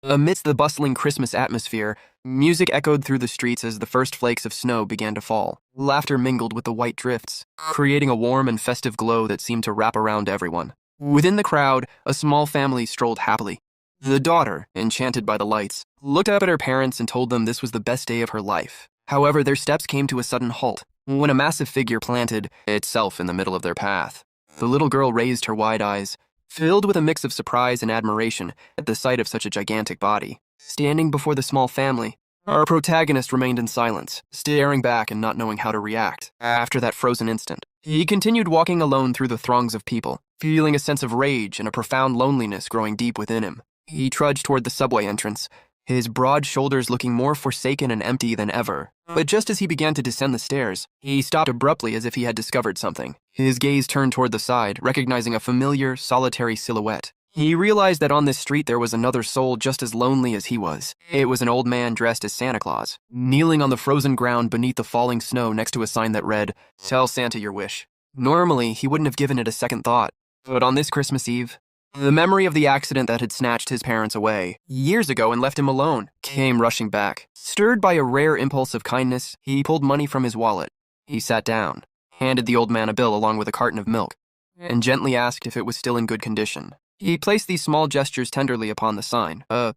Amidst the bustling Christmas atmosphere, music echoed through the streets as the first flakes of snow began to fall. Laughter mingled with the white drifts, creating a warm and festive glow that seemed to wrap around everyone. Within the crowd, a small family strolled happily. The daughter, enchanted by the lights, looked up at her parents and told them this was the best day of her life. However, their steps came to a sudden halt when a massive figure planted itself in the middle of their path. The little girl raised her wide eyes, filled with a mix of surprise and admiration at the sight of such a gigantic body. Standing before the small family, our protagonist remained in silence, staring back and not knowing how to react. After that frozen instant, he continued walking alone through the throngs of people, feeling a sense of rage and a profound loneliness growing deep within him. He trudged toward the subway entrance, his broad shoulders looking more forsaken and empty than ever. But just as he began to descend the stairs, he stopped abruptly as if he had discovered something. His gaze turned toward the side, recognizing a familiar, solitary silhouette. He realized that on this street there was another soul just as lonely as he was. It was an old man dressed as Santa Claus, kneeling on the frozen ground beneath the falling snow next to a sign that read, "Tell Santa your wish." Normally, he wouldn't have given it a second thought, but on this Christmas Eve, the memory of the accident that had snatched his parents away years ago and left him alone came rushing back. Stirred by a rare impulse of kindness, he pulled money from his wallet. He sat down, handed the old man a bill along with a carton of milk, and gently asked if it was still in good condition. He placed these small gestures tenderly upon the sign, a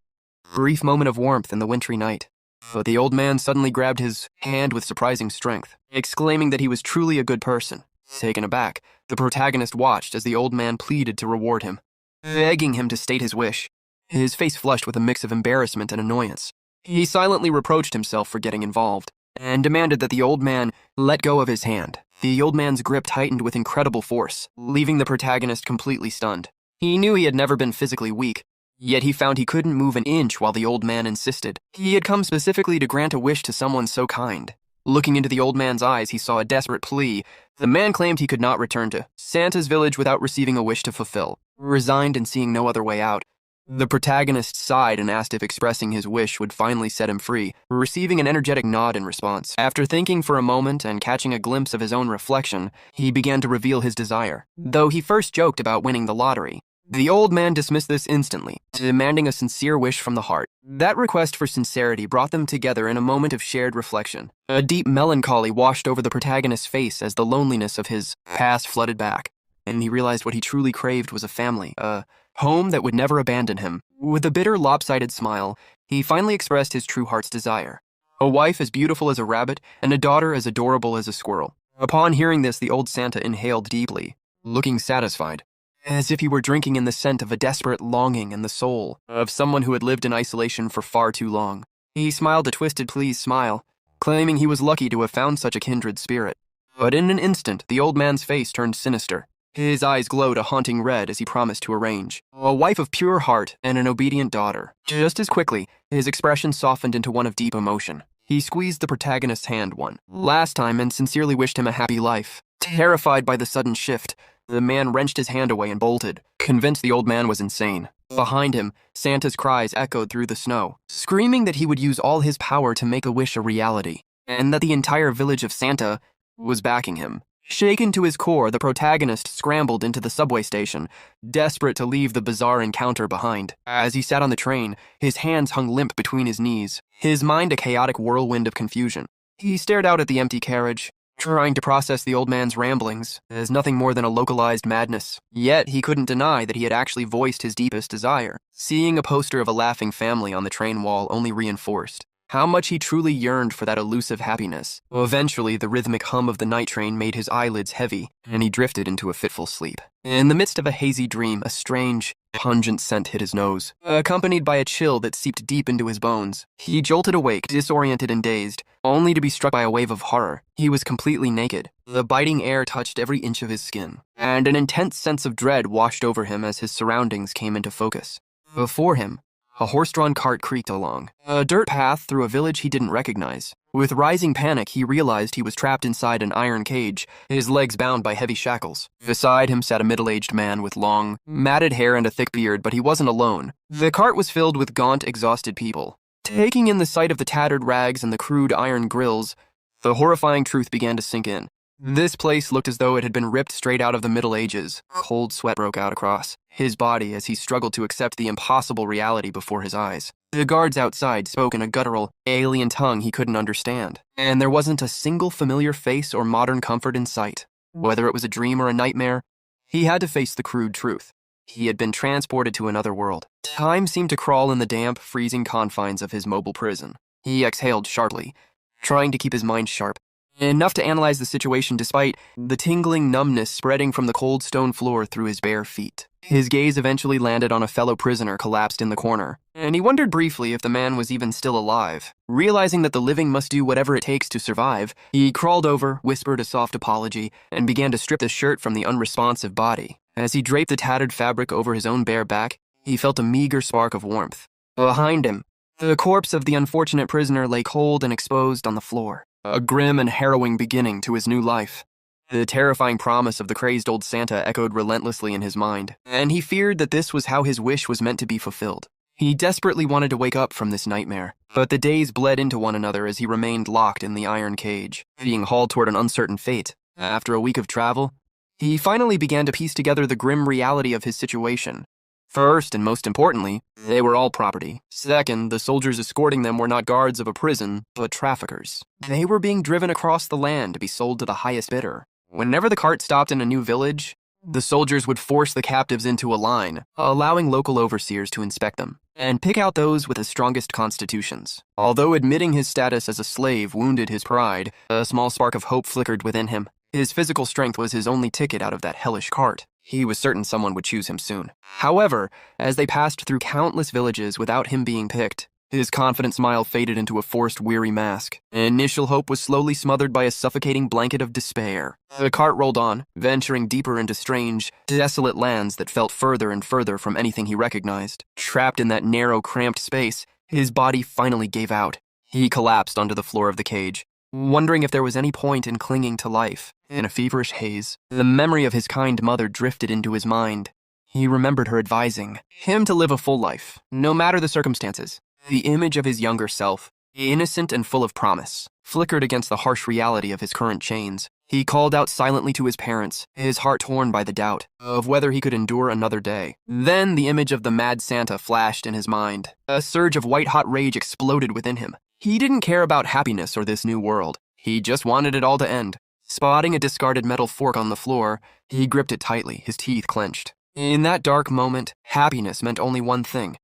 brief moment of warmth in the wintry night. But the old man suddenly grabbed his hand with surprising strength, exclaiming that he was truly a good person. Taken aback, the protagonist watched as the old man pleaded to reward him, begging him to state his wish. His face flushed with a mix of embarrassment and annoyance. He silently reproached himself for getting involved, and demanded that the old man let go of his hand. The old man's grip tightened with incredible force, leaving the protagonist completely stunned. He knew he had never been physically weak, yet he found he couldn't move an inch while the old man insisted. He had come specifically to grant a wish to someone so kind. Looking into the old man's eyes, he saw a desperate plea. The man claimed he could not return to Santa's village without receiving a wish to fulfill. Resigned and seeing no other way out, the protagonist sighed and asked if expressing his wish would finally set him free, receiving an energetic nod in response. After thinking for a moment and catching a glimpse of his own reflection, he began to reveal his desire. Though he first joked about winning the lottery, the old man dismissed this instantly, demanding a sincere wish from the heart. That request for sincerity brought them together in a moment of shared reflection. A deep melancholy washed over the protagonist's face as the loneliness of his past flooded back, and he realized what he truly craved was a family, a home that would never abandon him. With a bitter, lopsided smile, he finally expressed his true heart's desire. A wife as beautiful as a rabbit, and a daughter as adorable as a squirrel. Upon hearing this, the old Santa inhaled deeply, looking satisfied, as if he were drinking in the scent of a desperate longing and the soul of someone who had lived in isolation for far too long. He smiled a twisted, pleased smile, claiming he was lucky to have found such a kindred spirit. But in an instant, the old man's face turned sinister. His eyes glowed a haunting red as he promised to arrange a wife of pure heart and an obedient daughter. Just as quickly, his expression softened into one of deep emotion. He squeezed the protagonist's hand one last time and sincerely wished him a happy life. Terrified by the sudden shift, the man wrenched his hand away and bolted, convinced the old man was insane. Behind him, Santa's cries echoed through the snow, screaming that he would use all his power to make a wish a reality, and that the entire village of Santa was backing him. Shaken to his core, the protagonist scrambled into the subway station, desperate to leave the bizarre encounter behind. As he sat on the train, his hands hung limp between his knees, his mind a chaotic whirlwind of confusion. He stared out at the empty carriage, trying to process the old man's ramblings as nothing more than a localized madness. Yet he couldn't deny that he had actually voiced his deepest desire. Seeing a poster of a laughing family on the train wall only reinforced how much he truly yearned for that elusive happiness. Eventually, the rhythmic hum of the night train made his eyelids heavy, and he drifted into a fitful sleep. In the midst of a hazy dream, a strange, pungent scent hit his nose, accompanied by a chill that seeped deep into his bones. He jolted awake, disoriented and dazed, only to be struck by a wave of horror. He was completely naked. The biting air touched every inch of his skin, and an intense sense of dread washed over him as his surroundings came into focus. Before him, a horse-drawn cart creaked along, a dirt path through a village he didn't recognize. With rising panic, he realized he was trapped inside an iron cage, his legs bound by heavy shackles. Beside him sat a middle-aged man with long, matted hair and a thick beard, but he wasn't alone. The cart was filled with gaunt, exhausted people. Taking in the sight of the tattered rags and the crude iron grills, the horrifying truth began to sink in. This place looked as though it had been ripped straight out of the Middle Ages. Cold sweat broke out across his body as he struggled to accept the impossible reality before his eyes. The guards outside spoke in a guttural, alien tongue he couldn't understand, and there wasn't a single familiar face or modern comfort in sight. Whether it was a dream or a nightmare, he had to face the crude truth. He had been transported to another world. Time seemed to crawl in the damp, freezing confines of his mobile prison. He exhaled sharply, trying to keep his mind sharp, enough to analyze the situation despite the tingling numbness spreading from the cold stone floor through his bare feet. His gaze eventually landed on a fellow prisoner collapsed in the corner, and he wondered briefly if the man was even still alive. Realizing that the living must do whatever it takes to survive, he crawled over, whispered a soft apology, and began to strip the shirt from the unresponsive body. As he draped the tattered fabric over his own bare back, he felt a meager spark of warmth. Behind him, the corpse of the unfortunate prisoner lay cold and exposed on the floor, a grim and harrowing beginning to his new life. The terrifying promise of the crazed old Santa echoed relentlessly in his mind, and he feared that this was how his wish was meant to be fulfilled. He desperately wanted to wake up from this nightmare, but the days bled into one another as he remained locked in the iron cage, being hauled toward an uncertain fate. After a week of travel, he finally began to piece together the grim reality of his situation. First, and most importantly, they were all property. Second, the soldiers escorting them were not guards of a prison, but traffickers. They were being driven across the land to be sold to the highest bidder. Whenever the cart stopped in a new village, the soldiers would force the captives into a line, allowing local overseers to inspect them and pick out those with the strongest constitutions. Although admitting his status as a slave wounded his pride, a small spark of hope flickered within him. His physical strength was his only ticket out of that hellish cart. He was certain someone would choose him soon. However, as they passed through countless villages without him being picked, his confident smile faded into a forced, weary mask. Initial hope was slowly smothered by a suffocating blanket of despair. The cart rolled on, venturing deeper into strange, desolate lands that felt further and further from anything he recognized. Trapped in that narrow, cramped space, his body finally gave out. He collapsed onto the floor of the cage, wondering if there was any point in clinging to life. In a feverish haze, the memory of his kind mother drifted into his mind. He remembered her advising him to live a full life, no matter the circumstances. The image of his younger self, innocent and full of promise, flickered against the harsh reality of his current chains. He called out silently to his parents, his heart torn by the doubt of whether he could endure another day. Then the image of the mad Santa flashed in his mind. A surge of white-hot rage exploded within him. He didn't care about happiness or this new world. He just wanted it all to end. Spotting a discarded metal fork on the floor, he gripped it tightly, his teeth clenched. In that dark moment, happiness meant only one thing: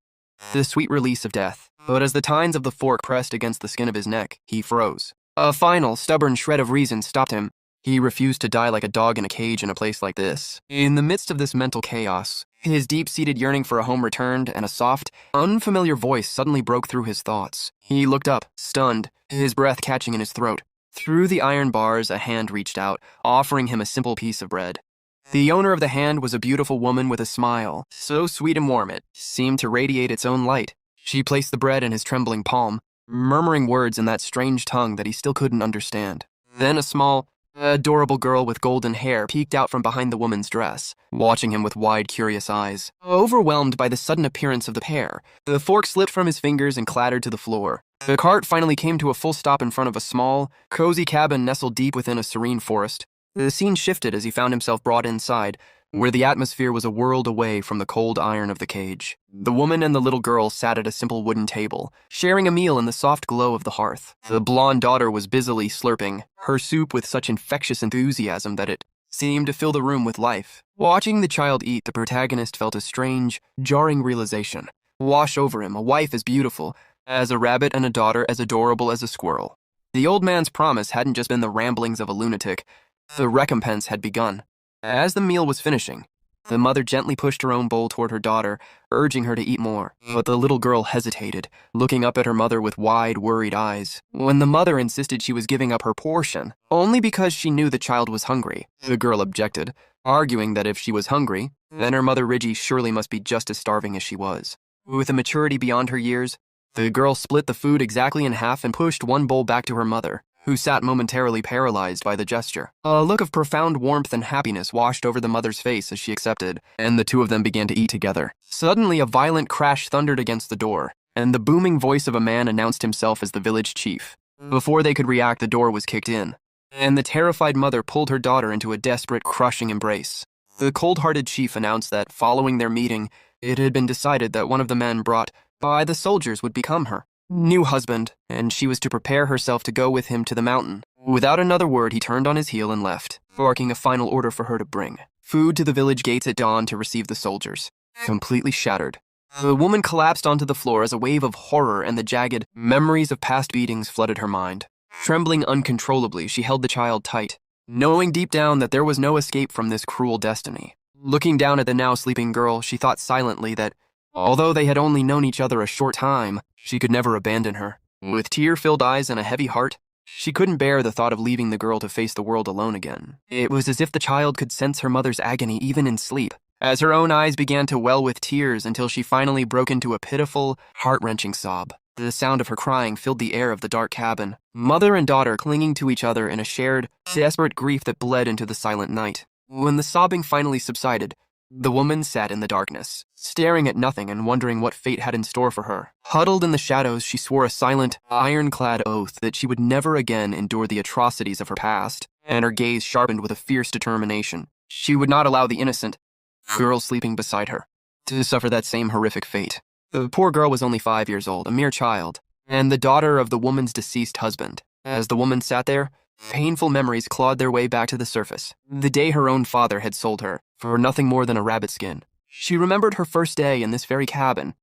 the sweet release of death. But as the tines of the fork pressed against the skin of his neck, he froze. A final, stubborn shred of reason stopped him. He refused to die like a dog in a cage in a place like this. In the midst of this mental chaos, his deep-seated yearning for a home returned, and a soft, unfamiliar voice suddenly broke through his thoughts. He looked up, stunned, his breath catching in his throat. Through the iron bars, a hand reached out, offering him a simple piece of bread. The owner of the hand was a beautiful woman with a smile, so sweet and warm it seemed to radiate its own light. She placed the bread in his trembling palm, murmuring words in that strange tongue that he still couldn't understand. Then a small, adorable girl with golden hair peeked out from behind the woman's dress, watching him with wide, curious eyes. Overwhelmed by the sudden appearance of the pair, the fork slipped from his fingers and clattered to the floor. The cart finally came to a full stop in front of a small, cozy cabin nestled deep within a serene forest. The scene shifted as he found himself brought inside, where the atmosphere was a world away from the cold iron of the cage. The woman and the little girl sat at a simple wooden table, sharing a meal in the soft glow of the hearth. The blonde daughter was busily slurping her soup with such infectious enthusiasm that it seemed to fill the room with life. Watching the child eat, the protagonist felt a strange, jarring realization wash over him: a wife as beautiful as a rabbit and a daughter as adorable as a squirrel. The old man's promise hadn't just been the ramblings of a lunatic. The recompense had begun. As the meal was finishing, the mother gently pushed her own bowl toward her daughter, urging her to eat more. But the little girl hesitated, looking up at her mother with wide, worried eyes. When the mother insisted she was giving up her portion, only because she knew the child was hungry, the girl objected, arguing that if she was hungry, then her mother Ridgie surely must be just as starving as she was. With a maturity beyond her years, the girl split the food exactly in half and pushed one bowl back to her mother, who sat momentarily paralyzed by the gesture. A look of profound warmth and happiness washed over the mother's face as she accepted, and the two of them began to eat together. Suddenly, a violent crash thundered against the door, and the booming voice of a man announced himself as the village chief. Before they could react, the door was kicked in, and the terrified mother pulled her daughter into a desperate, crushing embrace. The cold-hearted chief announced that, following their meeting, it had been decided that one of the men brought by the soldiers would become her new husband, and she was to prepare herself to go with him to the mountain. Without another word, he turned on his heel and left, barking a final order for her to bring food to the village gates at dawn to receive the soldiers. Completely shattered, the woman collapsed onto the floor as a wave of horror and the jagged memories of past beatings flooded her mind. Trembling uncontrollably, she held the child tight, knowing deep down that there was no escape from this cruel destiny. Looking down at the now sleeping girl, she thought silently that, although they had only known each other a short time, she could never abandon her. With tear-filled eyes and a heavy heart, she couldn't bear the thought of leaving the girl to face the world alone again. It was as if the child could sense her mother's agony even in sleep, as her own eyes began to well with tears until she finally broke into a pitiful, heart-wrenching sob. The sound of her crying filled the air of the dark cabin, mother and daughter clinging to each other in a shared, desperate grief that bled into the silent night. When the sobbing finally subsided, the woman sat in the darkness, staring at nothing and wondering what fate had in store for her. Huddled in the shadows, she swore a silent, ironclad oath that she would never again endure the atrocities of her past, and her gaze sharpened with a fierce determination. She would not allow the innocent girl sleeping beside her to suffer that same horrific fate. The poor girl was only 5 years old, a mere child, and the daughter of the woman's deceased husband. As the woman sat there, painful memories clawed their way back to the surface. The day her own father had sold her for nothing more than a rabbit skin. She remembered her first day in this very cabin.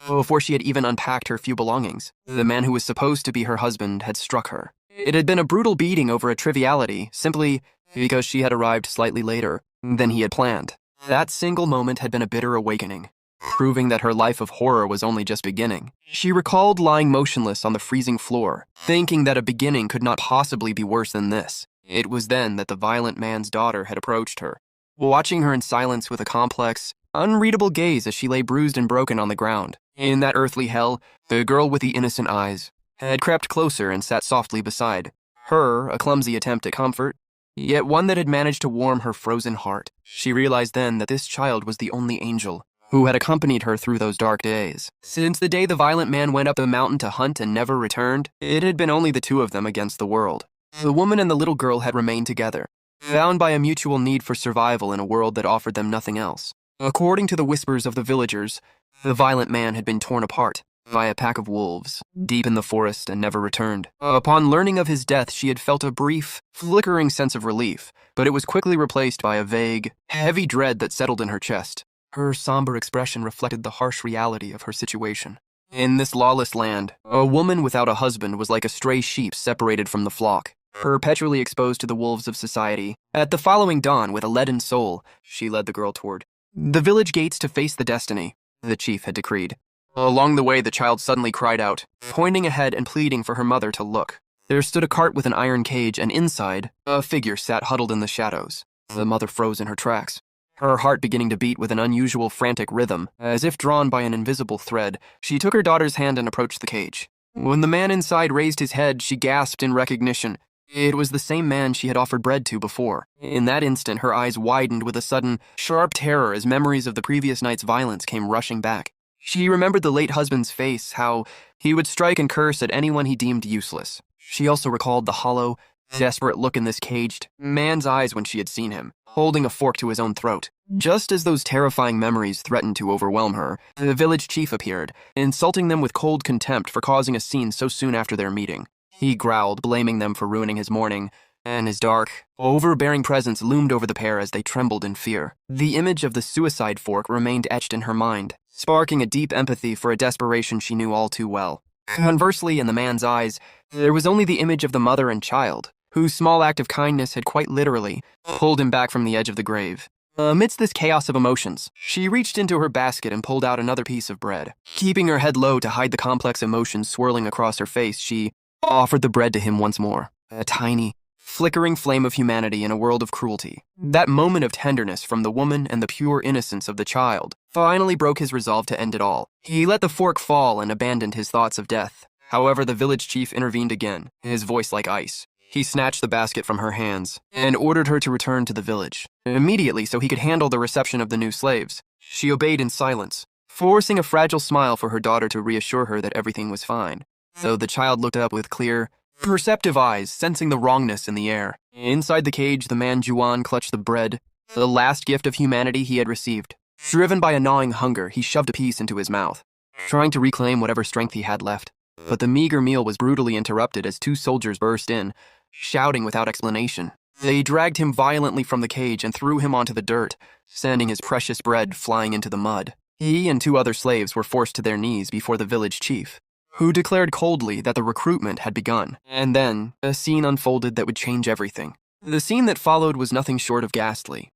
Before she had even unpacked her few belongings, the man who was supposed to be her husband had struck her. It had been a brutal beating over a triviality, simply because she had arrived slightly later than he had planned. That single moment had been a bitter awakening, proving that her life of horror was only just beginning. She recalled lying motionless on the freezing floor, thinking that a beginning could not possibly be worse than this. It was then that the violent man's daughter had approached her, watching her in silence with a complex, unreadable gaze as she lay bruised and broken on the ground. In that earthly hell, the girl with the innocent eyes had crept closer and sat softly beside her, a clumsy attempt at comfort, yet one that had managed to warm her frozen heart. She realized then that this child was the only angel who had accompanied her through those dark days. Since the day the violent man went up the mountain to hunt and never returned, it had been only the two of them against the world. The woman and the little girl had remained together, bound by a mutual need for survival in a world that offered them nothing else. According to the whispers of the villagers, the violent man had been torn apart by a pack of wolves, deep in the forest, and never returned. Upon learning of his death, she had felt a brief, flickering sense of relief, but it was quickly replaced by a vague, heavy dread that settled in her chest. Her somber expression reflected the harsh reality of her situation. In this lawless land, a woman without a husband was like a stray sheep separated from the flock, perpetually exposed to the wolves of society. At the following dawn, with a leaden soul, she led the girl toward the village gates to face the destiny the chief had decreed. Along the way, the child suddenly cried out, pointing ahead and pleading for her mother to look. There stood a cart with an iron cage, and inside, a figure sat huddled in the shadows. The mother froze in her tracks, her heart beginning to beat with an unusual frantic rhythm. As if drawn by an invisible thread, she took her daughter's hand and approached the cage. When the man inside raised his head, she gasped in recognition. It was the same man she had offered bread to before. In that instant, her eyes widened with a sudden, sharp terror as memories of the previous night's violence came rushing back. She remembered the late husband's face, how he would strike and curse at anyone he deemed useless. She also recalled the hollow, desperate look in this caged man's eyes when she had seen him, holding a fork to his own throat. Just as those terrifying memories threatened to overwhelm her, the village chief appeared, insulting them with cold contempt for causing a scene so soon after their meeting. He growled, blaming them for ruining his morning, and his dark, overbearing presence loomed over the pair as they trembled in fear. The image of the suicide fork remained etched in her mind, sparking a deep empathy for a desperation she knew all too well. Conversely, in the man's eyes, there was only the image of the mother and child, whose small act of kindness had quite literally pulled him back from the edge of the grave. Amidst this chaos of emotions, she reached into her basket and pulled out another piece of bread. Keeping her head low to hide the complex emotions swirling across her face, she offered the bread to him once more, a tiny, flickering flame of humanity in a world of cruelty. That moment of tenderness from the woman and the pure innocence of the child finally broke his resolve to end it all. He let the fork fall and abandoned his thoughts of death. However, the village chief intervened again, his voice like ice. He snatched the basket from her hands and ordered her to return to the village immediately so he could handle the reception of the new slaves. She obeyed in silence, forcing a fragile smile for her daughter to reassure her that everything was fine. So the child looked up with clear, perceptive eyes, sensing the wrongness in the air. Inside the cage, the man Juan clutched the bread, the last gift of humanity he had received. Driven by a gnawing hunger, he shoved a piece into his mouth, trying to reclaim whatever strength he had left. But the meager meal was brutally interrupted as two soldiers burst in, shouting without explanation. They dragged him violently from the cage and threw him onto the dirt, sending his precious bread flying into the mud. He and two other slaves were forced to their knees before the village chief, who declared coldly that the recruitment had begun. And then, a scene unfolded that would change everything. The scene that followed was nothing short of ghastly.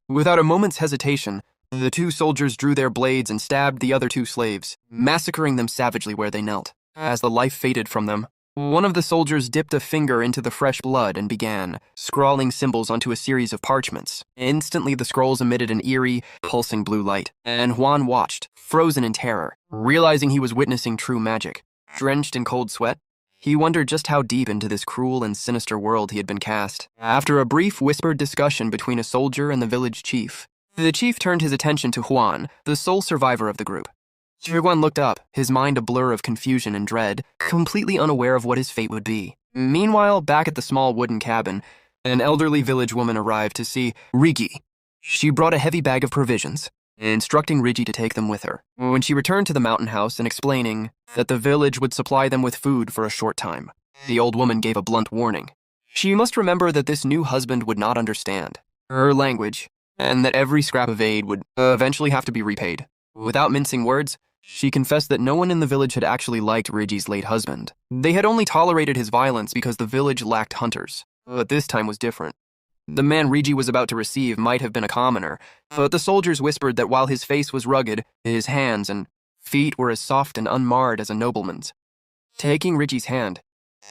Without a moment's hesitation, the two soldiers drew their blades and stabbed the other two slaves, massacring them savagely where they knelt. As the life faded from them, one of the soldiers dipped a finger into the fresh blood and began scrawling symbols onto a series of parchments. Instantly, the scrolls emitted an eerie, pulsing blue light, and Juan watched, frozen in terror, realizing he was witnessing true magic. Drenched in cold sweat, he wondered just how deep into this cruel and sinister world he had been cast. After a brief whispered discussion between a soldier and the village chief, the chief turned his attention to Juan, the sole survivor of the group. Juan looked up, his mind a blur of confusion and dread, completely unaware of what his fate would be. Meanwhile, back at the small wooden cabin, an elderly village woman arrived to see Rigi. She brought a heavy bag of provisions, instructing Rigi to take them with her. When she returned to the mountain house and explaining that the village would supply them with food for a short time, the old woman gave a blunt warning. She must remember that this new husband would not understand her language, and that every scrap of aid would eventually have to be repaid. Without mincing words, she confessed that no one in the village had actually liked Rigi's late husband. They had only tolerated his violence because the village lacked hunters. But this time was different. The man Rigi was about to receive might have been a commoner, but the soldiers whispered that while his face was rugged, his hands and feet were as soft and unmarred as a nobleman's. Taking Rigi's hand,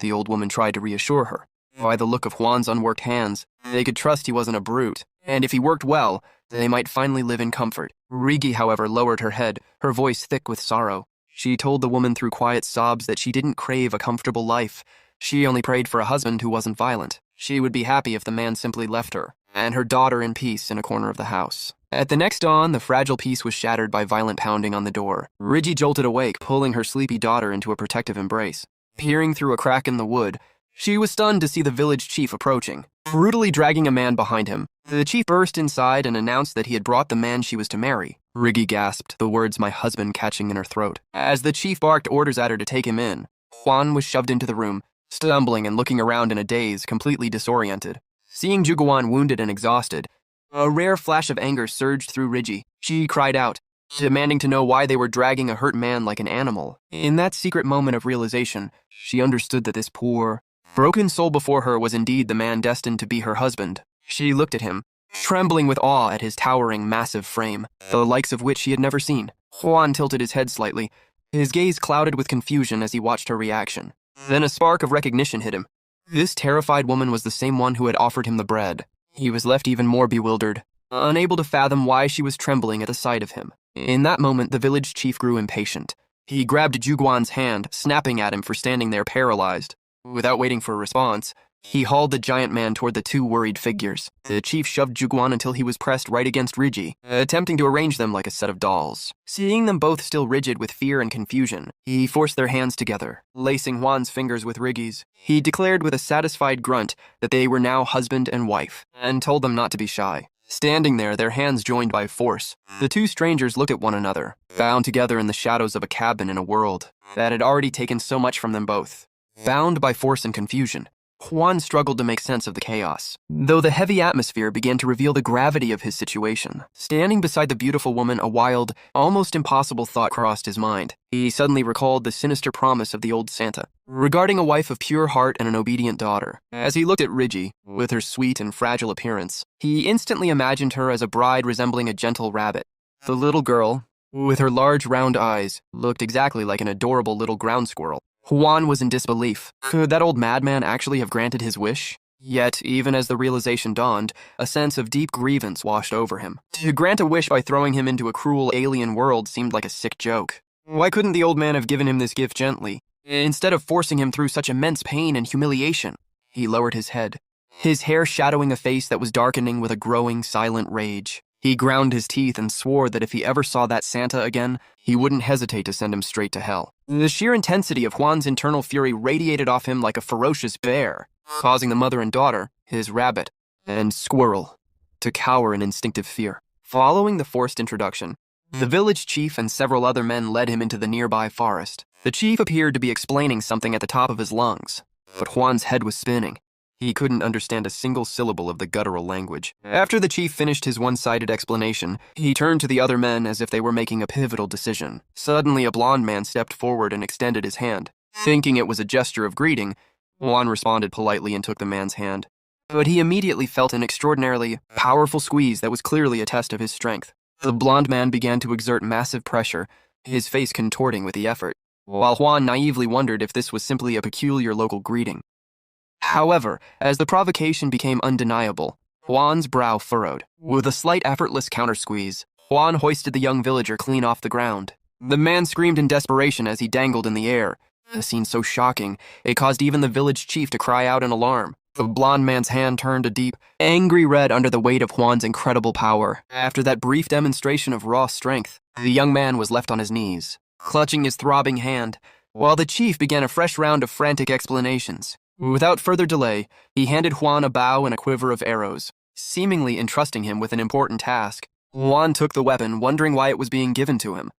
the old woman tried to reassure her. By the look of Juan's unworked hands, they could trust he wasn't a brute, and if he worked well, they might finally live in comfort. Rigi, however, lowered her head, her voice thick with sorrow. She told the woman through quiet sobs that she didn't crave a comfortable life. She only prayed for a husband who wasn't violent. She would be happy if the man simply left her, and her daughter in peace in a corner of the house. At the next dawn, the fragile peace was shattered by violent pounding on the door. Rigi jolted awake, pulling her sleepy daughter into a protective embrace. Peering through a crack in the wood, she was stunned to see the village chief approaching, brutally dragging a man behind him. The chief burst inside and announced that he had brought the man she was to marry. Rigi gasped, the words "my husband" catching in her throat. As the chief barked orders at her to take him in, Juan was shoved into the room, stumbling and looking around in a daze, completely disoriented. Seeing Juguan wounded and exhausted, a rare flash of anger surged through Rigi. She cried out, demanding to know why they were dragging a hurt man like an animal. In that secret moment of realization, she understood that this poor, broken soul before her was indeed the man destined to be her husband. She looked at him, trembling with awe at his towering, massive frame, the likes of which she had never seen. Juan tilted his head slightly, his gaze clouded with confusion as he watched her reaction. Then a spark of recognition hit him. This terrified woman was the same one who had offered him the bread. He was left even more bewildered, unable to fathom why she was trembling at the sight of him. In that moment, the village chief grew impatient. He grabbed Juguan's hand, snapping at him for standing there paralyzed. Without waiting for a response, he hauled the giant man toward the two worried figures. The chief shoved Juguan until he was pressed right against Rigi, attempting to arrange them like a set of dolls. Seeing them both still rigid with fear and confusion, he forced their hands together, lacing Juan's fingers with Rigi's. He declared with a satisfied grunt that they were now husband and wife, and told them not to be shy. Standing there, their hands joined by force, the two strangers looked at one another, bound together in the shadows of a cabin in a world that had already taken so much from them both. Bound by force and confusion, Juan struggled to make sense of the chaos, though the heavy atmosphere began to reveal the gravity of his situation. Standing beside the beautiful woman, a wild, almost impossible thought crossed his mind. He suddenly recalled the sinister promise of the old Santa, regarding a wife of pure heart and an obedient daughter. As he looked at Rigi, with her sweet and fragile appearance, he instantly imagined her as a bride resembling a gentle rabbit. The little girl, with her large round eyes, looked exactly like an adorable little ground squirrel. Juan was in disbelief. Could that old madman actually have granted his wish? Yet, even as the realization dawned, a sense of deep grievance washed over him. To grant a wish by throwing him into a cruel alien world seemed like a sick joke. Why couldn't the old man have given him this gift gently, instead of forcing him through such immense pain and humiliation? He lowered his head, his hair shadowing a face that was darkening with a growing, silent rage. He ground his teeth and swore that if he ever saw that Santa again, he wouldn't hesitate to send him straight to hell. The sheer intensity of Juan's internal fury radiated off him like a ferocious bear, causing the mother and daughter, his rabbit and squirrel, to cower in instinctive fear. Following the forced introduction, the village chief and several other men led him into the nearby forest. The chief appeared to be explaining something at the top of his lungs, but Juan's head was spinning. He couldn't understand a single syllable of the guttural language. After the chief finished his one-sided explanation, he turned to the other men as if they were making a pivotal decision. Suddenly, a blond man stepped forward and extended his hand. Thinking it was a gesture of greeting, Juan responded politely and took the man's hand. But he immediately felt an extraordinarily powerful squeeze that was clearly a test of his strength. The blond man began to exert massive pressure, his face contorting with the effort, while Juan naively wondered if this was simply a peculiar local greeting. However, as the provocation became undeniable, Juan's brow furrowed. With a slight effortless counter-squeeze, Juan hoisted the young villager clean off the ground. The man screamed in desperation as he dangled in the air. A scene so shocking, it caused even the village chief to cry out in alarm. The blond man's hand turned a deep, angry red under the weight of Juan's incredible power. After that brief demonstration of raw strength, the young man was left on his knees, clutching his throbbing hand, while the chief began a fresh round of frantic explanations. Without further delay, he handed Juan a bow and a quiver of arrows, seemingly entrusting him with an important task. Juan took the weapon, wondering why it was being given to him,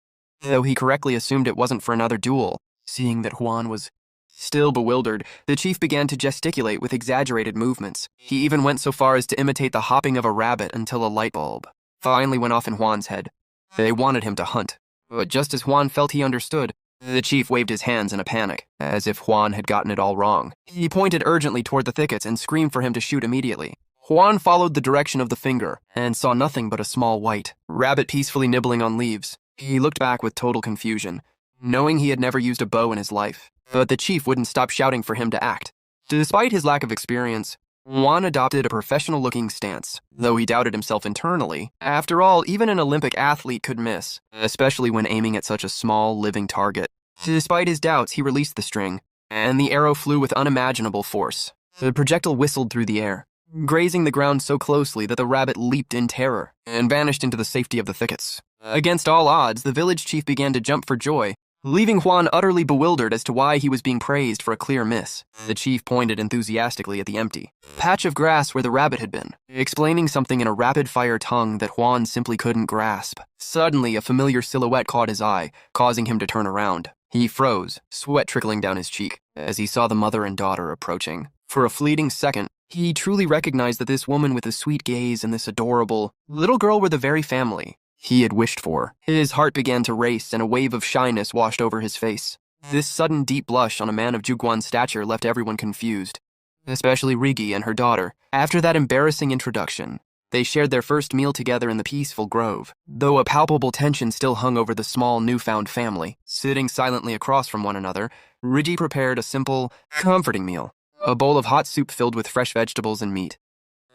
though he correctly assumed it wasn't for another duel. Seeing that Juan was still bewildered, the chief began to gesticulate with exaggerated movements. He even went so far as to imitate the hopping of a rabbit until a light bulb finally went off in Juan's head. They wanted him to hunt, but just as Juan felt he understood, the chief waved his hands in a panic, as if Juan had gotten it all wrong. He pointed urgently toward the thickets and screamed for him to shoot immediately. Juan followed the direction of the finger and saw nothing but a small white rabbit peacefully nibbling on leaves. He looked back with total confusion, knowing he had never used a bow in his life. But the chief wouldn't stop shouting for him to act. Despite his lack of experience, Juan adopted a professional-looking stance, though he doubted himself internally. After all, even an Olympic athlete could miss, especially when aiming at such a small, living target. Despite his doubts, he released the string, and the arrow flew with unimaginable force. The projectile whistled through the air, grazing the ground so closely that the rabbit leaped in terror and vanished into the safety of the thickets. Against all odds, the village chief began to jump for joy, leaving Juan utterly bewildered as to why he was being praised for a clear miss. The chief pointed enthusiastically at the empty patch of grass where the rabbit had been, explaining something in a rapid-fire tongue that Juan simply couldn't grasp. Suddenly, a familiar silhouette caught his eye, causing him to turn around. He froze, sweat trickling down his cheek, as he saw the mother and daughter approaching. For a fleeting second, he truly recognized that this woman with the sweet gaze and this adorable little girl were the very family he had wished for. His heart began to race, and a wave of shyness washed over his face. This sudden deep blush on a man of Juguan's stature left everyone confused, especially Rigi and her daughter. After that embarrassing introduction, they shared their first meal together in the peaceful grove, though a palpable tension still hung over the small newfound family. Sitting silently across from one another, Rigi prepared a simple, comforting meal, a bowl of hot soup filled with fresh vegetables and meat.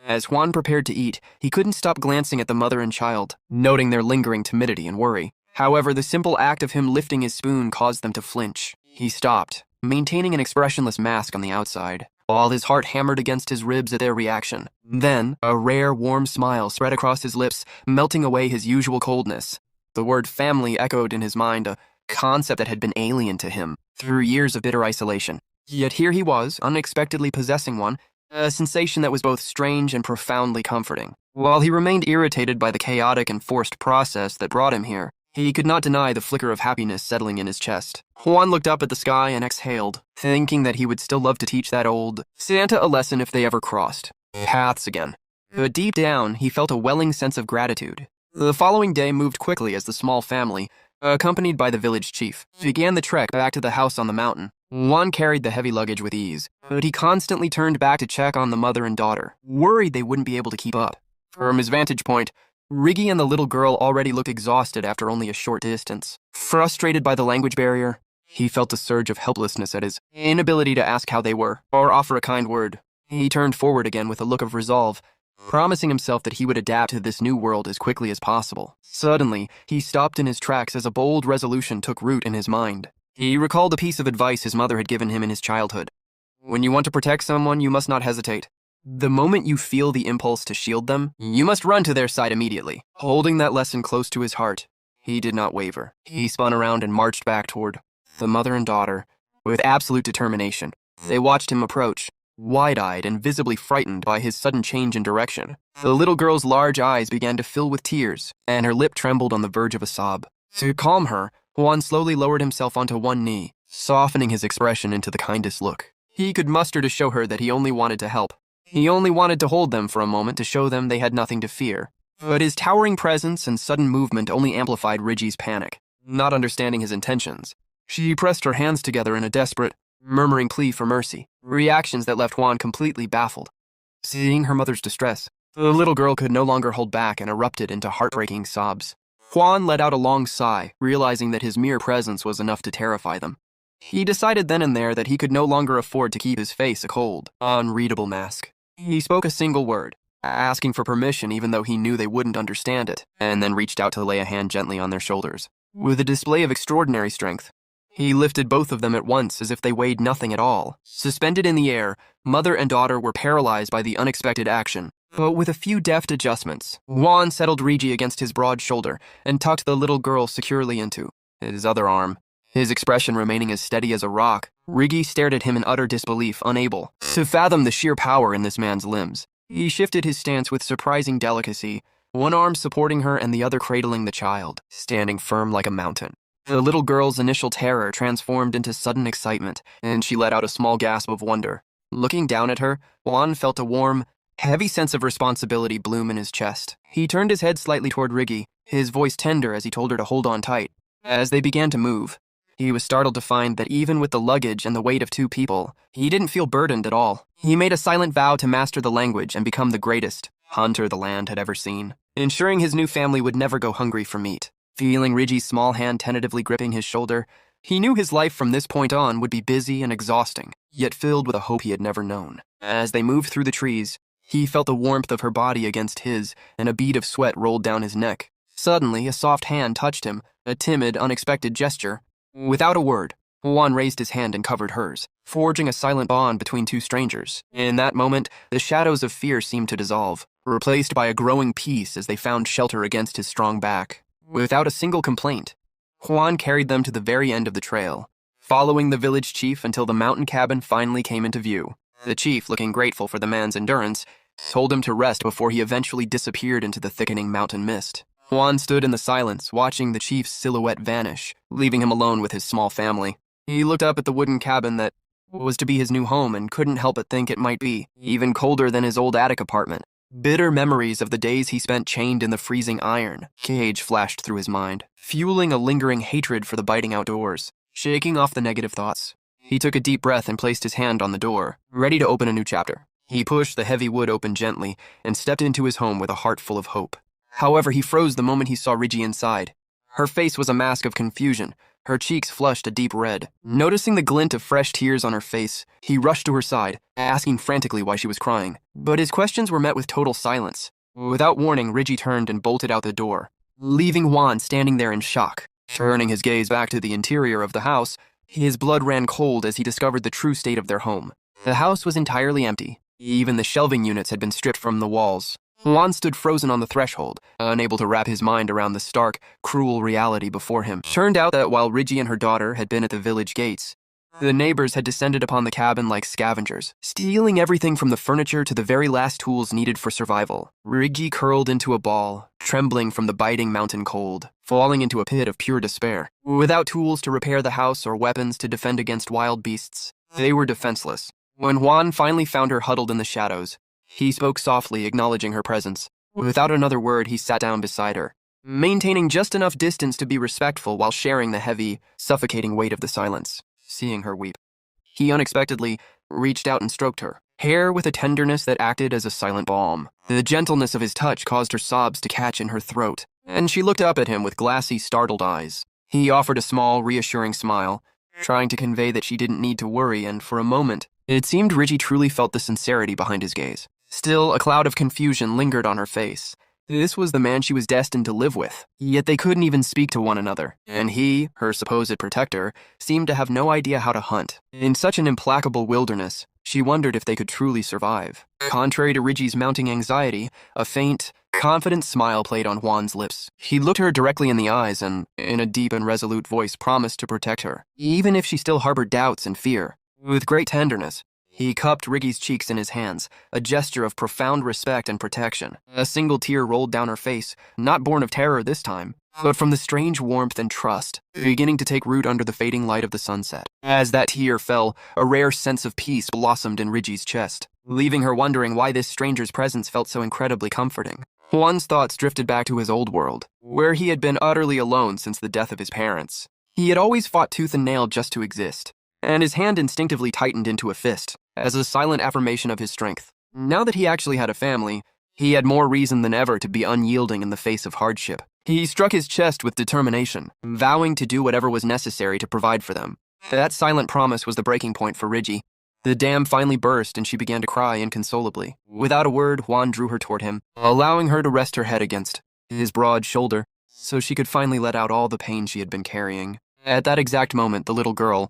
As Juan prepared to eat, he couldn't stop glancing at the mother and child, noting their lingering timidity and worry. However, the simple act of him lifting his spoon caused them to flinch. He stopped, maintaining an expressionless mask on the outside, while his heart hammered against his ribs at their reaction. Then, a rare, warm smile spread across his lips, melting away his usual coldness. The word family echoed in his mind, a concept that had been alien to him through years of bitter isolation. Yet here he was, unexpectedly possessing one, a sensation that was both strange and profoundly comforting. While he remained irritated by the chaotic and forced process that brought him here, he could not deny the flicker of happiness settling in his chest. Juan looked up at the sky and exhaled, thinking that he would still love to teach that old Santa a lesson if they ever crossed paths again. But deep down, he felt a welling sense of gratitude. The following day moved quickly as the small family, accompanied by the village chief, began the trek back to the house on the mountain. Juan carried the heavy luggage with ease, but he constantly turned back to check on the mother and daughter, worried they wouldn't be able to keep up. From his vantage point, Rigi and the little girl already looked exhausted after only a short distance. Frustrated by the language barrier, he felt a surge of helplessness at his inability to ask how they were, or offer a kind word. He turned forward again with a look of resolve, promising himself that he would adapt to this new world as quickly as possible. Suddenly, he stopped in his tracks as a bold resolution took root in his mind. He recalled a piece of advice his mother had given him in his childhood. When you want to protect someone, you must not hesitate. The moment you feel the impulse to shield them, you must run to their side immediately. Holding that lesson close to his heart, he did not waver. He spun around and marched back toward the mother and daughter with absolute determination. They watched him approach, wide-eyed and visibly frightened by his sudden change in direction. The little girl's large eyes began to fill with tears, and her lip trembled on the verge of a sob. To calm her, Juan slowly lowered himself onto one knee, softening his expression into the kindest look. He could muster to show her that he only wanted to help. He only wanted to hold them for a moment to show them they had nothing to fear. But his towering presence and sudden movement only amplified Rigi's panic. Not understanding his intentions, she pressed her hands together in a desperate, murmuring plea for mercy, reactions that left Juan completely baffled. Seeing her mother's distress, the little girl could no longer hold back and erupted into heartbreaking sobs. Juan let out a long sigh, realizing that his mere presence was enough to terrify them. He decided then and there that he could no longer afford to keep his face a cold, unreadable mask. He spoke a single word, asking for permission even though he knew they wouldn't understand it, and then reached out to lay a hand gently on their shoulders. With a display of extraordinary strength, he lifted both of them at once as if they weighed nothing at all. Suspended in the air, mother and daughter were paralyzed by the unexpected action. But with a few deft adjustments, Juan settled Rigi against his broad shoulder and tucked the little girl securely into his other arm. His expression remaining as steady as a rock, Rigi stared at him in utter disbelief, unable to fathom the sheer power in this man's limbs. He shifted his stance with surprising delicacy, one arm supporting her and the other cradling the child, standing firm like a mountain. The little girl's initial terror transformed into sudden excitement, and she let out a small gasp of wonder. Looking down at her, Juan felt a warm, heavy sense of responsibility bloom in his chest. He turned his head slightly toward Rigi, his voice tender as he told her to hold on tight. As they began to move, he was startled to find that even with the luggage and the weight of 2 people, he didn't feel burdened at all. He made a silent vow to master the language and become the greatest hunter the land had ever seen, ensuring his new family would never go hungry for meat. Feeling Rigi's small hand tentatively gripping his shoulder, he knew his life from this point on would be busy and exhausting, yet filled with a hope he had never known. As they moved through the trees, he felt the warmth of her body against his, and a bead of sweat rolled down his neck. Suddenly, a soft hand touched him, a timid, unexpected gesture. Without a word, Juan raised his hand and covered hers, forging a silent bond between 2 strangers. In that moment, the shadows of fear seemed to dissolve, replaced by a growing peace as they found shelter against his strong back. Without a single complaint, Juan carried them to the very end of the trail, following the village chief until the mountain cabin finally came into view. The chief, looking grateful for the man's endurance, told him to rest before he eventually disappeared into the thickening mountain mist. Juan stood in the silence, watching the chief's silhouette vanish, leaving him alone with his small family. He looked up at the wooden cabin that was to be his new home and couldn't help but think it might be even colder than his old attic apartment. Bitter memories of the days he spent chained in the freezing iron cage flashed through his mind, fueling a lingering hatred for the biting outdoors. Shaking off the negative thoughts, he took a deep breath and placed his hand on the door, ready to open a new chapter. He pushed the heavy wood open gently and stepped into his home with a heart full of hope. However, he froze the moment he saw Rigi inside. Her face was a mask of confusion, her cheeks flushed a deep red. Noticing the glint of fresh tears on her face, he rushed to her side, asking frantically why she was crying. But his questions were met with total silence. Without warning, Rigi turned and bolted out the door, leaving Juan standing there in shock. Turning his gaze back to the interior of the house, his blood ran cold as he discovered the true state of their home. The house was entirely empty. Even the shelving units had been stripped from the walls. Juan stood frozen on the threshold, unable to wrap his mind around the stark, cruel reality before him. Turned out that while Rigi and her daughter had been at the village gates, the neighbors had descended upon the cabin like scavengers, stealing everything from the furniture to the very last tools needed for survival. Rigi curled into a ball, trembling from the biting mountain cold, falling into a pit of pure despair. Without tools to repair the house or weapons to defend against wild beasts, they were defenseless. When Juan finally found her huddled in the shadows, he spoke softly, acknowledging her presence. Without another word, he sat down beside her, maintaining just enough distance to be respectful while sharing the heavy, suffocating weight of the silence. Seeing her weep, he unexpectedly reached out and stroked her hair with a tenderness that acted as a silent balm. The gentleness of his touch caused her sobs to catch in her throat, and she looked up at him with glassy, startled eyes. He offered a small, reassuring smile, trying to convey that she didn't need to worry, and for a moment, it seemed Rigi truly felt the sincerity behind his gaze. Still, a cloud of confusion lingered on her face. This was the man she was destined to live with, yet they couldn't even speak to one another, and he, her supposed protector, seemed to have no idea how to hunt. In such an implacable wilderness, she wondered if they could truly survive. Contrary to Rigi's mounting anxiety, a faint, confident smile played on Juan's lips. He looked her directly in the eyes and, in a deep and resolute voice, promised to protect her, even if she still harbored doubts and fear. With great tenderness, He cupped Riggy's cheeks in his hands, a gesture of profound respect and protection. A single tear rolled down her face, not born of terror this time, but from the strange warmth and trust, beginning to take root under the fading light of the sunset. As that tear fell, a rare sense of peace blossomed in Riggy's chest, leaving her wondering why this stranger's presence felt so incredibly comforting. Juan's thoughts drifted back to his old world, where he had been utterly alone since the death of his parents. He had always fought tooth and nail just to exist, and his hand instinctively tightened into a fist, as a silent affirmation of his strength. Now that he actually had a family, he had more reason than ever to be unyielding in the face of hardship. He struck his chest with determination, vowing to do whatever was necessary to provide for them. That silent promise was the breaking point for Riggy. The dam finally burst and she began to cry inconsolably. Without a word, Juan drew her toward him, allowing her to rest her head against his broad shoulder, so she could finally let out all the pain she had been carrying. At that exact moment, the little girl,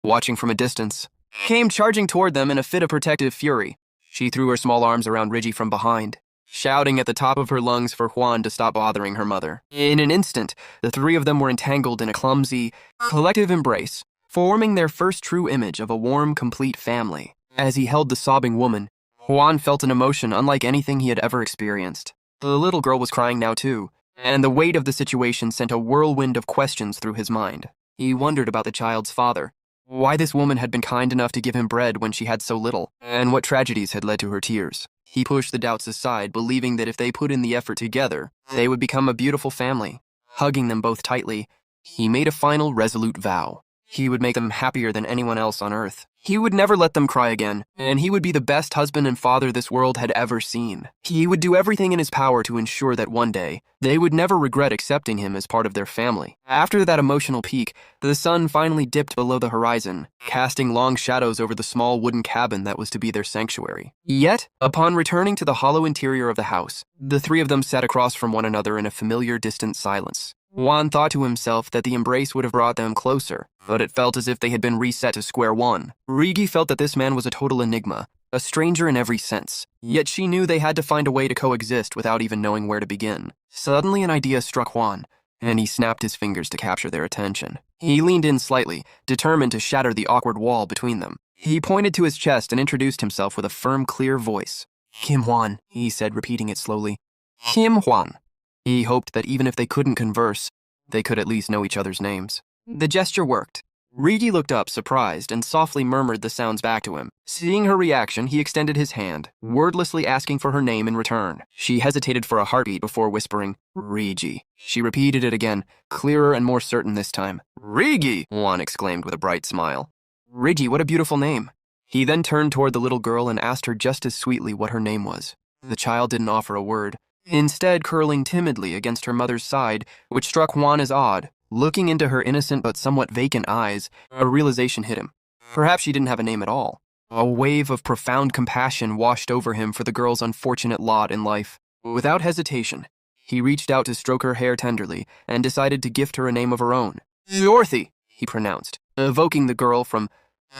watching from a distance, came charging toward them in a fit of protective fury. She threw her small arms around Riggy from behind, shouting at the top of her lungs for Juan to stop bothering her mother. In an instant, the three of them were entangled in a clumsy, collective embrace, forming their first true image of a warm, complete family. As he held the sobbing woman, Juan felt an emotion unlike anything he had ever experienced. The little girl was crying now too, and the weight of the situation sent a whirlwind of questions through his mind. He wondered about the child's father, why this woman had been kind enough to give him bread when she had so little, and what tragedies had led to her tears. He pushed the doubts aside, believing that if they put in the effort together, they would become a beautiful family. Hugging them both tightly, he made a final resolute vow. He would make them happier than anyone else on earth. He would never let them cry again, and he would be the best husband and father this world had ever seen. He would do everything in his power to ensure that one day, they would never regret accepting him as part of their family. After that emotional peak, the sun finally dipped below the horizon, casting long shadows over the small wooden cabin that was to be their sanctuary. Yet, upon returning to the hollow interior of the house, the three of them sat across from one another in a familiar, distant silence. Juan thought to himself that the embrace would have brought them closer, but it felt as if they had been reset to square one. Riggy felt that this man was a total enigma, a stranger in every sense, yet she knew they had to find a way to coexist without even knowing where to begin. Suddenly an idea struck Juan, and he snapped his fingers to capture their attention. He leaned in slightly, determined to shatter the awkward wall between them. He pointed to his chest and introduced himself with a firm, clear voice. "Kim Juan," he said, repeating it slowly. "Kim Juan." He hoped that even if they couldn't converse, they could at least know each other's names. The gesture worked. Riggy looked up, surprised, and softly murmured the sounds back to him. Seeing her reaction, he extended his hand, wordlessly asking for her name in return. She hesitated for a heartbeat before whispering, "Riggy." She repeated it again, clearer and more certain this time. "Riggy!" Juan exclaimed with a bright smile. "Riggy, what a beautiful name." He then turned toward the little girl and asked her just as sweetly what her name was. The child didn't offer a word, instead curling timidly against her mother's side, which struck Juan as odd. Looking into her innocent but somewhat vacant eyes, a realization hit him. Perhaps she didn't have a name at all. A wave of profound compassion washed over him for the girl's unfortunate lot in life. Without hesitation, he reached out to stroke her hair tenderly and decided to gift her a name of her own. "Dorothy," he pronounced, evoking the girl from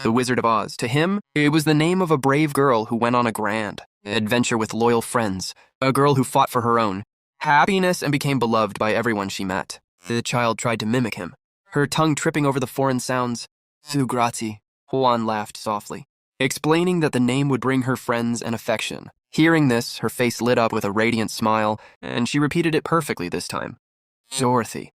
The Wizard of Oz. To him, it was the name of a brave girl who went on a grand adventure with loyal friends, a girl who fought for her own happiness and became beloved by everyone she met. The child tried to mimic him, her tongue tripping over the foreign sounds. "Su grazie," Juan laughed softly, explaining that the name would bring her friends and affection. Hearing this, her face lit up with a radiant smile, and she repeated it perfectly this time. "Dorothy."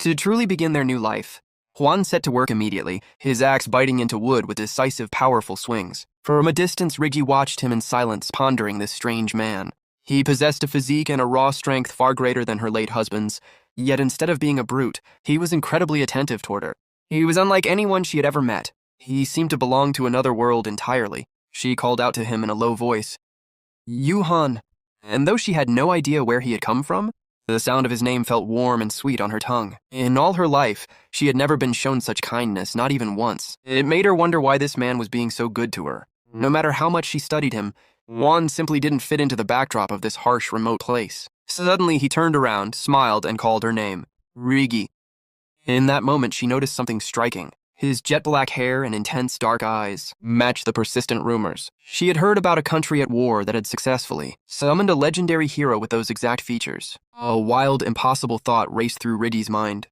To truly begin their new life, Juan set to work immediately, his axe biting into wood with decisive, powerful swings. From a distance, Riggy watched him in silence, pondering this strange man. He possessed a physique and a raw strength far greater than her late husband's, yet instead of being a brute, he was incredibly attentive toward her. He was unlike anyone she had ever met. He seemed to belong to another world entirely. She called out to him in a low voice, "Yuhan," and though she had no idea where he had come from, the sound of his name felt warm and sweet on her tongue. In all her life, she had never been shown such kindness, not even once. It made her wonder why this man was being so good to her. No matter how much she studied him, Juan simply didn't fit into the backdrop of this harsh, remote place. Suddenly, he turned around, smiled, and called her name, Riggy. In that moment, she noticed something striking. His jet-black hair and intense dark eyes matched the persistent rumors. She had heard about a country at war that had successfully summoned a legendary hero with those exact features. A wild, impossible thought raced through Riggy's mind.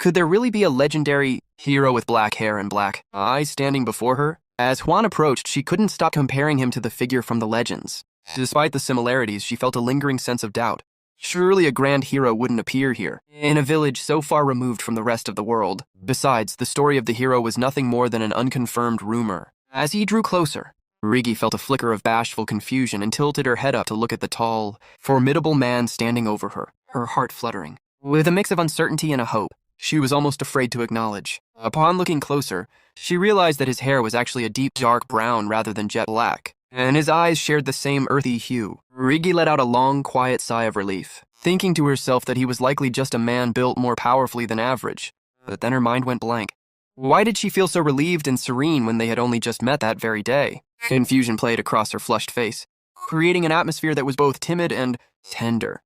Could there really be a legendary hero with black hair and black eyes standing before her? As Huan approached, she couldn't stop comparing him to the figure from the legends. Despite the similarities, she felt a lingering sense of doubt. Surely a grand hero wouldn't appear here, in a village so far removed from the rest of the world. Besides, the story of the hero was nothing more than an unconfirmed rumor. As he drew closer, Rigi felt a flicker of bashful confusion and tilted her head up to look at the tall, formidable man standing over her, her heart fluttering. With a mix of uncertainty and a hope, she was almost afraid to acknowledge. Upon looking closer, she realized that his hair was actually a deep dark brown rather than jet black, and his eyes shared the same earthy hue. Rigi let out a long, quiet sigh of relief, thinking to herself that he was likely just a man built more powerfully than average. But then her mind went blank. Why did she feel so relieved and serene when they had only just met that very day? Confusion played across her flushed face, creating an atmosphere that was both timid and tender.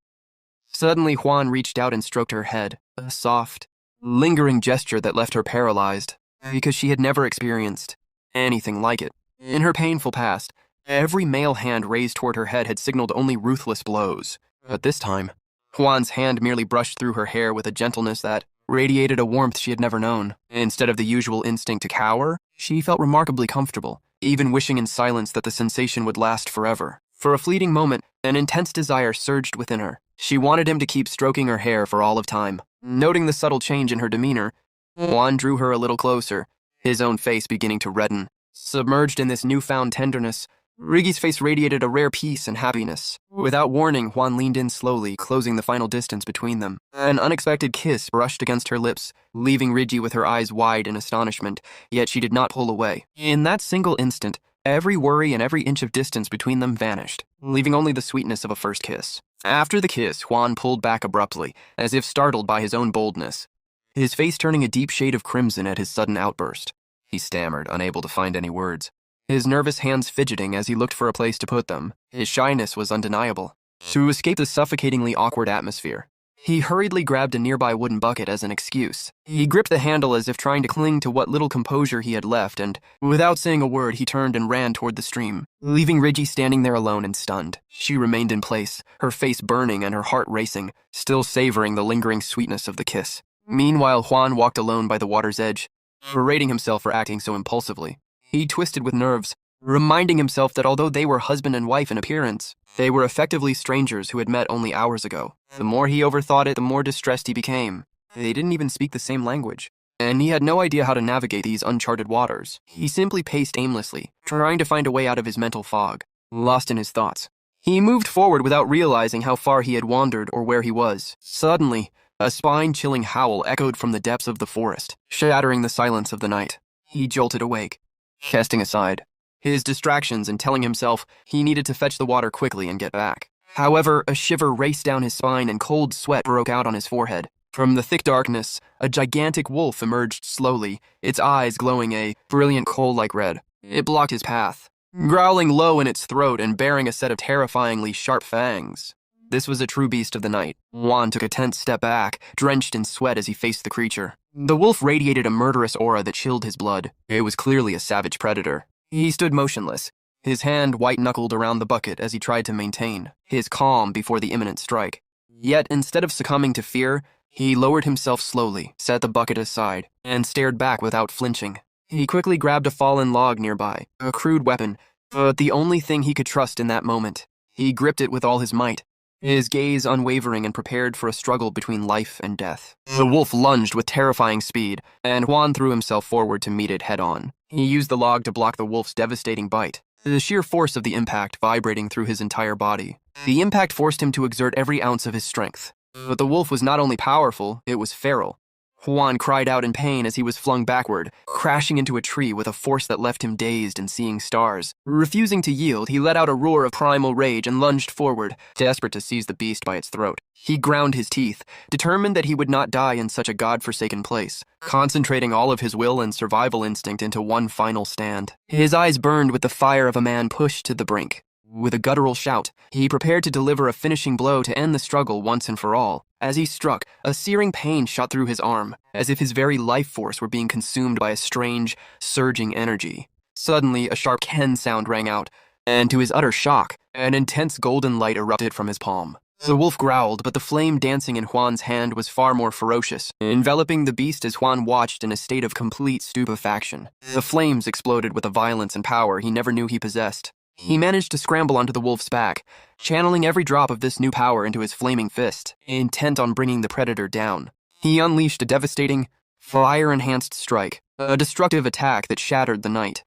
Suddenly, Huan reached out and stroked her head, a soft, lingering gesture that left her paralyzed, because she had never experienced anything like it. In her painful past, every male hand raised toward her head had signaled only ruthless blows. But this time, Huan's hand merely brushed through her hair with a gentleness that radiated a warmth she had never known. Instead of the usual instinct to cower, she felt remarkably comfortable, even wishing in silence that the sensation would last forever. For a fleeting moment, an intense desire surged within her. She wanted him to keep stroking her hair for all of time. Noting the subtle change in her demeanor, Huan drew her a little closer, his own face beginning to redden. Submerged in this newfound tenderness, Rigi's face radiated a rare peace and happiness. Without warning, Huan leaned in slowly, closing the final distance between them. An unexpected kiss brushed against her lips, leaving Rigi with her eyes wide in astonishment, yet she did not pull away. In that single instant, every worry and every inch of distance between them vanished, leaving only the sweetness of a first kiss. After the kiss, Huan pulled back abruptly, as if startled by his own boldness, his face turning a deep shade of crimson at his sudden outburst. He stammered, unable to find any words, his nervous hands fidgeting as he looked for a place to put them. His shyness was undeniable. To escape the suffocatingly awkward atmosphere, he hurriedly grabbed a nearby wooden bucket as an excuse. He gripped the handle as if trying to cling to what little composure he had left, and, without saying a word, he turned and ran toward the stream, leaving Rigi standing there alone and stunned. She remained in place, her face burning and her heart racing, still savoring the lingering sweetness of the kiss. Meanwhile, Huan walked alone by the water's edge, berating himself for acting so impulsively. He twisted with nerves, reminding himself that although they were husband and wife in appearance, they were effectively strangers who had met only hours ago. The more he overthought it, the more distressed he became. They didn't even speak the same language, and he had no idea how to navigate these uncharted waters. He simply paced aimlessly, trying to find a way out of his mental fog, lost in his thoughts. He moved forward without realizing how far he had wandered or where he was. Suddenly, a spine-chilling howl echoed from the depths of the forest, shattering the silence of the night. He jolted awake, casting aside his distractions and telling himself he needed to fetch the water quickly and get back. However, a shiver raced down his spine and cold sweat broke out on his forehead. From the thick darkness, a gigantic wolf emerged slowly, its eyes glowing a brilliant coal-like red. It blocked his path, growling low in its throat and bearing a set of terrifyingly sharp fangs. This was a true beast of the night. Huan took a tense step back, drenched in sweat as he faced the creature. The wolf radiated a murderous aura that chilled his blood. It was clearly a savage predator. He stood motionless, his hand white-knuckled around the bucket as he tried to maintain his calm before the imminent strike. Yet, instead of succumbing to fear, he lowered himself slowly, set the bucket aside, and stared back without flinching. He quickly grabbed a fallen log nearby, a crude weapon, but the only thing he could trust in that moment. He gripped it with all his might, his gaze unwavering and prepared for a struggle between life and death. The wolf lunged with terrifying speed, and Huan threw himself forward to meet it head-on. He used the log to block the wolf's devastating bite, the sheer force of the impact vibrating through his entire body. The impact forced him to exert every ounce of his strength. But the wolf was not only powerful, it was feral. Huan cried out in pain as he was flung backward, crashing into a tree with a force that left him dazed and seeing stars. Refusing to yield, he let out a roar of primal rage and lunged forward, desperate to seize the beast by its throat. He ground his teeth, determined that he would not die in such a god-forsaken place, concentrating all of his will and survival instinct into one final stand. His eyes burned with the fire of a man pushed to the brink. With a guttural shout, he prepared to deliver a finishing blow to end the struggle once and for all. As he struck, a searing pain shot through his arm, as if his very life force were being consumed by a strange, surging energy. Suddenly, a sharp Ken sound rang out, and to his utter shock, an intense golden light erupted from his palm. The wolf growled, but the flame dancing in Juan's hand was far more ferocious, enveloping the beast as Juan watched in a state of complete stupefaction. The flames exploded with a violence and power he never knew he possessed. He managed to scramble onto the wolf's back, channeling every drop of this new power into his flaming fist, intent on bringing the predator down. He unleashed a devastating, fire-enhanced strike, a destructive attack that shattered the night.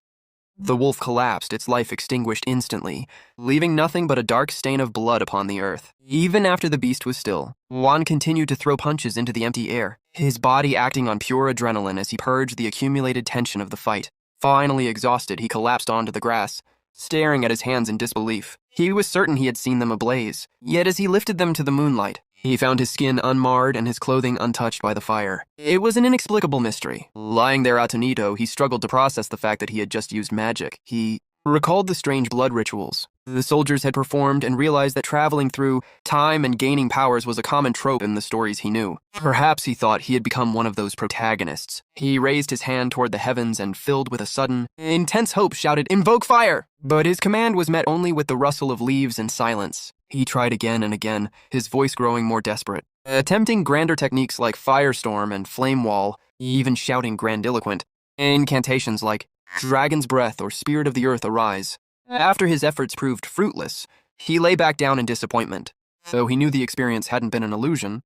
The wolf collapsed, its life extinguished instantly, leaving nothing but a dark stain of blood upon the earth. Even after the beast was still, Juan continued to throw punches into the empty air, his body acting on pure adrenaline as he purged the accumulated tension of the fight. Finally exhausted, he collapsed onto the grass, staring at his hands in disbelief. He was certain he had seen them ablaze, yet as he lifted them to the moonlight, he found his skin unmarred and his clothing untouched by the fire. It was an inexplicable mystery. Lying there attonito, he struggled to process the fact that he had just used magic. He recalled the strange blood rituals the soldiers had performed and realized that traveling through time and gaining powers was a common trope in the stories he knew. Perhaps he thought he had become one of those protagonists. He raised his hand toward the heavens and, filled with a sudden, intense hope, shouted, "Invoke fire!" But his command was met only with the rustle of leaves and silence. He tried again and again, his voice growing more desperate, attempting grander techniques like firestorm and flame wall, even shouting grandiloquent incantations like Dragon's Breath or Spirit of the Earth Arise. After his efforts proved fruitless, he lay back down in disappointment. Though he knew the experience hadn't been an illusion,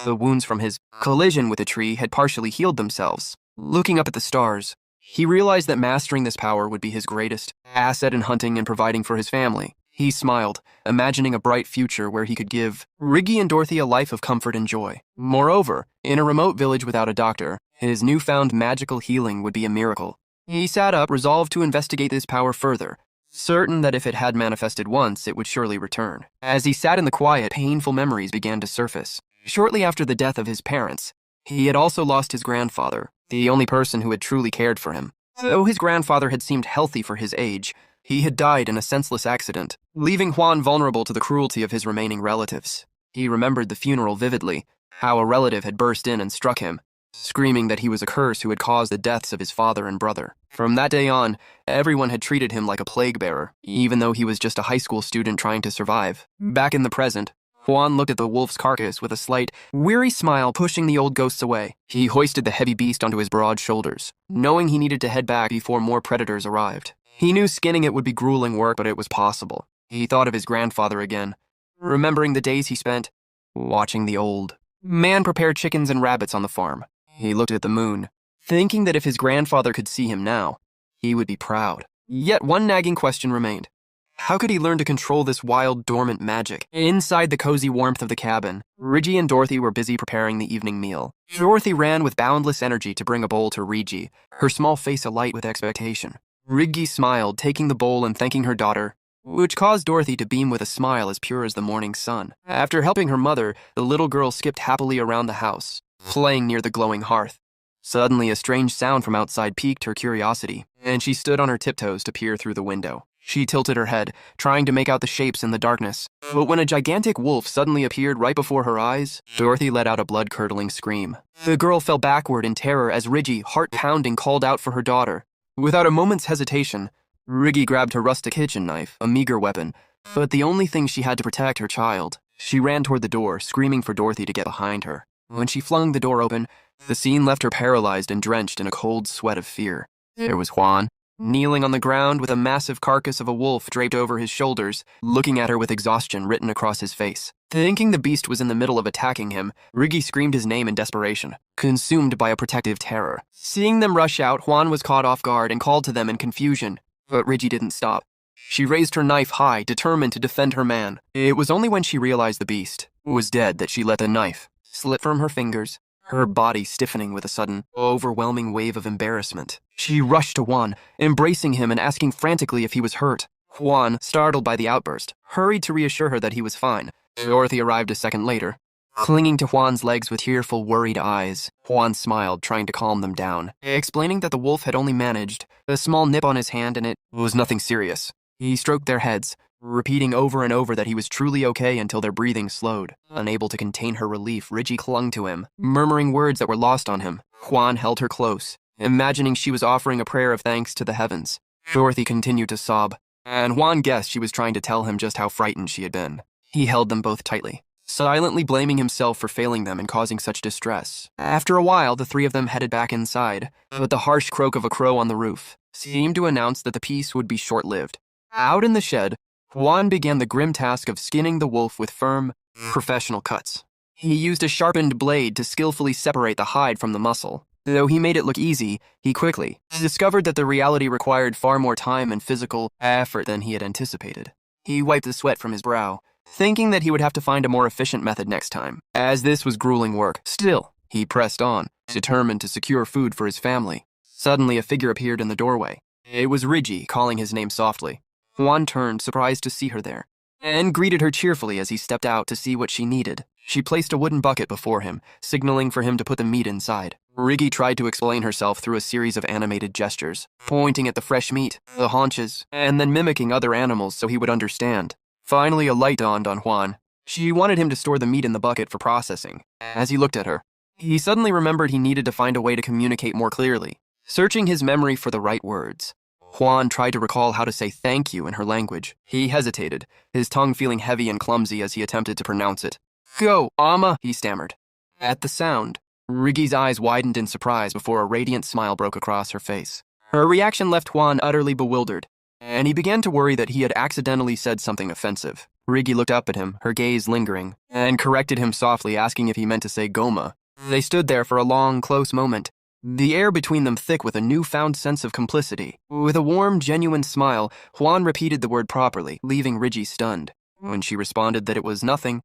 the wounds from his collision with a tree had partially healed themselves. Looking up at the stars, he realized that mastering this power would be his greatest asset in hunting and providing for his family. He smiled, imagining a bright future where he could give Riggy and Dorothy a life of comfort and joy. Moreover, in a remote village without a doctor, his newfound magical healing would be a miracle. He sat up, resolved to investigate this power further, certain that if it had manifested once, it would surely return. As he sat in the quiet, painful memories began to surface. Shortly after the death of his parents, he had also lost his grandfather, the only person who had truly cared for him. Though his grandfather had seemed healthy for his age, he had died in a senseless accident, leaving Juan vulnerable to the cruelty of his remaining relatives. He remembered the funeral vividly, how a relative had burst in and struck him, screaming that he was a curse who had caused the deaths of his father and brother. From that day on, everyone had treated him like a plague bearer, even though he was just a high school student trying to survive. Back in the present, Juan looked at the wolf's carcass with a slight, weary smile, pushing the old ghosts away. He hoisted the heavy beast onto his broad shoulders, knowing he needed to head back before more predators arrived. He knew skinning it would be grueling work, but it was possible. He thought of his grandfather again, remembering the days he spent watching the old man prepare chickens and rabbits on the farm. He looked at the moon, thinking that if his grandfather could see him now, he would be proud. Yet one nagging question remained. How could he learn to control this wild, dormant magic? Inside the cozy warmth of the cabin, Riggy and Dorothy were busy preparing the evening meal. Dorothy ran with boundless energy to bring a bowl to Riggy, her small face alight with expectation. Riggy smiled, taking the bowl and thanking her daughter, which caused Dorothy to beam with a smile as pure as the morning sun. After helping her mother, the little girl skipped happily around the house, playing near the glowing hearth. Suddenly, a strange sound from outside piqued her curiosity, and she stood on her tiptoes to peer through the window. She tilted her head, trying to make out the shapes in the darkness. But when a gigantic wolf suddenly appeared right before her eyes, Dorothy let out a blood-curdling scream. The girl fell backward in terror as Riggy, heart-pounding, called out for her daughter. Without a moment's hesitation, Riggy grabbed her rustic kitchen knife, a meager weapon, but the only thing she had to protect her child. She ran toward the door, screaming for Dorothy to get behind her. When she flung the door open, the scene left her paralyzed and drenched in a cold sweat of fear. There was Juan, kneeling on the ground with a massive carcass of a wolf draped over his shoulders, looking at her with exhaustion written across his face. Thinking the beast was in the middle of attacking him, Riggy screamed his name in desperation, consumed by a protective terror. Seeing them rush out, Juan was caught off guard and called to them in confusion. But Riggy didn't stop. She raised her knife high, determined to defend her man. It was only when she realized the beast was dead that she let the knife slip from her fingers, her body stiffening with a sudden, overwhelming wave of embarrassment. She rushed to Juan, embracing him and asking frantically if he was hurt. Juan, startled by the outburst, hurried to reassure her that he was fine. Dorothy arrived a second later, clinging to Juan's legs with tearful, worried eyes. Juan smiled, trying to calm them down, explaining that the wolf had only managed a small nip on his hand and it was nothing serious. He stroked their heads, repeating over and over that he was truly okay until their breathing slowed. Unable to contain her relief, Riggy clung to him, murmuring words that were lost on him. Juan held her close, imagining she was offering a prayer of thanks to the heavens. Dorothy continued to sob, and Juan guessed she was trying to tell him just how frightened she had been. He held them both tightly, silently blaming himself for failing them and causing such distress. After a while, the three of them headed back inside, but the harsh croak of a crow on the roof seemed to announce that the peace would be short-lived. Out in the shed, Juan began the grim task of skinning the wolf with firm, professional cuts. He used a sharpened blade to skillfully separate the hide from the muscle. Though he made it look easy, he quickly discovered that the reality required far more time and physical effort than he had anticipated. He wiped the sweat from his brow, thinking that he would have to find a more efficient method next time, as this was grueling work. Still, he pressed on, determined to secure food for his family. Suddenly, a figure appeared in the doorway. It was Rigi, calling his name softly. Juan turned, surprised to see her there, and greeted her cheerfully as he stepped out to see what she needed. She placed a wooden bucket before him, signaling for him to put the meat inside. Rigi tried to explain herself through a series of animated gestures, pointing at the fresh meat, the haunches, and then mimicking other animals so he would understand. Finally, a light dawned on Juan. She wanted him to store the meat in the bucket for processing. As he looked at her, he suddenly remembered he needed to find a way to communicate more clearly. Searching his memory for the right words, Juan tried to recall how to say thank you in her language. He hesitated, his tongue feeling heavy and clumsy as he attempted to pronounce it. "Go, Ama," he stammered. At the sound, Rigi's eyes widened in surprise before a radiant smile broke across her face. Her reaction left Juan utterly bewildered, and he began to worry that he had accidentally said something offensive. Rigi looked up at him, her gaze lingering, and corrected him softly, asking if he meant to say Goma. They stood there for a long, close moment, the air between them thick with a newfound sense of complicity. With a warm, genuine smile, Juan repeated the word properly, leaving Rigi stunned. When she responded that it was nothing,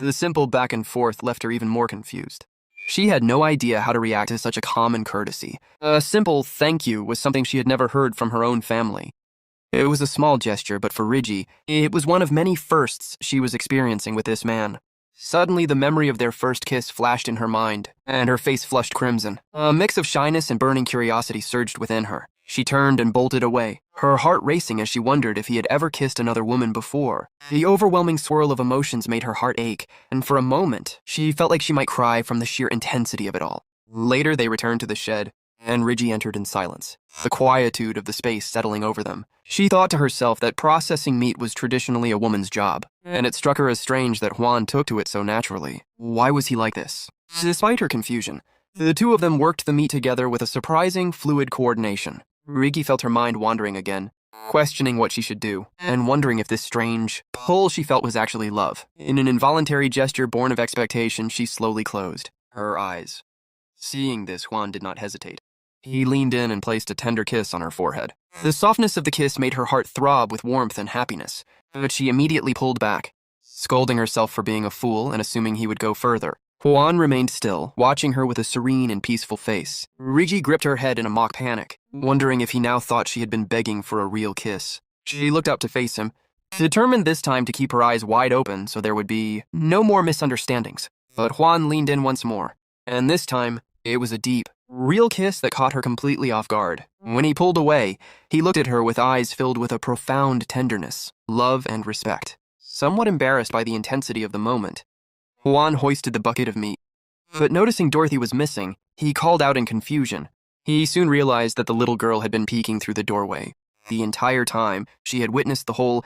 the simple back and forth left her even more confused. She had no idea how to react to such a common courtesy. A simple thank you was something she had never heard from her own family. It was a small gesture, but for Rigi, it was one of many firsts she was experiencing with this man. Suddenly, the memory of their first kiss flashed in her mind, and her face flushed crimson. A mix of shyness and burning curiosity surged within her. She turned and bolted away, her heart racing as she wondered if he had ever kissed another woman before. The overwhelming swirl of emotions made her heart ache, and for a moment, she felt like she might cry from the sheer intensity of it all. Later, they returned to the shed, and Rigi entered in silence, the quietude of the space settling over them. She thought to herself that processing meat was traditionally a woman's job, and it struck her as strange that Juan took to it so naturally. Why was he like this? Despite her confusion, the two of them worked the meat together with a surprising, fluid coordination. Rigi felt her mind wandering again, questioning what she should do, and wondering if this strange pull she felt was actually love. In an involuntary gesture born of expectation, she slowly closed her eyes. Seeing this, Juan did not hesitate. He leaned in and placed a tender kiss on her forehead. The softness of the kiss made her heart throb with warmth and happiness, but she immediately pulled back, scolding herself for being a fool and assuming he would go further. Juan remained still, watching her with a serene and peaceful face. Rigi gripped her head in a mock panic, wondering if he now thought she had been begging for a real kiss. She looked up to face him, determined this time to keep her eyes wide open so there would be no more misunderstandings. But Juan leaned in once more, and this time, it was a deep, real kiss that caught her completely off guard. When he pulled away, he looked at her with eyes filled with a profound tenderness, love, and respect. Somewhat embarrassed by the intensity of the moment, Juan hoisted the bucket of meat. But noticing Dorothy was missing, he called out in confusion. He soon realized that the little girl had been peeking through the doorway. The entire time, she had witnessed the whole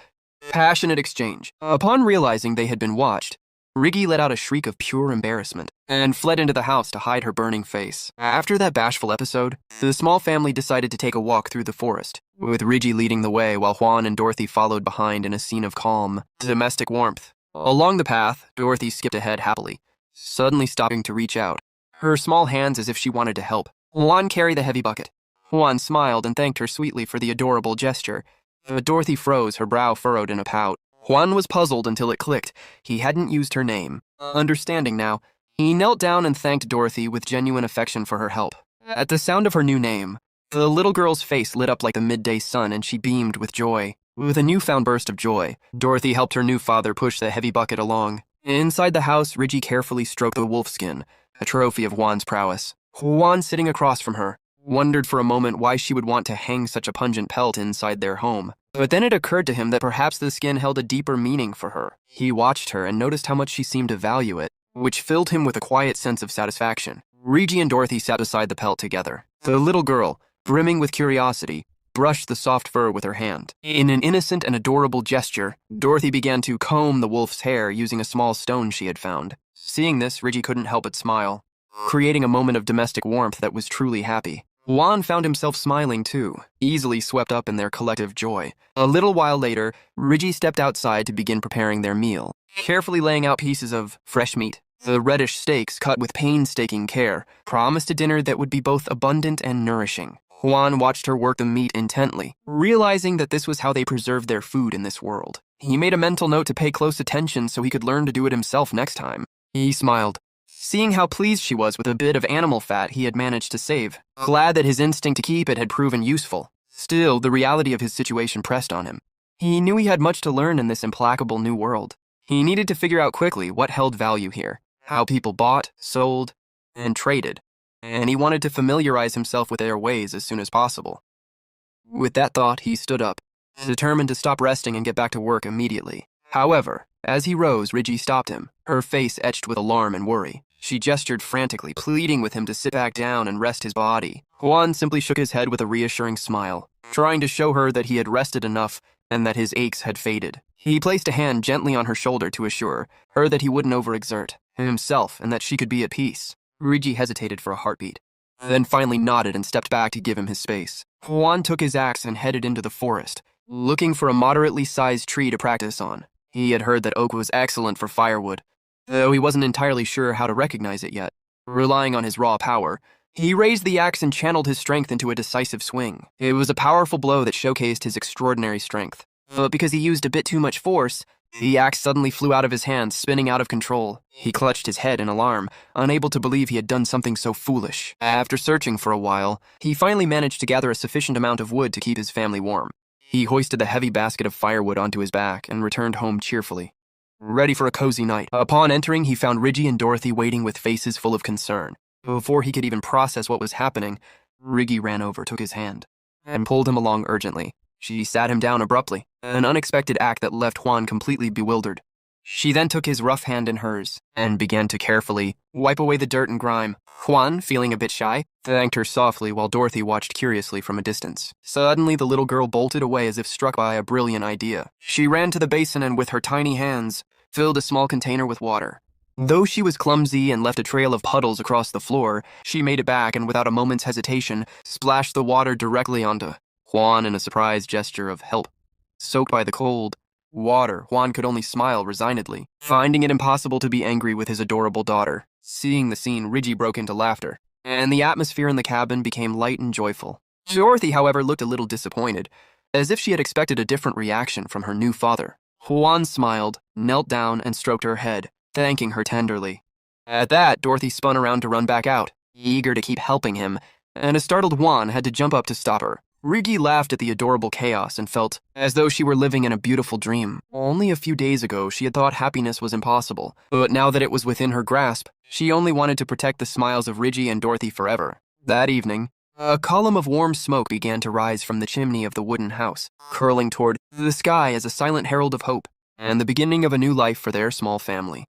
passionate exchange. Upon realizing they had been watched, Rigi let out a shriek of pure embarrassment and fled into the house to hide her burning face. After that bashful episode, the small family decided to take a walk through the forest, with Rigi leading the way while Juan and Dorothy followed behind in a scene of calm, domestic warmth. Along the path, Dorothy skipped ahead happily, suddenly stopping to reach out, her small hands as if she wanted to help. Juan carried the heavy bucket. Juan smiled and thanked her sweetly for the adorable gesture, but Dorothy froze, her brow furrowed in a pout. Juan was puzzled until it clicked. He hadn't used her name. Understanding now, he knelt down and thanked Dorothy with genuine affection for her help. At the sound of her new name, the little girl's face lit up like the midday sun and she beamed with joy. With a newfound burst of joy, Dorothy helped her new father push the heavy bucket along. Inside the house, Rigi carefully stroked the wolfskin, a trophy of Juan's prowess. Juan, sitting across from her, wondered for a moment why she would want to hang such a pungent pelt inside their home. But then it occurred to him that perhaps the skin held a deeper meaning for her. He watched her and noticed how much she seemed to value it, which filled him with a quiet sense of satisfaction. Rigi and Dorothy sat beside the pelt together. The little girl, brimming with curiosity, brushed the soft fur with her hand. In an innocent and adorable gesture, Dorothy began to comb the wolf's hair using a small stone she had found. Seeing this, Ridgie couldn't help but smile, creating a moment of domestic warmth that was truly happy. Juan found himself smiling too, easily swept up in their collective joy. A little while later, Ridgie stepped outside to begin preparing their meal, carefully laying out pieces of fresh meat. The reddish steaks, cut with painstaking care, promised a dinner that would be both abundant and nourishing. Juan watched her work the meat intently, realizing that this was how they preserved their food in this world. He made a mental note to pay close attention so he could learn to do it himself next time. He smiled, seeing how pleased she was with a bit of animal fat he had managed to save, glad that his instinct to keep it had proven useful. Still, the reality of his situation pressed on him. He knew he had much to learn in this implacable new world. He needed to figure out quickly what held value here, how people bought, sold, and traded, and he wanted to familiarize himself with their ways as soon as possible. With that thought, he stood up, determined to stop resting and get back to work immediately. However, as he rose, Ridgie stopped him, her face etched with alarm and worry. She gestured frantically, pleading with him to sit back down and rest his body. Juan simply shook his head with a reassuring smile, trying to show her that he had rested enough and that his aches had faded. He placed a hand gently on her shoulder to assure her that he wouldn't overexert himself and that she could be at peace. Ridgie hesitated for a heartbeat, then finally nodded and stepped back to give him his space. Juan took his axe and headed into the forest, looking for a moderately sized tree to practice on. He had heard that oak was excellent for firewood, though he wasn't entirely sure how to recognize it yet. Relying on his raw power, he raised the axe and channeled his strength into a decisive swing. It was a powerful blow that showcased his extraordinary strength. But because he used a bit too much force, the axe suddenly flew out of his hands, spinning out of control. He clutched his head in alarm, unable to believe he had done something so foolish. After searching for a while, he finally managed to gather a sufficient amount of wood to keep his family warm. He hoisted the heavy basket of firewood onto his back and returned home cheerfully, ready for a cozy night. Upon entering, he found Ridgie and Dorothy waiting with faces full of concern. Before he could even process what was happening, Ridgie ran over, took his hand, and pulled him along urgently. She sat him down abruptly, an unexpected act that left Juan completely bewildered. She then took his rough hand in hers and began to carefully wipe away the dirt and grime. Juan, feeling a bit shy, thanked her softly while Dorothy watched curiously from a distance. Suddenly, the little girl bolted away as if struck by a brilliant idea. She ran to the basin and with her tiny hands, filled a small container with water. Though she was clumsy and left a trail of puddles across the floor, she made it back and without a moment's hesitation, splashed the water directly onto Juan in a surprised gesture of help. Soaked by the cold water, Juan could only smile resignedly, finding it impossible to be angry with his adorable daughter. Seeing the scene, Ridgie broke into laughter, and the atmosphere in the cabin became light and joyful. Dorothy, however, looked a little disappointed, as if she had expected a different reaction from her new father. Juan smiled, knelt down, and stroked her head, thanking her tenderly. At that, Dorothy spun around to run back out, eager to keep helping him, and a startled Juan had to jump up to stop her. Ridgie laughed at the adorable chaos and felt as though she were living in a beautiful dream. Only a few days ago, she had thought happiness was impossible, but now that it was within her grasp, she only wanted to protect the smiles of Ridgie and Dorothy forever. That evening, a column of warm smoke began to rise from the chimney of the wooden house, curling toward the sky as a silent herald of hope and the beginning of a new life for their small family.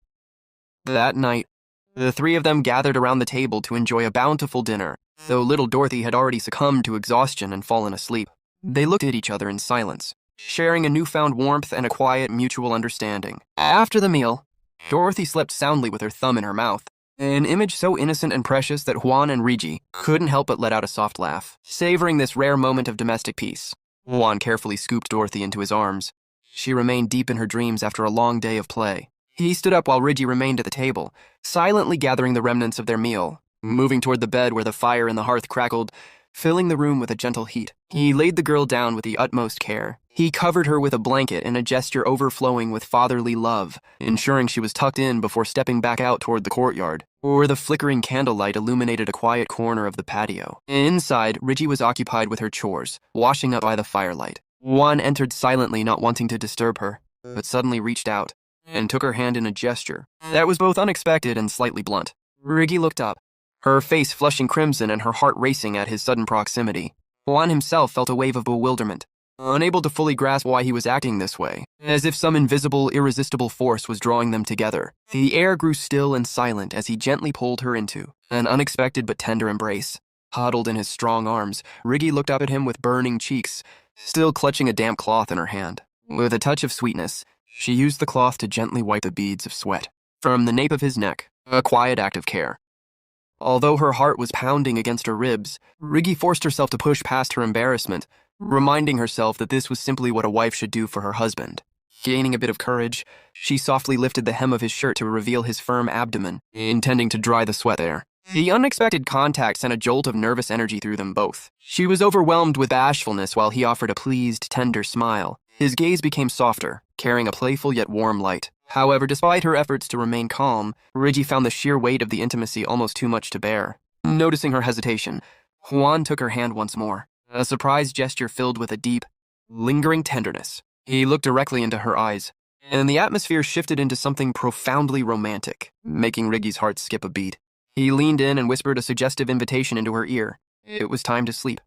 That night, the three of them gathered around the table to enjoy a bountiful dinner. Though little Dorothy had already succumbed to exhaustion and fallen asleep, they looked at each other in silence, sharing a newfound warmth and a quiet mutual understanding. After the meal, Dorothy slept soundly with her thumb in her mouth, an image so innocent and precious that Juan and Ridgie couldn't help but let out a soft laugh, savoring this rare moment of domestic peace. Juan carefully scooped Dorothy into his arms. She remained deep in her dreams after a long day of play. He stood up while Ridgie remained at the table, silently gathering the remnants of their meal. Moving toward the bed where the fire in the hearth crackled, filling the room with a gentle heat. He laid the girl down with the utmost care. He covered her with a blanket in a gesture overflowing with fatherly love, ensuring she was tucked in before stepping back out toward the courtyard, where the flickering candlelight illuminated a quiet corner of the patio. Inside, Ridgie was occupied with her chores, washing up by the firelight. Juan entered silently, not wanting to disturb her, but suddenly reached out and took her hand in a gesture that was both unexpected and slightly blunt. Ridgie looked up, her face flushing crimson and her heart racing at his sudden proximity. Juan himself felt a wave of bewilderment, unable to fully grasp why he was acting this way, as if some invisible, irresistible force was drawing them together. The air grew still and silent as he gently pulled her into an unexpected but tender embrace. Huddled in his strong arms, Riggy looked up at him with burning cheeks, still clutching a damp cloth in her hand. With a touch of sweetness, she used the cloth to gently wipe the beads of sweat from the nape of his neck, a quiet act of care. Although her heart was pounding against her ribs, Riggy forced herself to push past her embarrassment, reminding herself that this was simply what a wife should do for her husband. Gaining a bit of courage, she softly lifted the hem of his shirt to reveal his firm abdomen, intending to dry the sweat there. The unexpected contact sent a jolt of nervous energy through them both. She was overwhelmed with bashfulness while he offered a pleased, tender smile. His gaze became softer, carrying a playful yet warm light. However, despite her efforts to remain calm, Riggy found the sheer weight of the intimacy almost too much to bear. Noticing her hesitation, Juan took her hand once more, a surprised gesture filled with a deep, lingering tenderness. He looked directly into her eyes, and the atmosphere shifted into something profoundly romantic, making Riggy's heart skip a beat. He leaned in and whispered a suggestive invitation into her ear. It was time to sleep.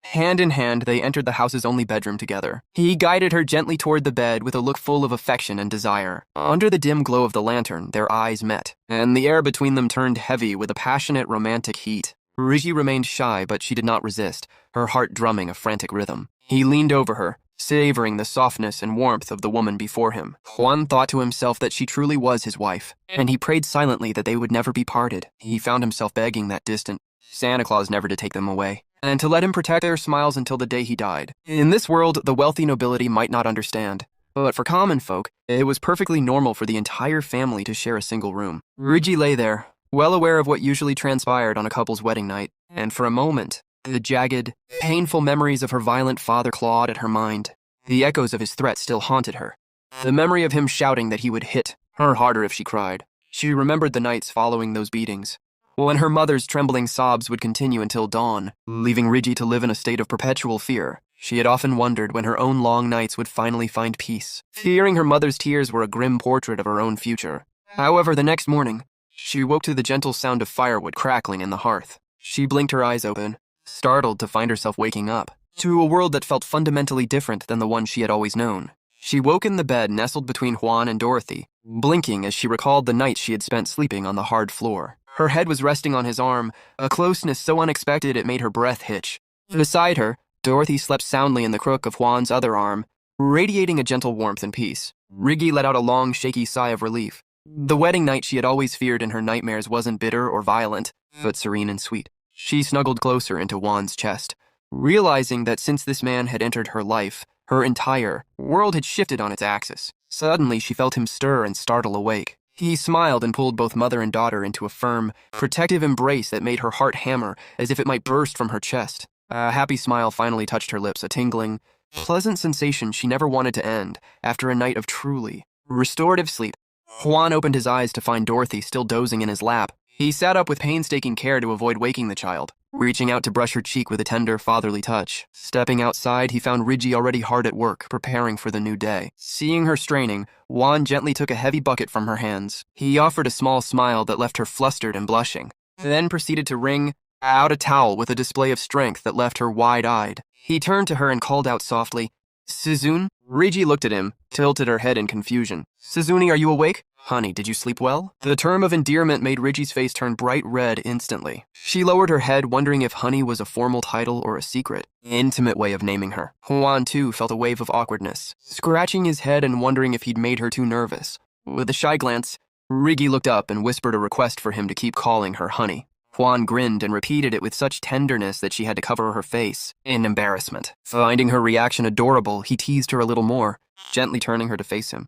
Hand in hand, they entered the house's only bedroom together. He guided her gently toward the bed with a look full of affection and desire. Under the dim glow of the lantern, their eyes met, and the air between them turned heavy with a passionate, romantic heat. Riggy remained shy, but she did not resist, her heart drumming a frantic rhythm. He leaned over her, savoring the softness and warmth of the woman before him. Juan thought to himself that she truly was his wife, and he prayed silently that they would never be parted. He found himself begging that distant Santa Claus never to take them away, and to let him protect their smiles until the day he died. In this world, the wealthy nobility might not understand, but for common folk, it was perfectly normal for the entire family to share a single room. Riggy lay there, well aware of what usually transpired on a couple's wedding night, and for a moment, the jagged, painful memories of her violent father clawed at her mind. The echoes of his threat still haunted her. The memory of him shouting that he would hit her harder if she cried. She remembered the nights following those beatings, when her mother's trembling sobs would continue until dawn, leaving Riggy to live in a state of perpetual fear. She had often wondered when her own long nights would finally find peace, fearing her mother's tears were a grim portrait of her own future. However, the next morning, she woke to the gentle sound of firewood crackling in the hearth. She blinked her eyes open, startled to find herself waking up to a world that felt fundamentally different than the one she had always known. She woke in the bed nestled between Juan and Dorothy, blinking as she recalled the nights she had spent sleeping on the hard floor. Her head was resting on his arm, a closeness so unexpected it made her breath hitch. Beside her, Dorothy slept soundly in the crook of Juan's other arm, radiating a gentle warmth and peace. Riggy let out a long, shaky sigh of relief. The wedding night she had always feared in her nightmares wasn't bitter or violent, but serene and sweet. She snuggled closer into Juan's chest, realizing that since this man had entered her life, her entire world had shifted on its axis. Suddenly, she felt him stir and startle awake. He smiled and pulled both mother and daughter into a firm, protective embrace that made her heart hammer as if it might burst from her chest. A happy smile finally touched her lips, a tingling, pleasant sensation she never wanted to end after a night of truly restorative sleep. Juan opened his eyes to find Dorothy still dozing in his lap. He sat up with painstaking care to avoid waking the child, reaching out to brush her cheek with a tender, fatherly touch. Stepping outside, he found Riggy already hard at work, preparing for the new day. Seeing her straining, Juan gently took a heavy bucket from her hands. He offered a small smile that left her flustered and blushing, then proceeded to wring out a towel with a display of strength that left her wide-eyed. He turned to her and called out softly, "Suzune?" Riggy looked at him, tilted her head in confusion. "Suzune, are you awake? Honey, did you sleep well?" The term of endearment made Riggy's face turn bright red instantly. She lowered her head, wondering if Honey was a formal title or a secret, intimate way of naming her. Juan, too, felt a wave of awkwardness, scratching his head and wondering if he'd made her too nervous. With a shy glance, Riggy looked up and whispered a request for him to keep calling her Honey. Juan grinned and repeated it with such tenderness that she had to cover her face in embarrassment. Finding her reaction adorable, he teased her a little more, gently turning her to face him.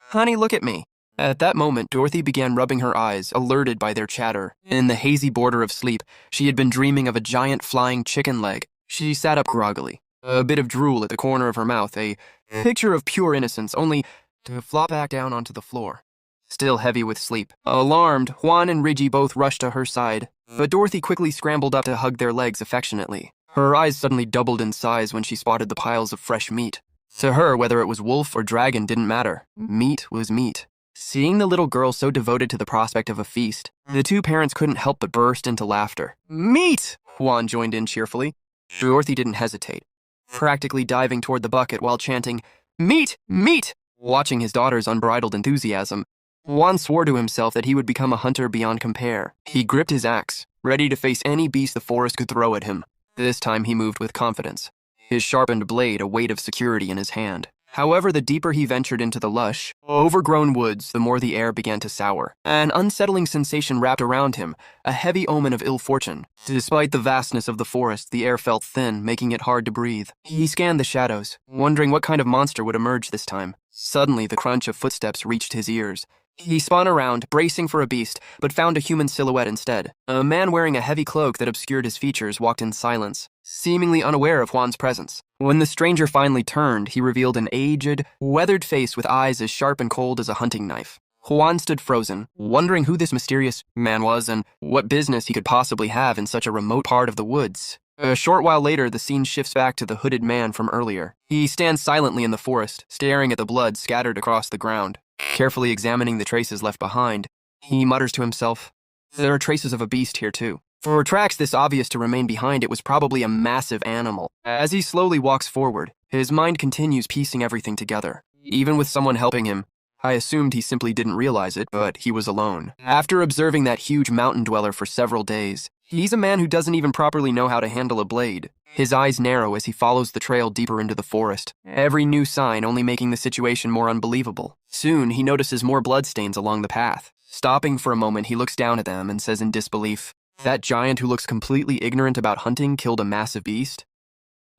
"Honey, look at me." At that moment, Dorothy began rubbing her eyes, alerted by their chatter. In the hazy border of sleep, she had been dreaming of a giant flying chicken leg. She sat up groggily, a bit of drool at the corner of her mouth, a picture of pure innocence, only to flop back down onto the floor. Still heavy with sleep. Alarmed, Juan and Riggy both rushed to her side, but Dorothy quickly scrambled up to hug their legs affectionately. Her eyes suddenly doubled in size when she spotted the piles of fresh meat. To her, whether it was wolf or dragon didn't matter. Meat was meat. Seeing the little girl so devoted to the prospect of a feast, the two parents couldn't help but burst into laughter. "Meat!" Juan joined in cheerfully. Dorothy didn't hesitate, practically diving toward the bucket while chanting, "Meat! Meat!" Watching his daughter's unbridled enthusiasm, Juan swore to himself that he would become a hunter beyond compare. He gripped his axe, ready to face any beast the forest could throw at him. This time he moved with confidence, his sharpened blade a weight of security in his hand. However, the deeper he ventured into the lush, overgrown woods, the more the air began to sour. An unsettling sensation wrapped around him, a heavy omen of ill fortune. Despite the vastness of the forest, the air felt thin, making it hard to breathe. He scanned the shadows, wondering what kind of monster would emerge this time. Suddenly, the crunch of footsteps reached his ears. He spun around, bracing for a beast, but found a human silhouette instead. A man wearing a heavy cloak that obscured his features walked in silence, seemingly unaware of Juan's presence. When the stranger finally turned, he revealed an aged, weathered face with eyes as sharp and cold as a hunting knife. Juan stood frozen, wondering who this mysterious man was and what business he could possibly have in such a remote part of the woods. A short while later, the scene shifts back to the hooded man from earlier. He stands silently in the forest, staring at the blood scattered across the ground. Carefully examining the traces left behind, he mutters to himself, "There are traces of a beast here too." For tracks this obvious to remain behind, it was probably a massive animal. As he slowly walks forward, his mind continues piecing everything together. Even with someone helping him, I assumed he simply didn't realize it, but he was alone. After observing that huge mountain dweller for several days, he's a man who doesn't even properly know how to handle a blade. His eyes narrow as he follows the trail deeper into the forest, every new sign only making the situation more unbelievable. Soon, he notices more bloodstains along the path. Stopping for a moment, he looks down at them and says in disbelief, "That giant who looks completely ignorant about hunting killed a massive beast?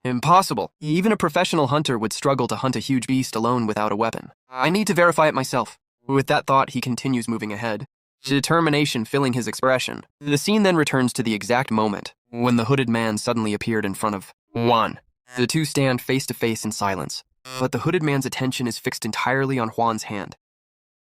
Impossible. Even a professional hunter would struggle to hunt a huge beast alone without a weapon. I need to verify it myself." With that thought, he continues moving ahead, determination filling his expression. The scene then returns to the exact moment when the hooded man suddenly appeared in front of Juan. The two stand face to face in silence, but the hooded man's attention is fixed entirely on Juan's hand.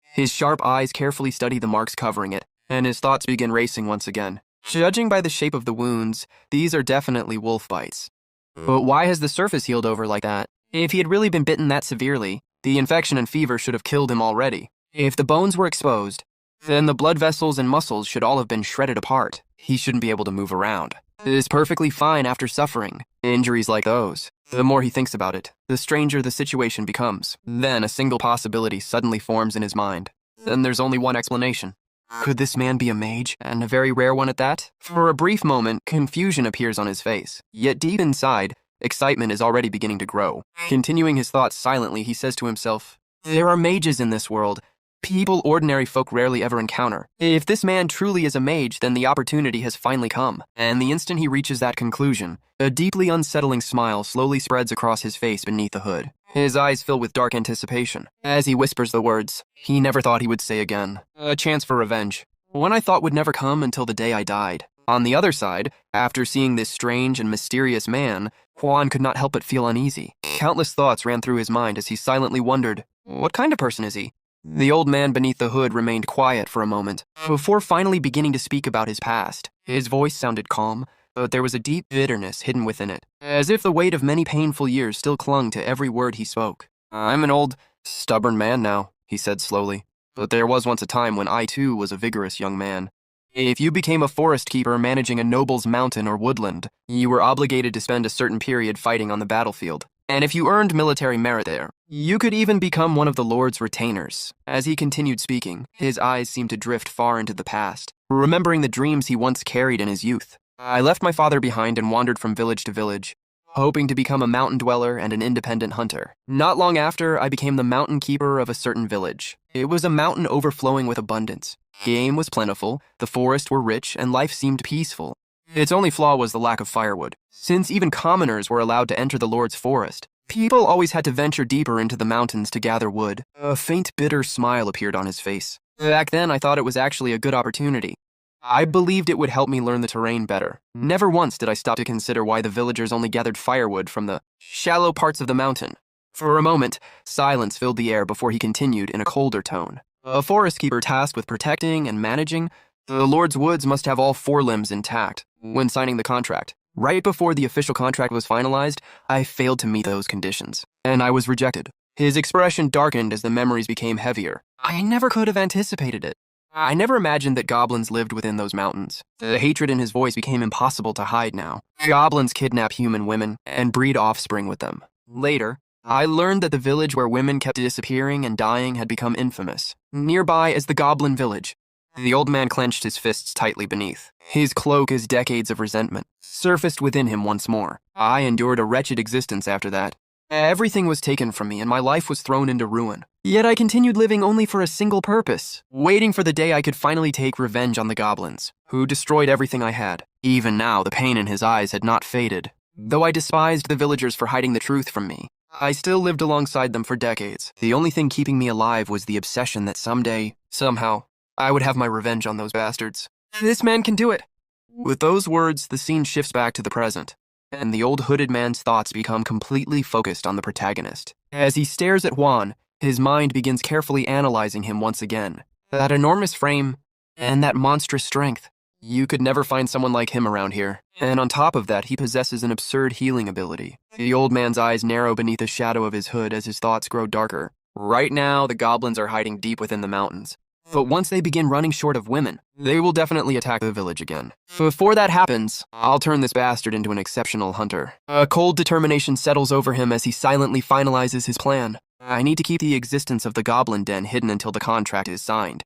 His sharp eyes carefully study the marks covering it, and his thoughts begin racing once again. Judging by the shape of the wounds, these are definitely wolf bites. But why has the surface healed over like that? If he had really been bitten that severely, the infection and fever should have killed him already. If the bones were exposed, then the blood vessels and muscles should all have been shredded apart. He shouldn't be able to move around. It is perfectly fine after suffering injuries like those. The more he thinks about it, the stranger the situation becomes. Then a single possibility suddenly forms in his mind. Then there's only one explanation. Could this man be a mage, and a very rare one at that? For a brief moment, confusion appears on his face. Yet deep inside, excitement is already beginning to grow. Continuing his thoughts silently, he says to himself, "There are mages in this world, people ordinary folk rarely ever encounter. If this man truly is a mage, then the opportunity has finally come." And the instant he reaches that conclusion, a deeply unsettling smile slowly spreads across his face beneath the hood. His eyes fill with dark anticipation. As he whispers the words he never thought he would say again, "A chance for revenge. One I thought would never come until the day I died." On the other side, after seeing this strange and mysterious man, Juan could not help but feel uneasy. Countless thoughts ran through his mind as he silently wondered, what kind of person is he? The old man beneath the hood remained quiet for a moment, before finally beginning to speak about his past. His voice sounded calm, but there was a deep bitterness hidden within it, as if the weight of many painful years still clung to every word he spoke. "I'm an old, stubborn man now," he said slowly, "but there was once a time when I too was a vigorous young man. If you became a forest keeper managing a noble's mountain or woodland, you were obligated to spend a certain period fighting on the battlefield. And if you earned military merit there, you could even become one of the Lord's retainers." As he continued speaking, his eyes seemed to drift far into the past, remembering the dreams he once carried in his youth. "I left my father behind and wandered from village to village, hoping to become a mountain dweller and an independent hunter. Not long after, I became the mountain keeper of a certain village. It was a mountain overflowing with abundance. Game was plentiful, the forests were rich, and life seemed peaceful. Its only flaw was the lack of firewood. Since even commoners were allowed to enter the Lord's forest, people always had to venture deeper into the mountains to gather wood." A faint, bitter smile appeared on his face. "Back then, I thought it was actually a good opportunity. I believed it would help me learn the terrain better. Never once did I stop to consider why the villagers only gathered firewood from the shallow parts of the mountain." For a moment, silence filled the air before he continued in a colder tone. "A forest keeper tasked with protecting and managing the Lord's woods must have all four limbs intact when signing the contract. Right before the official contract was finalized, I failed to meet those conditions, and I was rejected." His expression darkened as the memories became heavier. "I never could have anticipated it. I never imagined that goblins lived within those mountains." The hatred in his voice became impossible to hide now. "Goblins kidnap human women and breed offspring with them. Later, I learned that the village where women kept disappearing and dying had become infamous, nearby as the Goblin Village. The old man clenched his fists tightly beneath. His cloak as decades of resentment surfaced within him once more. I endured a wretched existence after that. Everything was taken from me and my life was thrown into ruin. Yet I continued living only for a single purpose, waiting for the day I could finally take revenge on the goblins, who destroyed everything I had. Even now, the pain in his eyes had not faded. Though I despised the villagers for hiding the truth from me, I still lived alongside them for decades. The only thing keeping me alive was the obsession that someday, somehow, I would have my revenge on those bastards. This man can do it. With those words, the scene shifts back to the present, and the old hooded man's thoughts become completely focused on the protagonist. As he stares at Juan, his mind begins carefully analyzing him once again. That enormous frame, and that monstrous strength. You could never find someone like him around here. And on top of that, he possesses an absurd healing ability. The old man's eyes narrow beneath the shadow of his hood as his thoughts grow darker. Right now, the goblins are hiding deep within the mountains. But once they begin running short of women, they will definitely attack the village again. Before that happens, I'll turn this bastard into an exceptional hunter. A cold determination settles over him as he silently finalizes his plan. I need to keep the existence of the goblin den hidden until the contract is signed.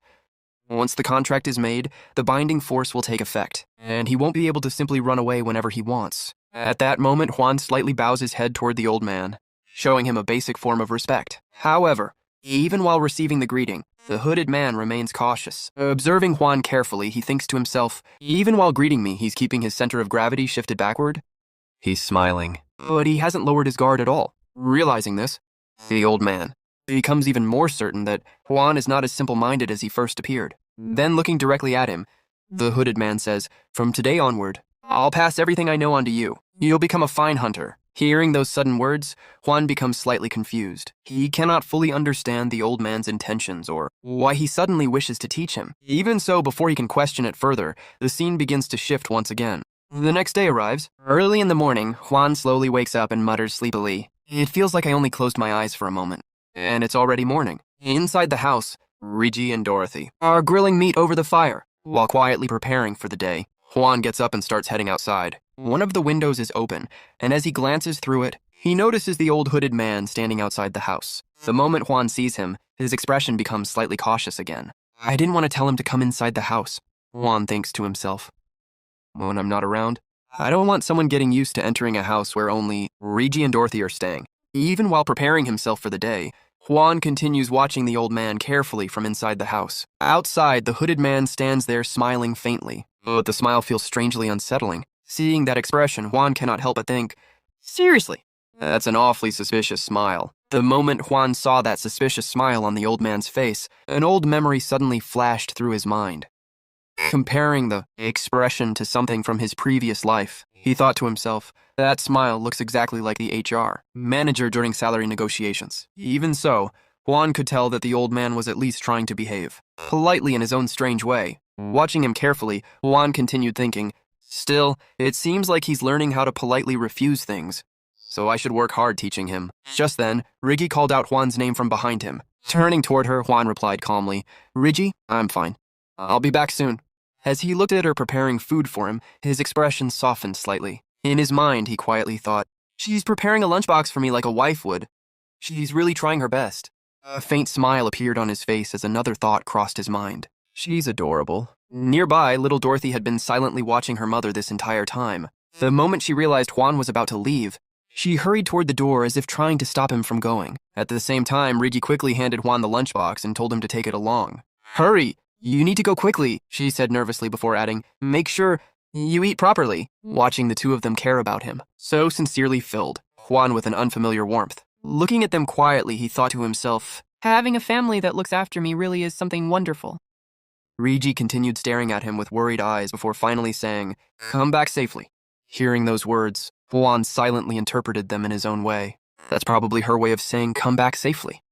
Once the contract is made, the binding force will take effect, and he won't be able to simply run away whenever he wants. At that moment, Juan slightly bows his head toward the old man, showing him a basic form of respect. However, even while receiving the greeting, the hooded man remains cautious. Observing Juan carefully, he thinks to himself, even while greeting me, he's keeping his center of gravity shifted backward. He's smiling, but he hasn't lowered his guard at all. Realizing this, the old man becomes even more certain that Juan is not as simple-minded as he first appeared. Then looking directly at him, the hooded man says, "From today onward, I'll pass everything I know on to you. You'll become a fine hunter." Hearing those sudden words, Juan becomes slightly confused. He cannot fully understand the old man's intentions or why he suddenly wishes to teach him. Even so, before he can question it further, the scene begins to shift once again. The next day arrives. Early in the morning, Juan slowly wakes up and mutters sleepily, "It feels like I only closed my eyes for a moment." And it's already morning. Inside the house, Rigi and Dorothy are grilling meat over the fire. While quietly preparing for the day, Juan gets up and starts heading outside. One of the windows is open, and as he glances through it, he notices the old hooded man standing outside the house. The moment Juan sees him, his expression becomes slightly cautious again. I didn't want to tell him to come inside the house, Juan thinks to himself. When I'm not around, I don't want someone getting used to entering a house where only Rigi and Dorothy are staying. Even while preparing himself for the day, Juan continues watching the old man carefully from inside the house. Outside, the hooded man stands there smiling faintly, but the smile feels strangely unsettling. Seeing that expression, Juan cannot help but think, seriously, that's an awfully suspicious smile. The moment Juan saw that suspicious smile on the old man's face, an old memory suddenly flashed through his mind. Comparing the expression to something from his previous life, he thought to himself, that smile looks exactly like the HR manager during salary negotiations. Even so, Juan could tell that the old man was at least trying to behave politely in his own strange way. Watching him carefully, Juan continued thinking, still, it seems like he's learning how to politely refuse things, so I should work hard teaching him. Just then, Rigi called out Juan's name from behind him. Turning toward her, Juan replied calmly, "Rigi, I'm fine. I'll be back soon." As he looked at her preparing food for him, his expression softened slightly. In his mind, he quietly thought, she's preparing a lunchbox for me like a wife would. She's really trying her best. A faint smile appeared on his face as another thought crossed his mind. She's adorable. Nearby, little Dorothy had been silently watching her mother this entire time. The moment she realized Juan was about to leave, she hurried toward the door as if trying to stop him from going. At the same time, Rigi quickly handed Juan the lunchbox and told him to take it along. "Hurry! You need to go quickly," she said nervously before adding, "Make sure you eat properly." Watching the two of them care about him, so sincerely filled Juan with an unfamiliar warmth. Looking at them quietly, he thought to himself, having a family that looks after me really is something wonderful. Rigi continued staring at him with worried eyes before finally saying, "Come back safely." Hearing those words, Juan silently interpreted them in his own way. That's probably her way of saying, "Come back safely."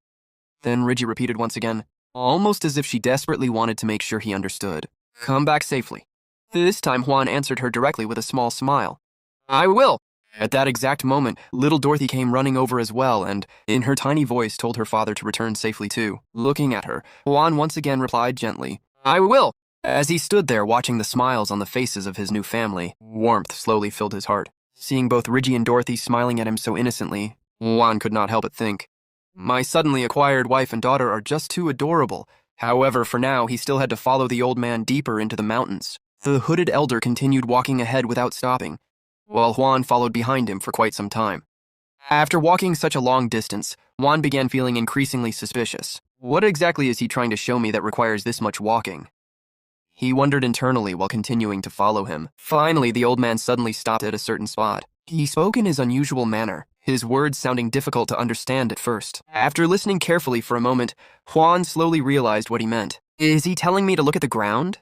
Then Rigi repeated once again, almost as if she desperately wanted to make sure he understood. "Come back safely." This time Juan answered her directly with a small smile. "I will." At that exact moment, little Dorothy came running over as well and, in her tiny voice, told her father to return safely too. Looking at her, Juan once again replied gently, "I will." As he stood there watching the smiles on the faces of his new family, warmth slowly filled his heart. Seeing both Rigi and Dorothy smiling at him so innocently, Juan could not help but think. My suddenly acquired wife and daughter are just too adorable. However, for now, he still had to follow the old man deeper into the mountains. The hooded elder continued walking ahead without stopping, while Juan followed behind him for quite some time. After walking such a long distance, Juan began feeling increasingly suspicious. What exactly is he trying to show me that requires this much walking? He wondered internally while continuing to follow him. Finally, the old man suddenly stopped at a certain spot. He spoke in his unusual manner, his words sounding difficult to understand at first. After listening carefully for a moment, Juan slowly realized what he meant. Is he telling me to look at the ground?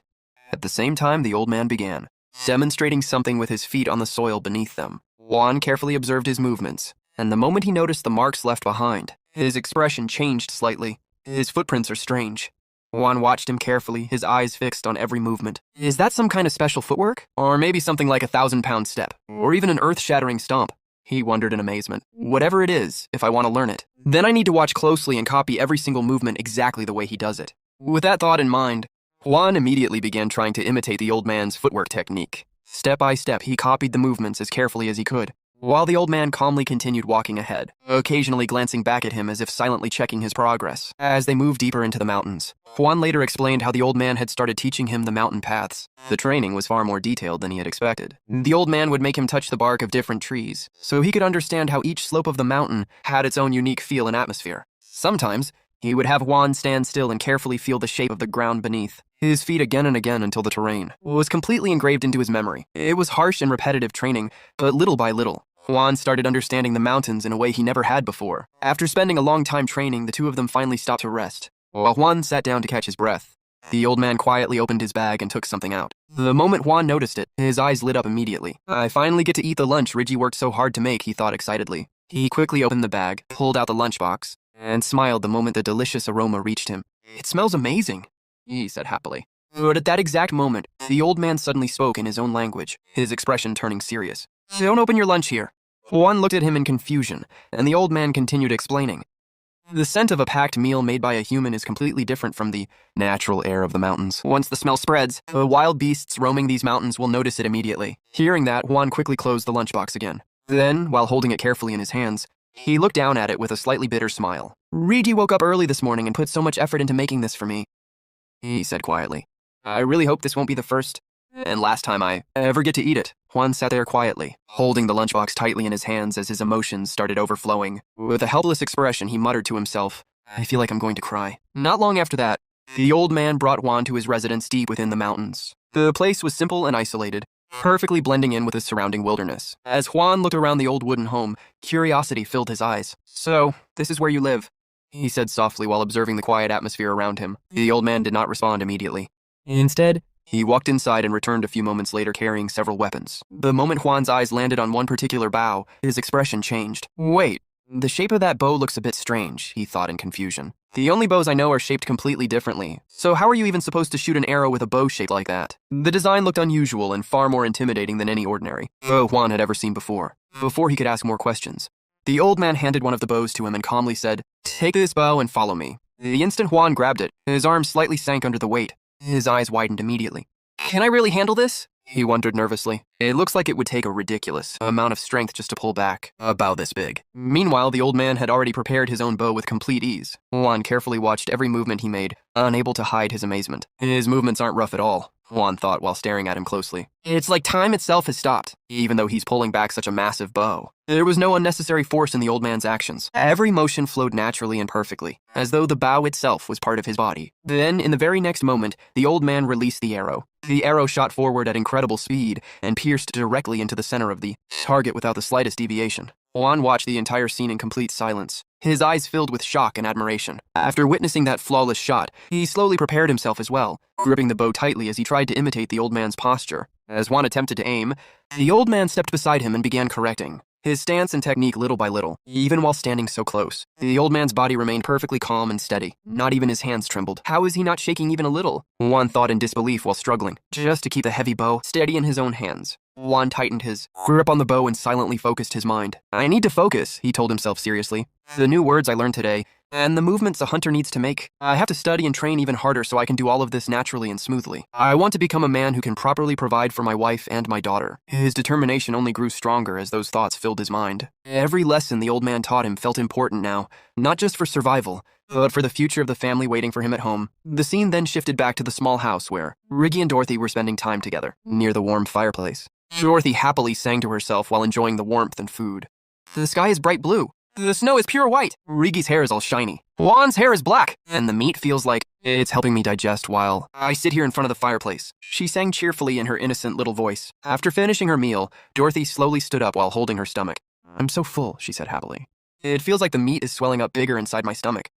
At the same time, the old man began, demonstrating something with his feet on the soil beneath them. Juan carefully observed his movements, and the moment he noticed the marks left behind, his expression changed slightly. His footprints are strange. Juan watched him carefully, his eyes fixed on every movement. Is that some kind of special footwork? Or maybe something like a 1,000-pound step? Or even an earth-shattering stomp? He wondered in amazement. Whatever it is, if I want to learn it, then I need to watch closely and copy every single movement exactly the way he does it. With that thought in mind, Juan immediately began trying to imitate the old man's footwork technique. Step by step, he copied the movements as carefully as he could, while the old man calmly continued walking ahead, occasionally glancing back at him as if silently checking his progress. As they moved deeper into the mountains, Juan later explained how the old man had started teaching him the mountain paths. The training was far more detailed than he had expected. The old man would make him touch the bark of different trees, so he could understand how each slope of the mountain had its own unique feel and atmosphere. Sometimes, he would have Juan stand still and carefully feel the shape of the ground beneath his feet again and again until the terrain was completely engraved into his memory. It was harsh and repetitive training, but little by little, Juan started understanding the mountains in a way he never had before. After spending a long time training, the two of them finally stopped to rest. While Juan sat down to catch his breath, the old man quietly opened his bag and took something out. The moment Juan noticed it, his eyes lit up immediately. I finally get to eat the lunch Reggie worked so hard to make, he thought excitedly. He quickly opened the bag, pulled out the lunchbox, and smiled the moment the delicious aroma reached him. It smells amazing, he said happily. But at that exact moment, the old man suddenly spoke in his own language, his expression turning serious. Don't open your lunch here. Juan looked at him in confusion, and the old man continued explaining. The scent of a packed meal made by a human is completely different from the natural air of the mountains. Once the smell spreads, the wild beasts roaming these mountains will notice it immediately. Hearing that, Juan quickly closed the lunchbox again. Then, while holding it carefully in his hands, he looked down at it with a slightly bitter smile. Reggie woke up early this morning and put so much effort into making this for me, he said quietly. I really hope this won't be the first and last time I ever get to eat it. Juan sat there quietly, holding the lunchbox tightly in his hands as his emotions started overflowing. With a helpless expression, he muttered to himself, I feel like I'm going to cry. Not long after that, the old man brought Juan to his residence deep within the mountains. The place was simple and isolated, perfectly blending in with the surrounding wilderness. As Juan looked around the old wooden home, curiosity filled his eyes. So, this is where you live, he said softly while observing the quiet atmosphere around him. The old man did not respond immediately. Instead, he walked inside and returned a few moments later carrying several weapons. The moment Juan's eyes landed on one particular bow, his expression changed. Wait, the shape of that bow looks a bit strange, he thought in confusion. The only bows I know are shaped completely differently, so how are you even supposed to shoot an arrow with a bow shaped like that? The design looked unusual and far more intimidating than any ordinary bow Juan had ever seen before. Before he could ask more questions, the old man handed one of the bows to him and calmly said, Take this bow and follow me. The instant Juan grabbed it, his arm slightly sank under the weight. His eyes widened immediately. Can I really handle this? He wondered nervously. It looks like it would take a ridiculous amount of strength just to pull back a bow this big. Meanwhile, the old man had already prepared his own bow with complete ease. Juan carefully watched every movement he made, unable to hide his amazement. His movements aren't rough at all, Juan thought while staring at him closely. It's like time itself has stopped, even though he's pulling back such a massive bow. There was no unnecessary force in the old man's actions. Every motion flowed naturally and perfectly, as though the bow itself was part of his body. Then, in the very next moment, the old man released the arrow. The arrow shot forward at incredible speed and pierced directly into the center of the target without the slightest deviation. Juan watched the entire scene in complete silence, his eyes filled with shock and admiration. After witnessing that flawless shot, he slowly prepared himself as well, gripping the bow tightly as he tried to imitate the old man's posture. As Juan attempted to aim, the old man stepped beside him and began correcting his stance and technique little by little, even while standing so close. The old man's body remained perfectly calm and steady. Not even his hands trembled. How is he not shaking even a little? Juan thought in disbelief while struggling, just to keep the heavy bow steady in his own hands. Juan tightened his grip on the bow and silently focused his mind. I need to focus, he told himself seriously. The new words I learned today and the movements a hunter needs to make. I have to study and train even harder so I can do all of this naturally and smoothly. I want to become a man who can properly provide for my wife and my daughter. His determination only grew stronger as those thoughts filled his mind. Every lesson the old man taught him felt important now, not just for survival, but for the future of the family waiting for him at home. The scene then shifted back to the small house where Riggy and Dorothy were spending time together, near the warm fireplace. Dorothy happily sang to herself while enjoying the warmth and food. The sky is bright blue. The snow is pure white. Riggy's hair is all shiny. Juan's hair is black. And the meat feels like it's helping me digest while I sit here in front of the fireplace. She sang cheerfully in her innocent little voice. After finishing her meal, Dorothy slowly stood up while holding her stomach. I'm so full, she said happily. It feels like the meat is swelling up bigger inside my stomach.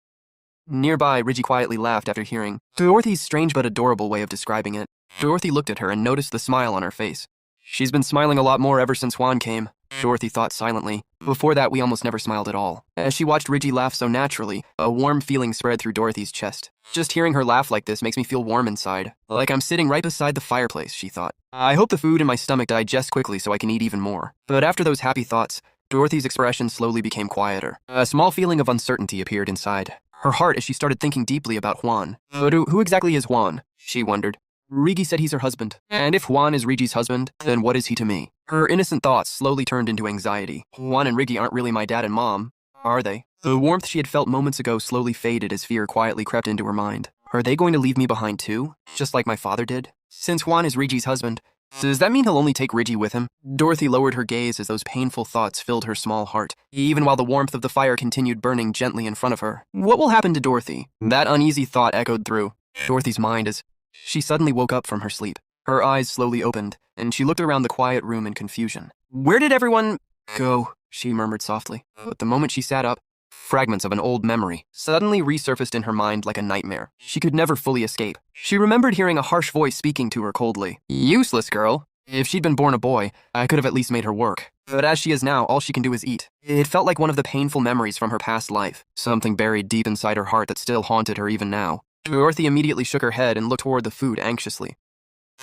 Nearby, Riggy quietly laughed after hearing Dorothy's strange but adorable way of describing it. Dorothy looked at her and noticed the smile on her face. She's been smiling a lot more ever since Juan came, Dorothy thought silently. Before that, we almost never smiled at all. As she watched Riggy laugh so naturally, a warm feeling spread through Dorothy's chest. Just hearing her laugh like this makes me feel warm inside. Like I'm sitting right beside the fireplace, she thought. I hope the food in my stomach digests quickly so I can eat even more. But after those happy thoughts, Dorothy's expression slowly became quieter. A small feeling of uncertainty appeared inside her heart as she started thinking deeply about Juan. But who exactly is Juan? She wondered. Riggy said he's her husband. And if Juan is Riggy's husband, then what is he to me? Her innocent thoughts slowly turned into anxiety. Juan and Riggy aren't really my dad and mom, are they? The warmth she had felt moments ago slowly faded as fear quietly crept into her mind. Are they going to leave me behind too? Just like my father did? Since Juan is Riggy's husband, does that mean he'll only take Riggy with him? Dorothy lowered her gaze as those painful thoughts filled her small heart, even while the warmth of the fire continued burning gently in front of her. What will happen to Dorothy? That uneasy thought echoed through Dorothy's mind as she suddenly woke up from her sleep. Her eyes slowly opened, and she looked around the quiet room in confusion. Where did everyone go? She murmured softly. But the moment she sat up, fragments of an old memory suddenly resurfaced in her mind like a nightmare. She could never fully escape. She remembered hearing a harsh voice speaking to her coldly. Useless girl. If she'd been born a boy, I could have at least made her work. But as she is now, all she can do is eat. It felt like one of the painful memories from her past life, something buried deep inside her heart that still haunted her even now. Dorothy immediately shook her head and looked toward the food anxiously.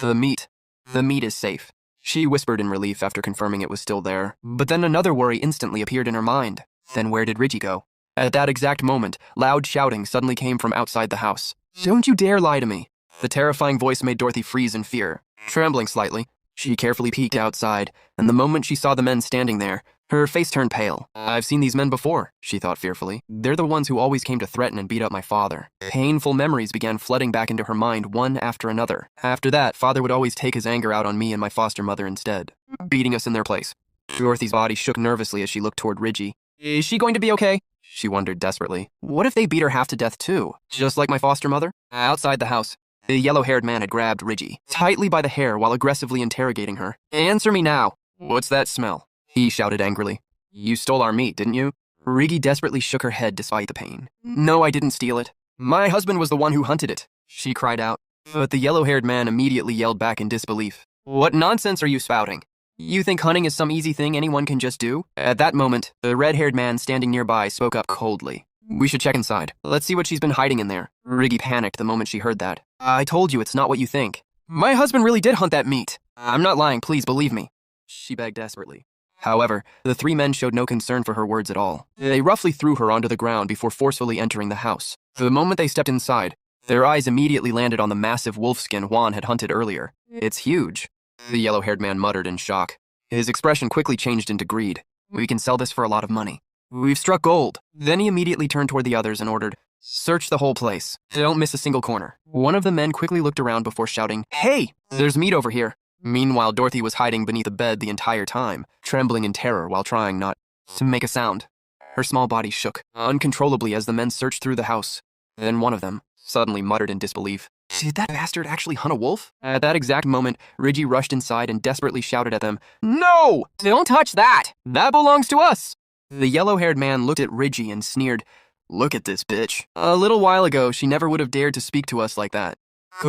The meat is safe, she whispered in relief after confirming it was still there. But then another worry instantly appeared in her mind. Then where did Riggy go? At that exact moment, loud shouting suddenly came from outside the house. Don't you dare lie to me. The terrifying voice made Dorothy freeze in fear. Trembling slightly, she carefully peeked outside, and the moment she saw the men standing there, her face turned pale. I've seen these men before, she thought fearfully. They're the ones who always came to threaten and beat up my father. Painful memories began flooding back into her mind one after another. After that, father would always take his anger out on me and my foster mother instead, beating us in their place. Dorothy's body shook nervously as she looked toward Riggy. Is she going to be okay? She wondered desperately. What if they beat her half to death too, just like my foster mother? Outside the house, the yellow-haired man had grabbed Riggy tightly by the hair while aggressively interrogating her. Answer me now. What's that smell? He shouted angrily. You stole our meat, didn't you? Riggy desperately shook her head despite the pain. No, I didn't steal it. My husband was the one who hunted it, she cried out. But the yellow-haired man immediately yelled back in disbelief. What nonsense are you spouting? You think hunting is some easy thing anyone can just do? At that moment, the red-haired man standing nearby spoke up coldly. We should check inside. Let's see what she's been hiding in there. Riggy panicked the moment she heard that. I told you it's not what you think. My husband really did hunt that meat. I'm not lying, please believe me, she begged desperately. However, the three men showed no concern for her words at all. They roughly threw her onto the ground before forcefully entering the house. The moment they stepped inside, their eyes immediately landed on the massive wolfskin Juan had hunted earlier. It's huge, the yellow-haired man muttered in shock. His expression quickly changed into greed. We can sell this for a lot of money. We've struck gold. Then he immediately turned toward the others and ordered, search the whole place. Don't miss a single corner. One of the men quickly looked around before shouting, Hey, there's meat over here. Meanwhile, Dorothy was hiding beneath the bed the entire time, trembling in terror while trying not to make a sound. Her small body shook uncontrollably as the men searched through the house. Then one of them suddenly muttered in disbelief. Did that bastard actually hunt a wolf? At that exact moment, Riggy rushed inside and desperately shouted at them, No! Don't touch that! That belongs to us! The yellow-haired man looked at Riggy and sneered, Look at this bitch. A little while ago, she never would have dared to speak to us like that.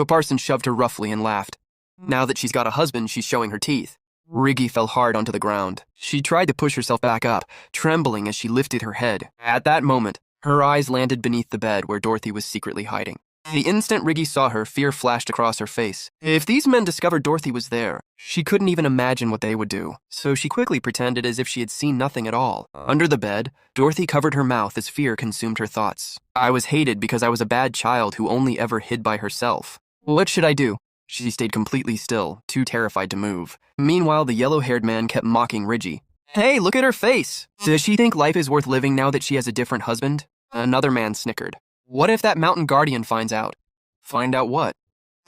Parson shoved her roughly and laughed. Now that she's got a husband, she's showing her teeth. Riggy fell hard onto the ground. She tried to push herself back up, trembling as she lifted her head. At that moment, her eyes landed beneath the bed where Dorothy was secretly hiding. The instant Riggy saw her, fear flashed across her face. If these men discovered Dorothy was there, she couldn't even imagine what they would do, so she quickly pretended as if she had seen nothing at all. Under the bed, Dorothy covered her mouth as fear consumed her thoughts. I was hated because I was a bad child who only ever hid by herself. What should I do? She stayed completely still, too terrified to move. Meanwhile, the yellow-haired man kept mocking Riggy. Hey, look at her face! Does she think life is worth living now that she has a different husband? Another man snickered. What if that mountain guardian finds out? Find out what?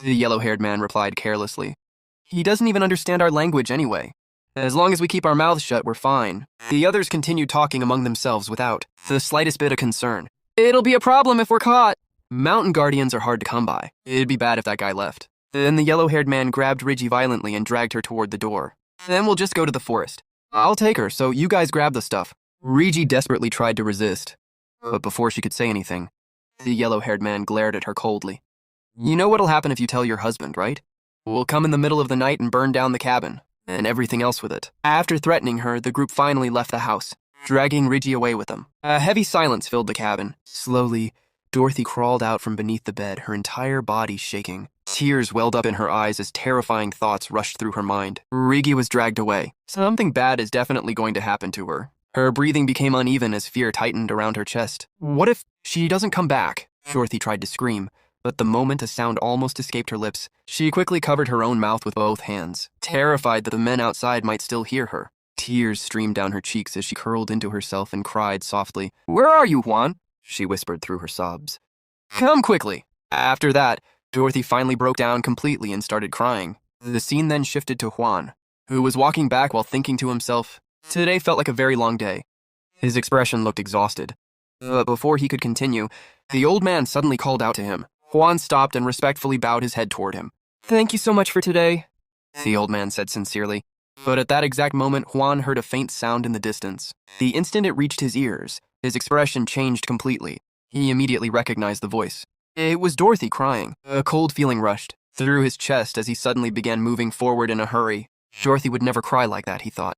The yellow-haired man replied carelessly. He doesn't even understand our language anyway. As long as we keep our mouths shut, we're fine. The others continued talking among themselves without the slightest bit of concern. It'll be a problem if we're caught. Mountain guardians are hard to come by. It'd be bad if that guy left. Then the yellow-haired man grabbed Riggy violently and dragged her toward the door. Then we'll just go to the forest. I'll take her, so you guys grab the stuff. Riggy desperately tried to resist, but before she could say anything, the yellow-haired man glared at her coldly. You know what'll happen if you tell your husband, right? We'll come in the middle of the night and burn down the cabin, and everything else with it. After threatening her, the group finally left the house, dragging Riggy away with them. A heavy silence filled the cabin. Slowly, Dorothy crawled out from beneath the bed, her entire body shaking. Tears welled up in her eyes as terrifying thoughts rushed through her mind. Riggy was dragged away. Something bad is definitely going to happen to her. Her breathing became uneven as fear tightened around her chest. What if she doesn't come back? Dorothy tried to scream, but the moment a sound almost escaped her lips, she quickly covered her own mouth with both hands, terrified that the men outside might still hear her. Tears streamed down her cheeks as she curled into herself and cried softly. Where are you, Juan? She whispered through her sobs. Come quickly. After that, Dorothy finally broke down completely and started crying. The scene then shifted to Juan, who was walking back while thinking to himself, today felt like a very long day. His expression looked exhausted. But before he could continue, the old man suddenly called out to him. Juan stopped and respectfully bowed his head toward him. Thank you so much for today, the old man said sincerely. But at that exact moment, Juan heard a faint sound in the distance. The instant it reached his ears, his expression changed completely. He immediately recognized the voice. It was Dorothy crying. A cold feeling rushed through his chest as he suddenly began moving forward in a hurry. Dorothy would never cry like that, he thought.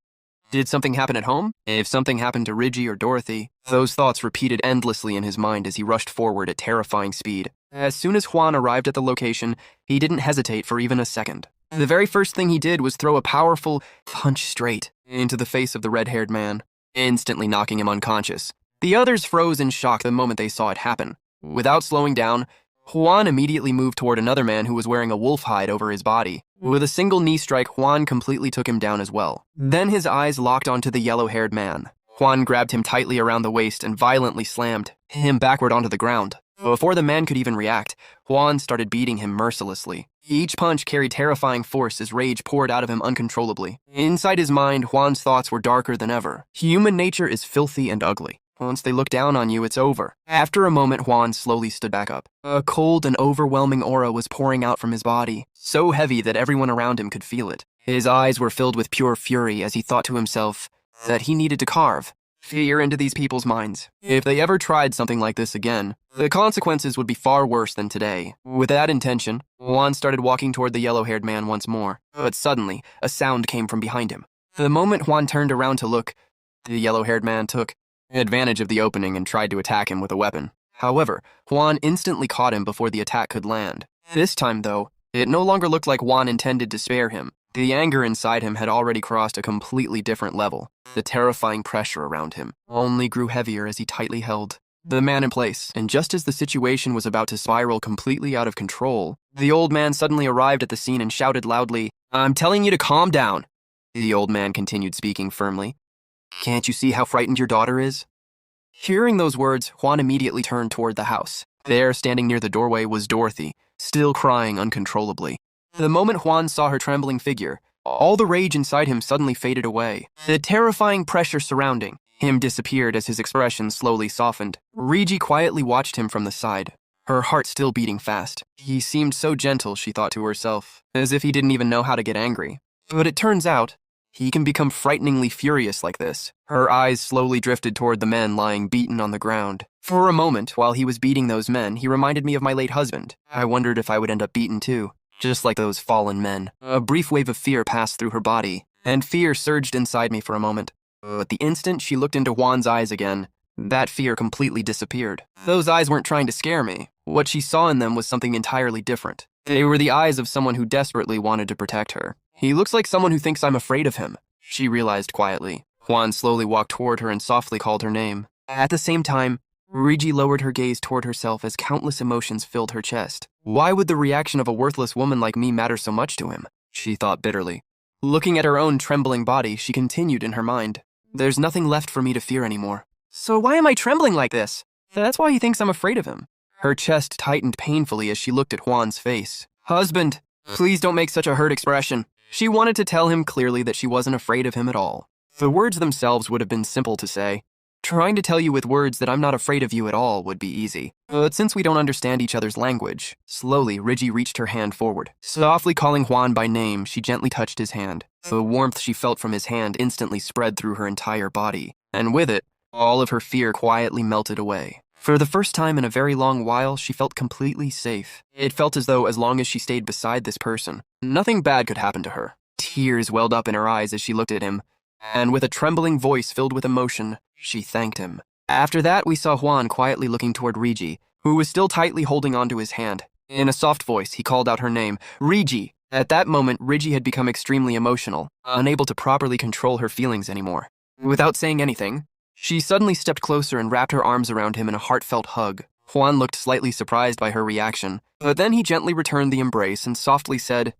Did something happen at home? If something happened to Riggy or Dorothy, those thoughts repeated endlessly in his mind as he rushed forward at terrifying speed. As soon as Juan arrived at the location, he didn't hesitate for even a second. The very first thing he did was throw a powerful punch straight into the face of the red-haired man, instantly knocking him unconscious. The others froze in shock the moment they saw it happen. Without slowing down, Juan immediately moved toward another man who was wearing a wolf hide over his body. With a single knee strike, Juan completely took him down as well. Then his eyes locked onto the yellow-haired man. Juan grabbed him tightly around the waist and violently slammed him backward onto the ground. Before the man could even react, Juan started beating him mercilessly. Each punch carried terrifying force as rage poured out of him uncontrollably. Inside his mind, Juan's thoughts were darker than ever. Human nature is filthy and ugly. Once they look down on you, it's over. After a moment, Juan slowly stood back up. A cold and overwhelming aura was pouring out from his body, so heavy that everyone around him could feel it. His eyes were filled with pure fury as he thought to himself that he needed to carve fear into these people's minds. If they ever tried something like this again, the consequences would be far worse than today. With that intention, Juan started walking toward the yellow-haired man once more. But suddenly, a sound came from behind him. The moment Juan turned around to look, the yellow-haired man took advantage of the opening and tried to attack him with a weapon. However, Juan instantly caught him before the attack could land. This time, though, it no longer looked like Juan intended to spare him. The anger inside him had already crossed a completely different level. The terrifying pressure around him only grew heavier as he tightly held the man in place. And just as the situation was about to spiral completely out of control, the old man suddenly arrived at the scene and shouted loudly, "I'm telling you to calm down." The old man continued speaking firmly. Can't you see how frightened your daughter is? Hearing those words, Juan immediately turned toward the house. There, standing near the doorway, was Dorothy, still crying uncontrollably. The moment Juan saw her trembling figure, all the rage inside him suddenly faded away. The terrifying pressure surrounding him disappeared as his expression slowly softened. Riggy quietly watched him from the side, her heart still beating fast. He seemed so gentle, she thought to herself, as if he didn't even know how to get angry. But it turns out, he can become frighteningly furious like this. Her eyes slowly drifted toward the men lying beaten on the ground. For a moment, while he was beating those men, he reminded me of my late husband. I wondered if I would end up beaten too, just like those fallen men. A brief wave of fear passed through her body, and fear surged inside me for a moment. But the instant she looked into Juan's eyes again, that fear completely disappeared. Those eyes weren't trying to scare me. what she saw in them was something entirely different. They were the eyes of someone who desperately wanted to protect her. He looks like someone who thinks I'm afraid of him, she realized quietly. Juan slowly walked toward her and softly called her name. At the same time, Rigi lowered her gaze toward herself as countless emotions filled her chest. Why would the reaction of a worthless woman like me matter so much to him? She thought bitterly. Looking at her own trembling body, she continued in her mind. There's nothing left for me to fear anymore. So why am I trembling like this? That's why he thinks I'm afraid of him. Her chest tightened painfully as she looked at Juan's face. Husband, please don't make such a hurt expression. She wanted to tell him clearly that she wasn't afraid of him at all. The words themselves would have been simple to say. Trying to tell you with words that I'm not afraid of you at all would be easy. But since we don't understand each other's language, slowly Rigi reached her hand forward. Softly calling Juan by name, she gently touched his hand. The warmth she felt from his hand instantly spread through her entire body, and with it, all of her fear quietly melted away. For the first time in a very long while, she felt completely safe. It felt as though as long as she stayed beside this person, nothing bad could happen to her. Tears welled up in her eyes as she looked at him, and with a trembling voice filled with emotion, she thanked him. After that, we saw Juan quietly looking toward Rigi, who was still tightly holding onto his hand. In a soft voice, he called out her name, Rigi. At that moment, Rigi had become extremely emotional, unable to properly control her feelings anymore. Without saying anything, she suddenly stepped closer and wrapped her arms around him in a heartfelt hug. Juan looked slightly surprised by her reaction, but then he gently returned the embrace and softly said,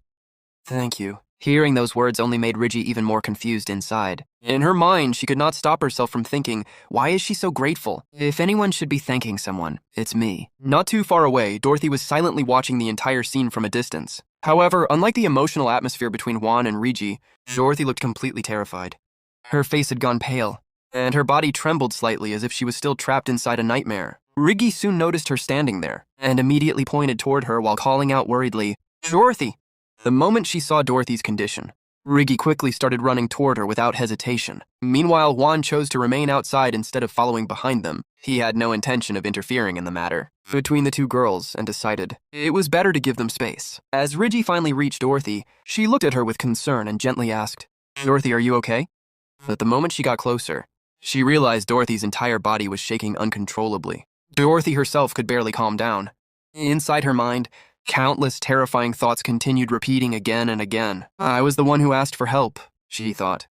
Thank you. Hearing those words only made Rigi even more confused inside. In her mind, she could not stop herself from thinking, why is she so grateful? If anyone should be thanking someone, it's me. Not too far away, Dorothy was silently watching the entire scene from a distance. However, unlike the emotional atmosphere between Juan and Rigi, Dorothy looked completely terrified. Her face had gone pale, and her body trembled slightly as if she was still trapped inside a nightmare. Rigi soon noticed her standing there, and immediately pointed toward her while calling out worriedly, Dorothy! The moment she saw Dorothy's condition, Rigi quickly started running toward her without hesitation. Meanwhile, Juan chose to remain outside instead of following behind them. He had no intention of interfering in the matter between the two girls and decided it was better to give them space. As Rigi finally reached Dorothy, she looked at her with concern and gently asked, Dorothy, are you okay? But the moment she got closer, she realized Dorothy's entire body was shaking uncontrollably. Dorothy herself could barely calm down. Inside her mind, countless terrifying thoughts continued repeating again and again. I was the one who asked for help, she thought.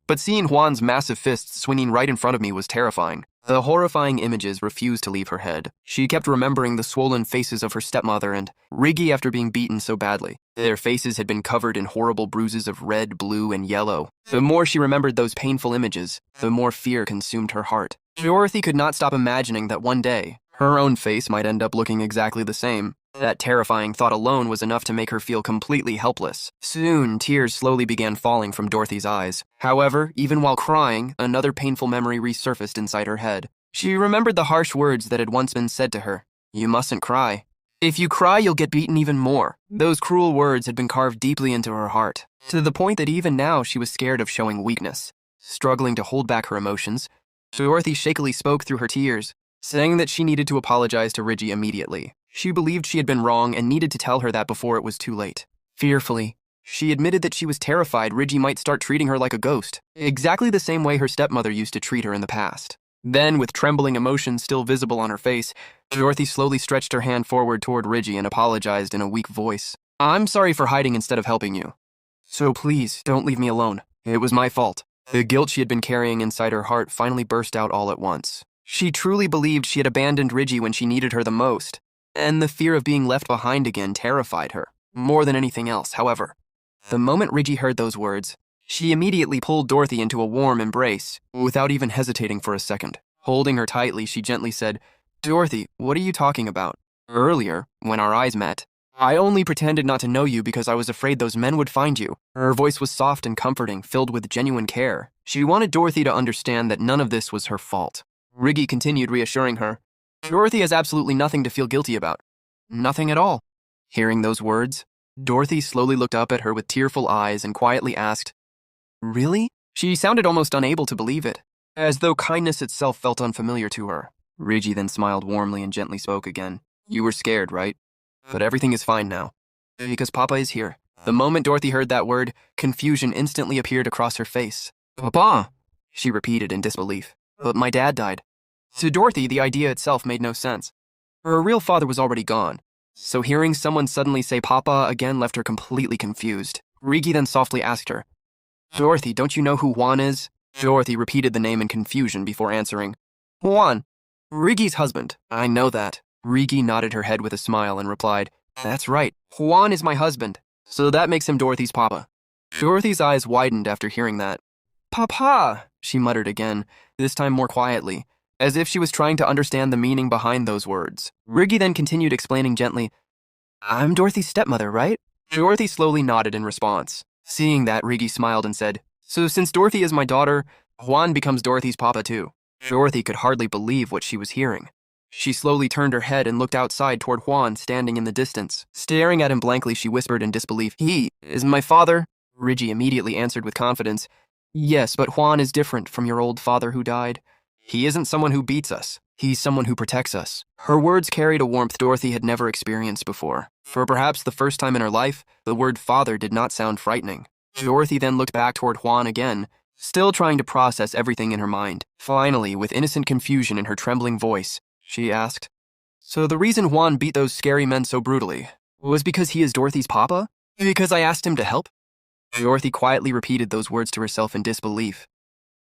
But seeing Juan's massive fists swinging right in front of me was terrifying. The horrifying images refused to leave her head. She kept remembering the swollen faces of her stepmother and Rigi after being beaten so badly. Their faces had been covered in horrible bruises of red, blue, and yellow. The more she remembered those painful images, the more fear consumed her heart. Dorothy could not stop imagining that one day, her own face might end up looking exactly the same. That terrifying thought alone was enough to make her feel completely helpless. Soon, tears slowly began falling from Dorothy's eyes. However, even while crying, another painful memory resurfaced inside her head. She remembered the harsh words that had once been said to her. You mustn't cry. If you cry, you'll get beaten even more. Those cruel words had been carved deeply into her heart, to the point that even now she was scared of showing weakness. Struggling to hold back her emotions, Dorothy shakily spoke through her tears, saying that she needed to apologize to Rigi immediately. She believed she had been wrong and needed to tell her that before it was too late. Fearfully, she admitted that she was terrified Rigi might start treating her like a ghost, exactly the same way her stepmother used to treat her in the past. Then, with trembling emotions still visible on her face, Dorothy slowly stretched her hand forward toward Rigi and apologized in a weak voice. I'm sorry for hiding instead of helping you. So please, don't leave me alone. It was my fault. The guilt she had been carrying inside her heart finally burst out all at once. She truly believed she had abandoned Rigi when she needed her the most, and the fear of being left behind again terrified her, more than anything else, however. The moment Rigi heard those words, she immediately pulled Dorothy into a warm embrace, without even hesitating for a second. Holding her tightly, she gently said, Dorothy, what are you talking about? Earlier, when our eyes met, I only pretended not to know you because I was afraid those men would find you. Her voice was soft and comforting, filled with genuine care. She wanted Dorothy to understand that none of this was her fault. Rigi continued reassuring her, Dorothy has absolutely nothing to feel guilty about. Nothing at all. Hearing those words, Dorothy slowly looked up at her with tearful eyes and quietly asked, Really? She sounded almost unable to believe it, as though kindness itself felt unfamiliar to her. Rigi then smiled warmly and gently spoke again. You were scared, right? But everything is fine now, because Papa is here. The moment Dorothy heard that word, confusion instantly appeared across her face. Papa, she repeated in disbelief. But my dad died. To Dorothy, the idea itself made no sense. Her real father was already gone, so hearing someone suddenly say Papa again left her completely confused. Rigi then softly asked her, Dorothy, don't you know who Juan is? Dorothy repeated the name in confusion before answering, Juan, Rigi's husband. I know that. Rigi nodded her head with a smile and replied, That's right, Juan is my husband, so that makes him Dorothy's papa. Dorothy's eyes widened after hearing that. Papa, she muttered again, this time more quietly, as if she was trying to understand the meaning behind those words. Rigi then continued explaining gently, I'm Dorothy's stepmother, right? Dorothy slowly nodded in response. Seeing that, Rigi smiled and said, So since Dorothy is my daughter, Juan becomes Dorothy's papa too. Dorothy could hardly believe what she was hearing. She slowly turned her head and looked outside toward Juan standing in the distance. Staring at him blankly, she whispered in disbelief, He is my father? Rigi immediately answered with confidence, Yes, but Juan is different from your old father who died. He isn't someone who beats us. He's someone who protects us. Her words carried a warmth Dorothy had never experienced before. For perhaps the first time in her life, the word father did not sound frightening. Dorothy then looked back toward Juan again, still trying to process everything in her mind. Finally, with innocent confusion in her trembling voice, she asked, So the reason Juan beat those scary men so brutally was because he is Dorothy's papa? Because I asked him to help? Dorothy quietly repeated those words to herself in disbelief.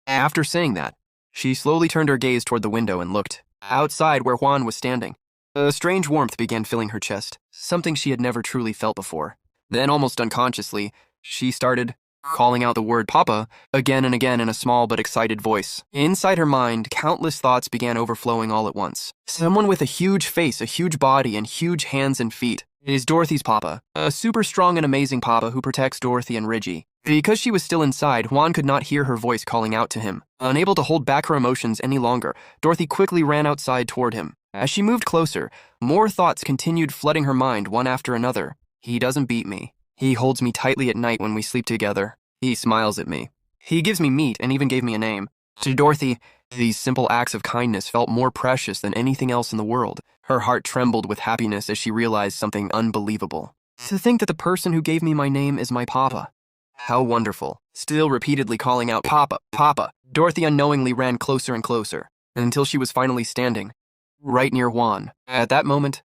After saying that, she slowly turned her gaze toward the window and looked outside where Juan was standing. A strange warmth began filling her chest, something she had never truly felt before. Then, almost unconsciously, she started calling out the word Papa again and again in a small but excited voice. Inside her mind, countless thoughts began overflowing all at once. Someone with a huge face, a huge body, and huge hands and feet is Dorothy's papa, a super strong and amazing papa who protects Dorothy and Rigi. Because she was still inside, Juan could not hear her voice calling out to him. Unable to hold back her emotions any longer, Dorothy quickly ran outside toward him. As she moved closer, more thoughts continued flooding her mind one after another. He doesn't beat me. He holds me tightly at night when we sleep together. He smiles at me. He gives me meat and even gave me a name. To Dorothy, these simple acts of kindness felt more precious than anything else in the world. Her heart trembled with happiness as she realized something unbelievable. To think that the person who gave me my name is my papa. How wonderful. Still repeatedly calling out, Papa, Papa, Dorothy unknowingly ran closer and closer, until she was finally standing right near Juan. At that moment,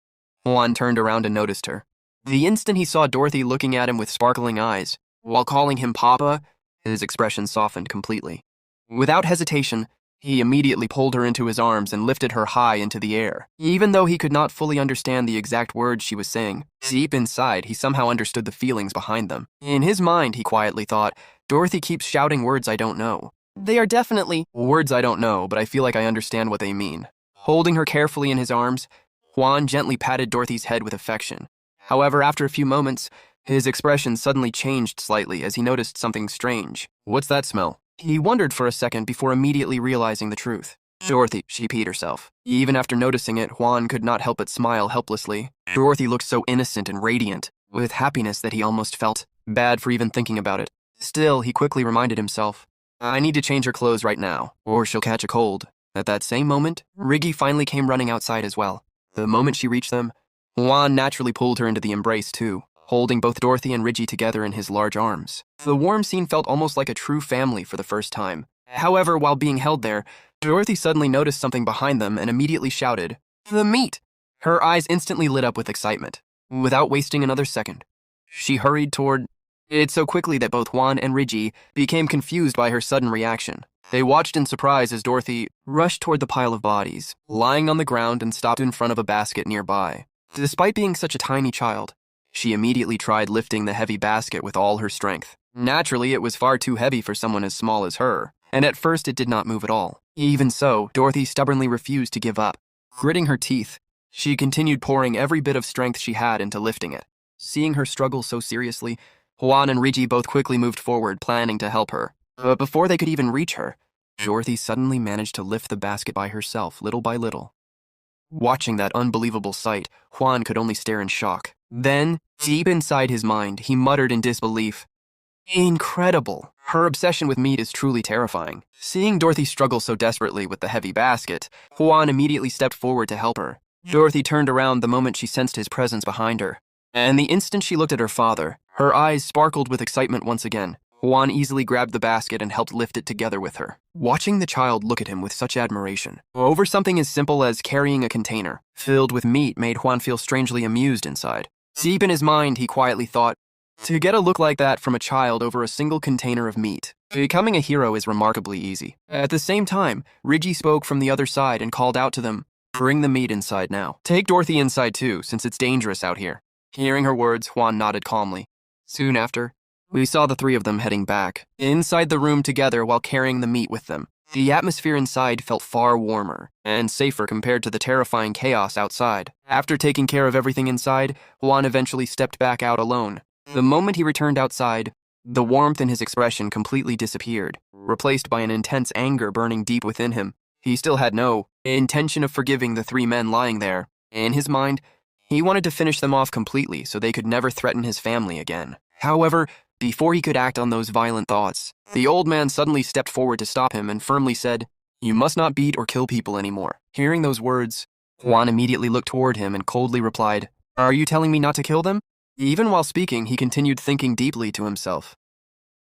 Juan turned around and noticed her. The instant he saw Dorothy looking at him with sparkling eyes, while calling him Papa, his expression softened completely. Without hesitation, he immediately pulled her into his arms and lifted her high into the air. Even though he could not fully understand the exact words she was saying, deep inside, he somehow understood the feelings behind them. In his mind, he quietly thought, Dorothy keeps shouting words I don't know. They are definitely words I don't know, but I feel like I understand what they mean. Holding her carefully in his arms, Juan gently patted Dorothy's head with affection. However, after a few moments, his expression suddenly changed slightly as he noticed something strange. What's that smell? He wondered for a second before immediately realizing the truth. Dorothy, she peed herself. Even after noticing it, Juan could not help but smile helplessly. Dorothy looked so innocent and radiant, with happiness that he almost felt bad for even thinking about it. Still, he quickly reminded himself, I need to change her clothes right now, or she'll catch a cold. At that same moment, Rigi finally came running outside as well. The moment she reached them, Juan naturally pulled her into the embrace too, holding both Dorothy and Rigi together in his large arms. The warm scene felt almost like a true family for the first time. However, while being held there, Dorothy suddenly noticed something behind them and immediately shouted, The meat! Her eyes instantly lit up with excitement. Without wasting another second, she hurried toward it so quickly that both Juan and Rigi became confused by her sudden reaction. They watched in surprise as Dorothy rushed toward the pile of bodies, lying on the ground and stopped in front of a basket nearby. Despite being such a tiny child, she immediately tried lifting the heavy basket with all her strength. Naturally, it was far too heavy for someone as small as her, and at first it did not move at all. Even so, Dorothy stubbornly refused to give up. Gritting her teeth, she continued pouring every bit of strength she had into lifting it. Seeing her struggle so seriously, Juan and Rigi both quickly moved forward, planning to help her. But before they could even reach her, Dorothy suddenly managed to lift the basket by herself, little by little. Watching that unbelievable sight, Juan could only stare in shock. Then, deep inside his mind, he muttered in disbelief, Incredible! Her obsession with meat is truly terrifying. Seeing Dorothy struggle so desperately with the heavy basket, Juan immediately stepped forward to help her. Dorothy turned around the moment she sensed his presence behind her. And the instant she looked at her father, her eyes sparkled with excitement once again. Juan easily grabbed the basket and helped lift it together with her, watching the child look at him with such admiration. Over something as simple as carrying a container filled with meat made Juan feel strangely amused inside. Deep in his mind, he quietly thought, to get a look like that from a child over a single container of meat, becoming a hero is remarkably easy. At the same time, Riggy spoke from the other side and called out to them, bring the meat inside now. Take Dorothy inside too, since it's dangerous out here. Hearing her words, Juan nodded calmly. Soon after, we saw the three of them heading back, inside the room together while carrying the meat with them. The atmosphere inside felt far warmer and safer compared to the terrifying chaos outside. After taking care of everything inside, Juan eventually stepped back out alone. The moment he returned outside, the warmth in his expression completely disappeared, replaced by an intense anger burning deep within him. He still had no intention of forgiving the three men lying there. In his mind, he wanted to finish them off completely so they could never threaten his family again. However, before he could act on those violent thoughts, the old man suddenly stepped forward to stop him and firmly said, "You must not beat or kill people anymore." Hearing those words, Juan immediately looked toward him and coldly replied, "Are you telling me not to kill them?" Even while speaking, he continued thinking deeply to himself.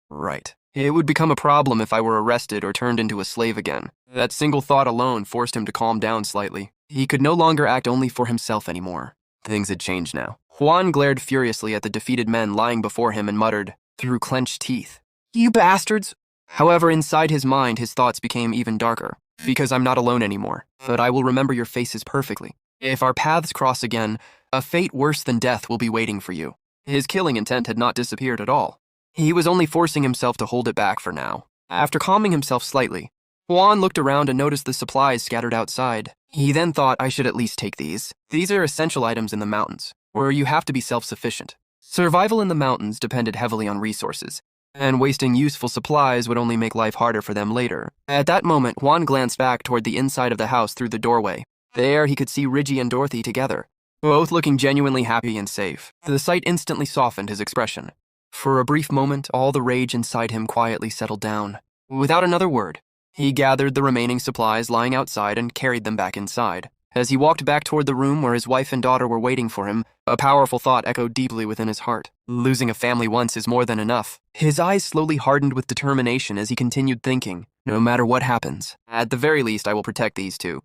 Right. It would become a problem if I were arrested or turned into a slave again. That single thought alone forced him to calm down slightly. He could no longer act only for himself anymore. Things had changed now. Juan glared furiously at the defeated men lying before him and muttered, through clenched teeth, "You bastards!" However, inside his mind, his thoughts became even darker. Because I'm not alone anymore, but I will remember your faces perfectly. If our paths cross again, a fate worse than death will be waiting for you. His killing intent had not disappeared at all. He was only forcing himself to hold it back for now. After calming himself slightly, Juan looked around and noticed the supplies scattered outside. He then thought, I should at least take these. These are essential items in the mountains, where you have to be self-sufficient. Survival in the mountains depended heavily on resources, and wasting useful supplies would only make life harder for them later. At that moment, Juan glanced back toward the inside of the house through the doorway. There, he could see Riggy and Dorothy together, both looking genuinely happy and safe. The sight instantly softened his expression. For a brief moment, all the rage inside him quietly settled down. Without another word, he gathered the remaining supplies lying outside and carried them back inside. As he walked back toward the room where his wife and daughter were waiting for him, a powerful thought echoed deeply within his heart. Losing a family once is more than enough. His eyes slowly hardened with determination as he continued thinking, no matter what happens, at the very least I will protect these two.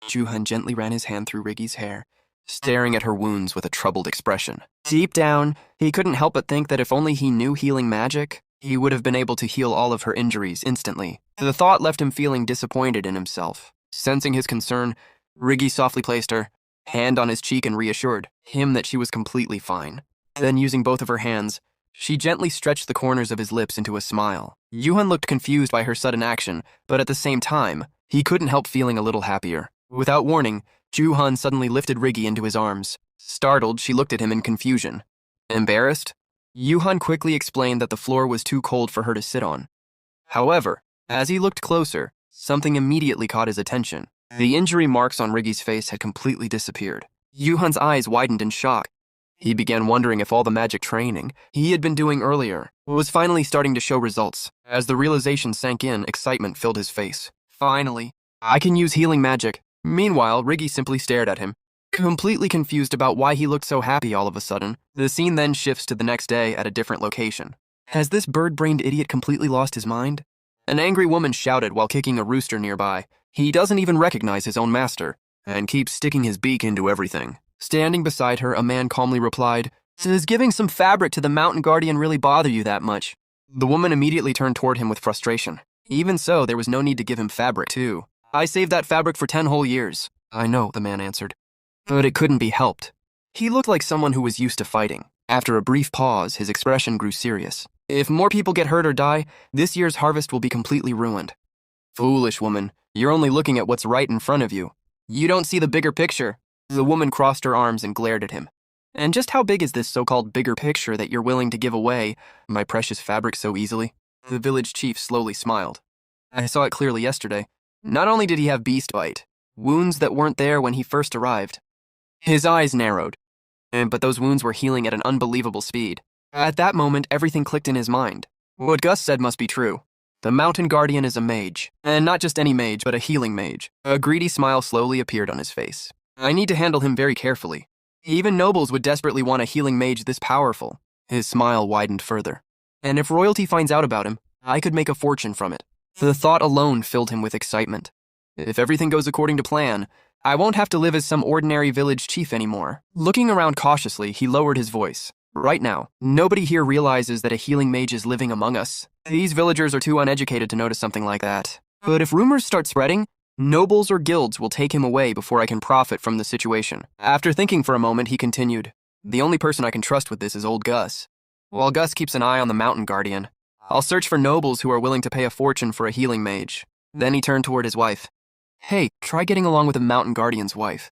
Juhan gently ran his hand through Riggy's hair, staring at her wounds with a troubled expression. Deep down, he couldn't help but think that if only he knew healing magic, he would have been able to heal all of her injuries instantly. The thought left him feeling disappointed in himself. Sensing his concern, Riggy softly placed her hand on his cheek and reassured him that she was completely fine. Then, using both of her hands, she gently stretched the corners of his lips into a smile. Yuhan looked confused by her sudden action, but at the same time, he couldn't help feeling a little happier. Without warning, Juhan suddenly lifted Riggy into his arms. Startled, she looked at him in confusion. Embarrassed? Yuhan quickly explained that the floor was too cold for her to sit on. However, as he looked closer, something immediately caught his attention. The injury marks on Riggy's face had completely disappeared. Yuhan's eyes widened in shock. He began wondering if all the magic training he had been doing earlier was finally starting to show results. As the realization sank in, excitement filled his face. Finally, I can use healing magic. Meanwhile, Riggy simply stared at him, completely confused about why he looked so happy all of a sudden. The scene then shifts to the next day at a different location. Has this bird-brained idiot completely lost his mind? An angry woman shouted while kicking a rooster nearby. He doesn't even recognize his own master, and keeps sticking his beak into everything. Standing beside her, a man calmly replied, "Does giving some fabric to the mountain guardian really bother you that much?" The woman immediately turned toward him with frustration. Even so, there was no need to give him fabric, too. I saved that fabric for 10 whole years. I know, the man answered. But it couldn't be helped. He looked like someone who was used to fighting. After a brief pause, his expression grew serious. If more people get hurt or die, this year's harvest will be completely ruined. Foolish woman, you're only looking at what's right in front of you. You don't see the bigger picture. The woman crossed her arms and glared at him. And just how big is this so-called bigger picture that you're willing to give away, my precious fabric, so easily? The village chief slowly smiled. I saw it clearly yesterday. Not only did he have beast bite, wounds that weren't there when he first arrived. His eyes narrowed, but those wounds were healing at an unbelievable speed. At that moment, everything clicked in his mind. What Gus said must be true. The mountain guardian is a mage, and not just any mage, but a healing mage. A greedy smile slowly appeared on his face. I need to handle him very carefully. Even nobles would desperately want a healing mage this powerful. His smile widened further. And if royalty finds out about him, I could make a fortune from it. The thought alone filled him with excitement. If everything goes according to plan, I won't have to live as some ordinary village chief anymore. Looking around cautiously, he lowered his voice. Right now, nobody here realizes that a healing mage is living among us. These villagers are too uneducated to notice something like that. But if rumors start spreading, nobles or guilds will take him away before I can profit from the situation. After thinking for a moment, he continued, the only person I can trust with this is old Gus. While Gus keeps an eye on the mountain guardian, I'll search for nobles who are willing to pay a fortune for a healing mage. Then he turned toward his wife. Hey, try getting along with the mountain guardian's wife.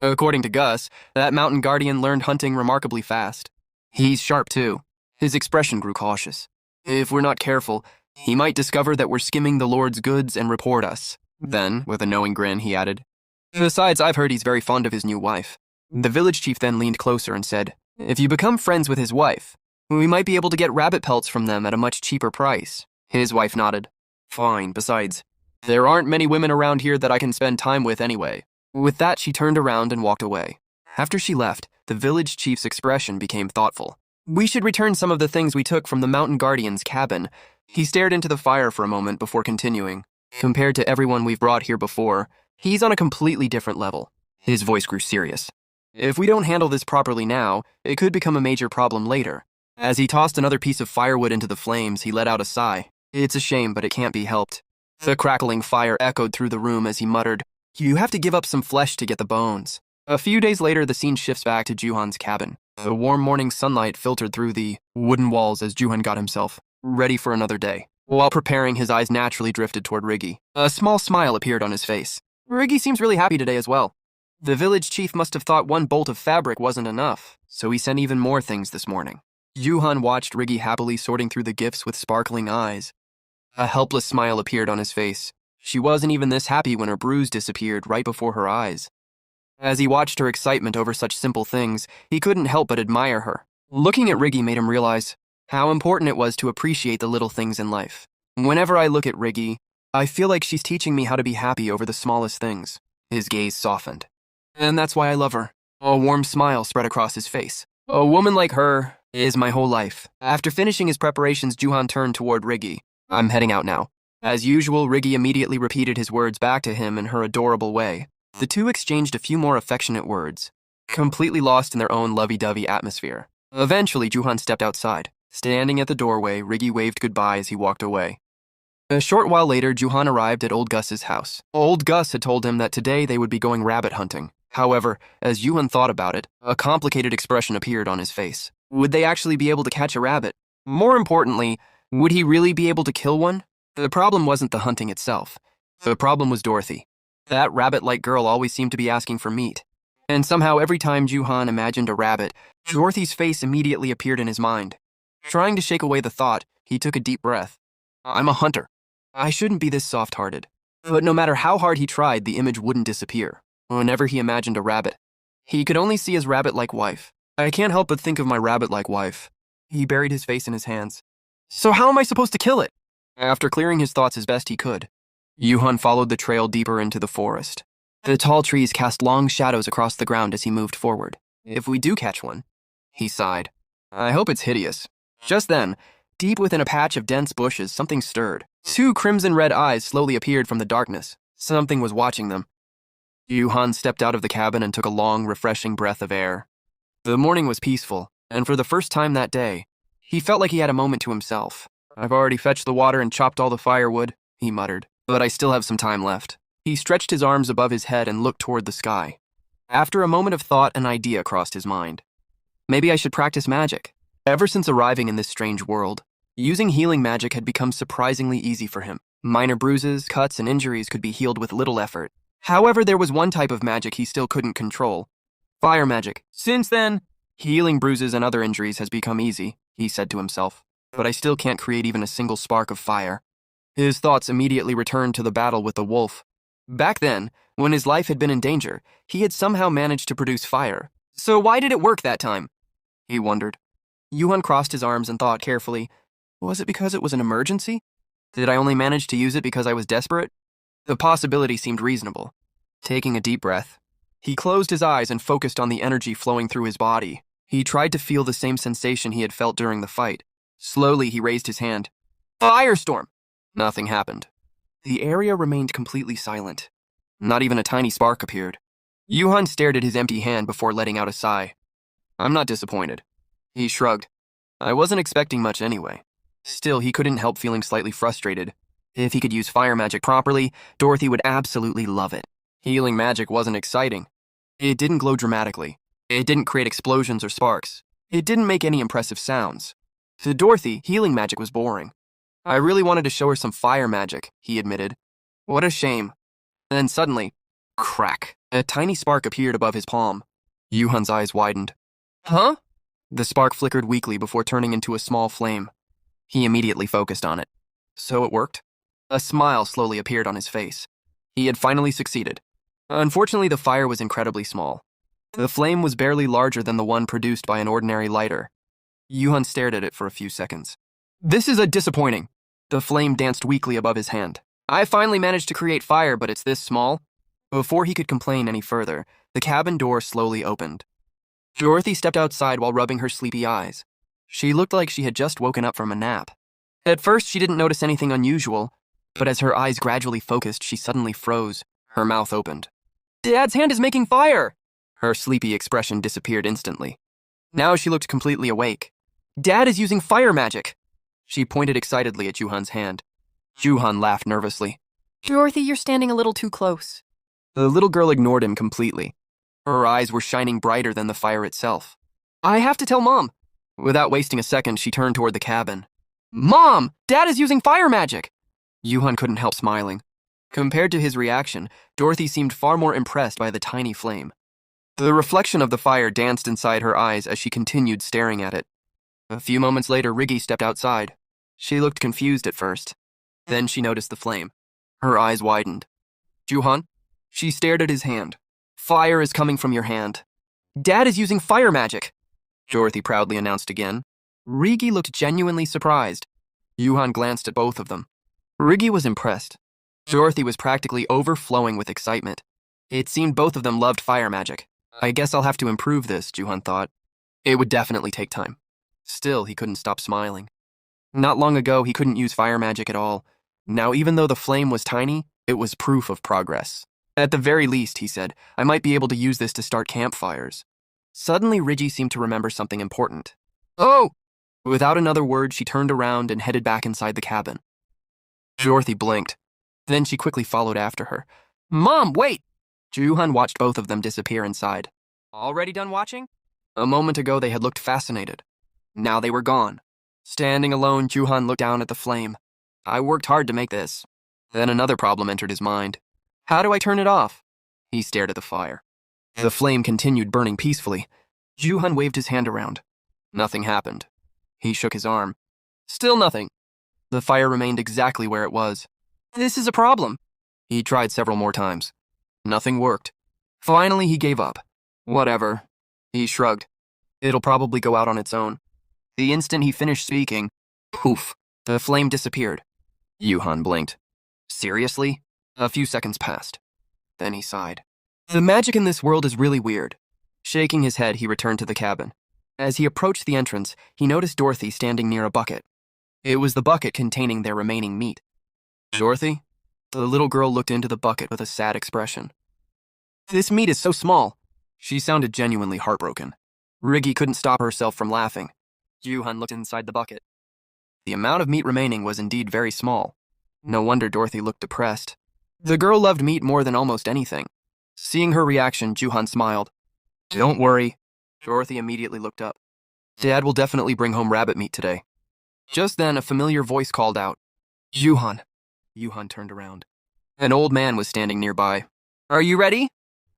According to Gus, that mountain guardian learned hunting remarkably fast. He's sharp too. His expression grew cautious. If we're not careful, he might discover that we're skimming the Lord's goods and report us. Then, with a knowing grin, he added, besides, I've heard he's very fond of his new wife. The village chief then leaned closer and said, if you become friends with his wife, we might be able to get rabbit pelts from them at a much cheaper price. His wife nodded. Fine, besides, there aren't many women around here that I can spend time with anyway. With that, she turned around and walked away. After she left, the village chief's expression became thoughtful. We should return some of the things we took from the mountain guardian's cabin. He stared into the fire for a moment before continuing. Compared to everyone we've brought here before, he's on a completely different level. His voice grew serious. If we don't handle this properly now, it could become a major problem later. As he tossed another piece of firewood into the flames, he let out a sigh. It's a shame, but it can't be helped. The crackling fire echoed through the room as he muttered, you have to give up some flesh to get the bones. A few days later, the scene shifts back to Juhan's cabin. The warm morning sunlight filtered through the wooden walls as Juhan got himself ready for another day. While preparing, his eyes naturally drifted toward Riggy. A small smile appeared on his face. Riggy seems really happy today as well. The village chief must have thought one bolt of fabric wasn't enough, so he sent even more things this morning. Juhan watched Riggy happily sorting through the gifts with sparkling eyes. A helpless smile appeared on his face. She wasn't even this happy when her bruise disappeared right before her eyes. As he watched her excitement over such simple things, he couldn't help but admire her. Looking at Riggy made him realize how important it was to appreciate the little things in life. Whenever I look at Riggy, I feel like she's teaching me how to be happy over the smallest things. His gaze softened. And that's why I love her. A warm smile spread across his face. A woman like her is my whole life. After finishing his preparations, Juhan turned toward Riggy. I'm heading out now. As usual, Riggy immediately repeated his words back to him in her adorable way. The two exchanged a few more affectionate words, completely lost in their own lovey-dovey atmosphere. Eventually, Juhan stepped outside. Standing at the doorway, Riggy waved goodbye as he walked away. A short while later, Juhan arrived at Old Gus's house. Old Gus had told him that today they would be going rabbit hunting. However, as Juhan thought about it, a complicated expression appeared on his face. Would they actually be able to catch a rabbit? More importantly, would he really be able to kill one? The problem wasn't the hunting itself. The problem was Dorothy. That rabbit-like girl always seemed to be asking for meat. And somehow every time Juhan imagined a rabbit, Dorothy's face immediately appeared in his mind. Trying to shake away the thought, he took a deep breath. I'm a hunter. I shouldn't be this soft-hearted. But no matter how hard he tried, the image wouldn't disappear. Whenever he imagined a rabbit, he could only see his rabbit-like wife. I can't help but think of my rabbit-like wife. He buried his face in his hands. So how am I supposed to kill it? After clearing his thoughts as best he could, Juhan followed the trail deeper into the forest. The tall trees cast long shadows across the ground as he moved forward. If we do catch one, he sighed. I hope it's hideous. Just then, deep within a patch of dense bushes, something stirred. Two crimson-red eyes slowly appeared from the darkness. Something was watching them. Juhan stepped out of the cabin and took a long, refreshing breath of air. The morning was peaceful, and for the first time that day, he felt like he had a moment to himself. I've already fetched the water and chopped all the firewood, he muttered, but I still have some time left. He stretched his arms above his head and looked toward the sky. After a moment of thought, an idea crossed his mind. Maybe I should practice magic. Ever since arriving in this strange world, using healing magic had become surprisingly easy for him. Minor bruises, cuts, and injuries could be healed with little effort. However, there was one type of magic he still couldn't control. Fire magic. Since then, healing bruises and other injuries has become easy, he said to himself. But I still can't create even a single spark of fire. His thoughts immediately returned to the battle with the wolf. Back then, when his life had been in danger, he had somehow managed to produce fire. So why did it work that time? He wondered. Juhan crossed his arms and thought carefully. Was it because it was an emergency? Did I only manage to use it because I was desperate? The possibility seemed reasonable. Taking a deep breath, he closed his eyes and focused on the energy flowing through his body. He tried to feel the same sensation he had felt during the fight. Slowly, he raised his hand. Firestorm! Nothing happened. The area remained completely silent. Not even a tiny spark appeared. Yuhan stared at his empty hand before letting out a sigh. I'm not disappointed. He shrugged. I wasn't expecting much anyway. Still, he couldn't help feeling slightly frustrated. If he could use fire magic properly, Dorothy would absolutely love it. Healing magic wasn't exciting. It didn't glow dramatically. It didn't create explosions or sparks. It didn't make any impressive sounds. To Dorothy, healing magic was boring. I really wanted to show her some fire magic, he admitted. What a shame. Then suddenly, crack, a tiny spark appeared above his palm. Yuhan's eyes widened. Huh? The spark flickered weakly before turning into a small flame. He immediately focused on it. So it worked. A smile slowly appeared on his face. He had finally succeeded. Unfortunately, the fire was incredibly small. The flame was barely larger than the one produced by an ordinary lighter. Yuhan stared at it for a few seconds. This is disappointing. The flame danced weakly above his hand. I finally managed to create fire, but it's this small. Before he could complain any further, the cabin door slowly opened. Dorothy stepped outside while rubbing her sleepy eyes. She looked like she had just woken up from a nap. At first, she didn't notice anything unusual, but as her eyes gradually focused, she suddenly froze. Her mouth opened. Dad's hand is making fire! Her sleepy expression disappeared instantly. Now she looked completely awake. Dad is using fire magic! She pointed excitedly at Yuhan's hand. Yuhan laughed nervously. Dorothy, you're standing a little too close. The little girl ignored him completely. Her eyes were shining brighter than the fire itself. I have to tell Mom. Without wasting a second, she turned toward the cabin. Mom! Dad is using fire magic! Yuhan couldn't help smiling. Compared to his reaction, Dorothy seemed far more impressed by the tiny flame. The reflection of the fire danced inside her eyes as she continued staring at it. A few moments later, Riggy stepped outside. She looked confused at first. Then she noticed the flame. Her eyes widened. Yuhan? She stared at his hand. Fire is coming from your hand. Dad is using fire magic, Dorothy proudly announced again. Riggy looked genuinely surprised. Yuhan glanced at both of them. Riggy was impressed. Dorothy was practically overflowing with excitement. It seemed both of them loved fire magic. I guess I'll have to improve this, Yuhan thought. It would definitely take time. Still, he couldn't stop smiling. Not long ago, he couldn't use fire magic at all. Now, even though the flame was tiny, it was proof of progress. At the very least, he said, I might be able to use this to start campfires. Suddenly, Riggy seemed to remember something important. Oh! Without another word, she turned around and headed back inside the cabin. Dorothy blinked. Then she quickly followed after her. Mom, wait! Yuhan watched both of them disappear inside. Already done watching? A moment ago, they had looked fascinated. Now they were gone. Standing alone, Yuhan looked down at the flame. I worked hard to make this. Then another problem entered his mind. How do I turn it off? He stared at the fire. The flame continued burning peacefully. Yuhan waved his hand around. Nothing happened. He shook his arm. Still nothing. The fire remained exactly where it was. This is a problem. He tried several more times. Nothing worked. Finally, he gave up. Whatever. He shrugged. It'll probably go out on its own. The instant he finished speaking, poof, the flame disappeared. Yuhan blinked. Seriously? A few seconds passed. Then he sighed. The magic in this world is really weird. Shaking his head, he returned to the cabin. As he approached the entrance, he noticed Dorothy standing near a bucket. It was the bucket containing their remaining meat. Dorothy? The little girl looked into the bucket with a sad expression. This meat is so small. She sounded genuinely heartbroken. Riggy couldn't stop herself from laughing. Yuhan looked inside the bucket. The amount of meat remaining was indeed very small. No wonder Dorothy looked depressed. The girl loved meat more than almost anything. Seeing her reaction, Yuhan smiled. Don't worry. Dorothy immediately looked up. Dad will definitely bring home rabbit meat today. Just then, a familiar voice called out. Yuhan. Yuhan turned around. An old man was standing nearby. Are you ready?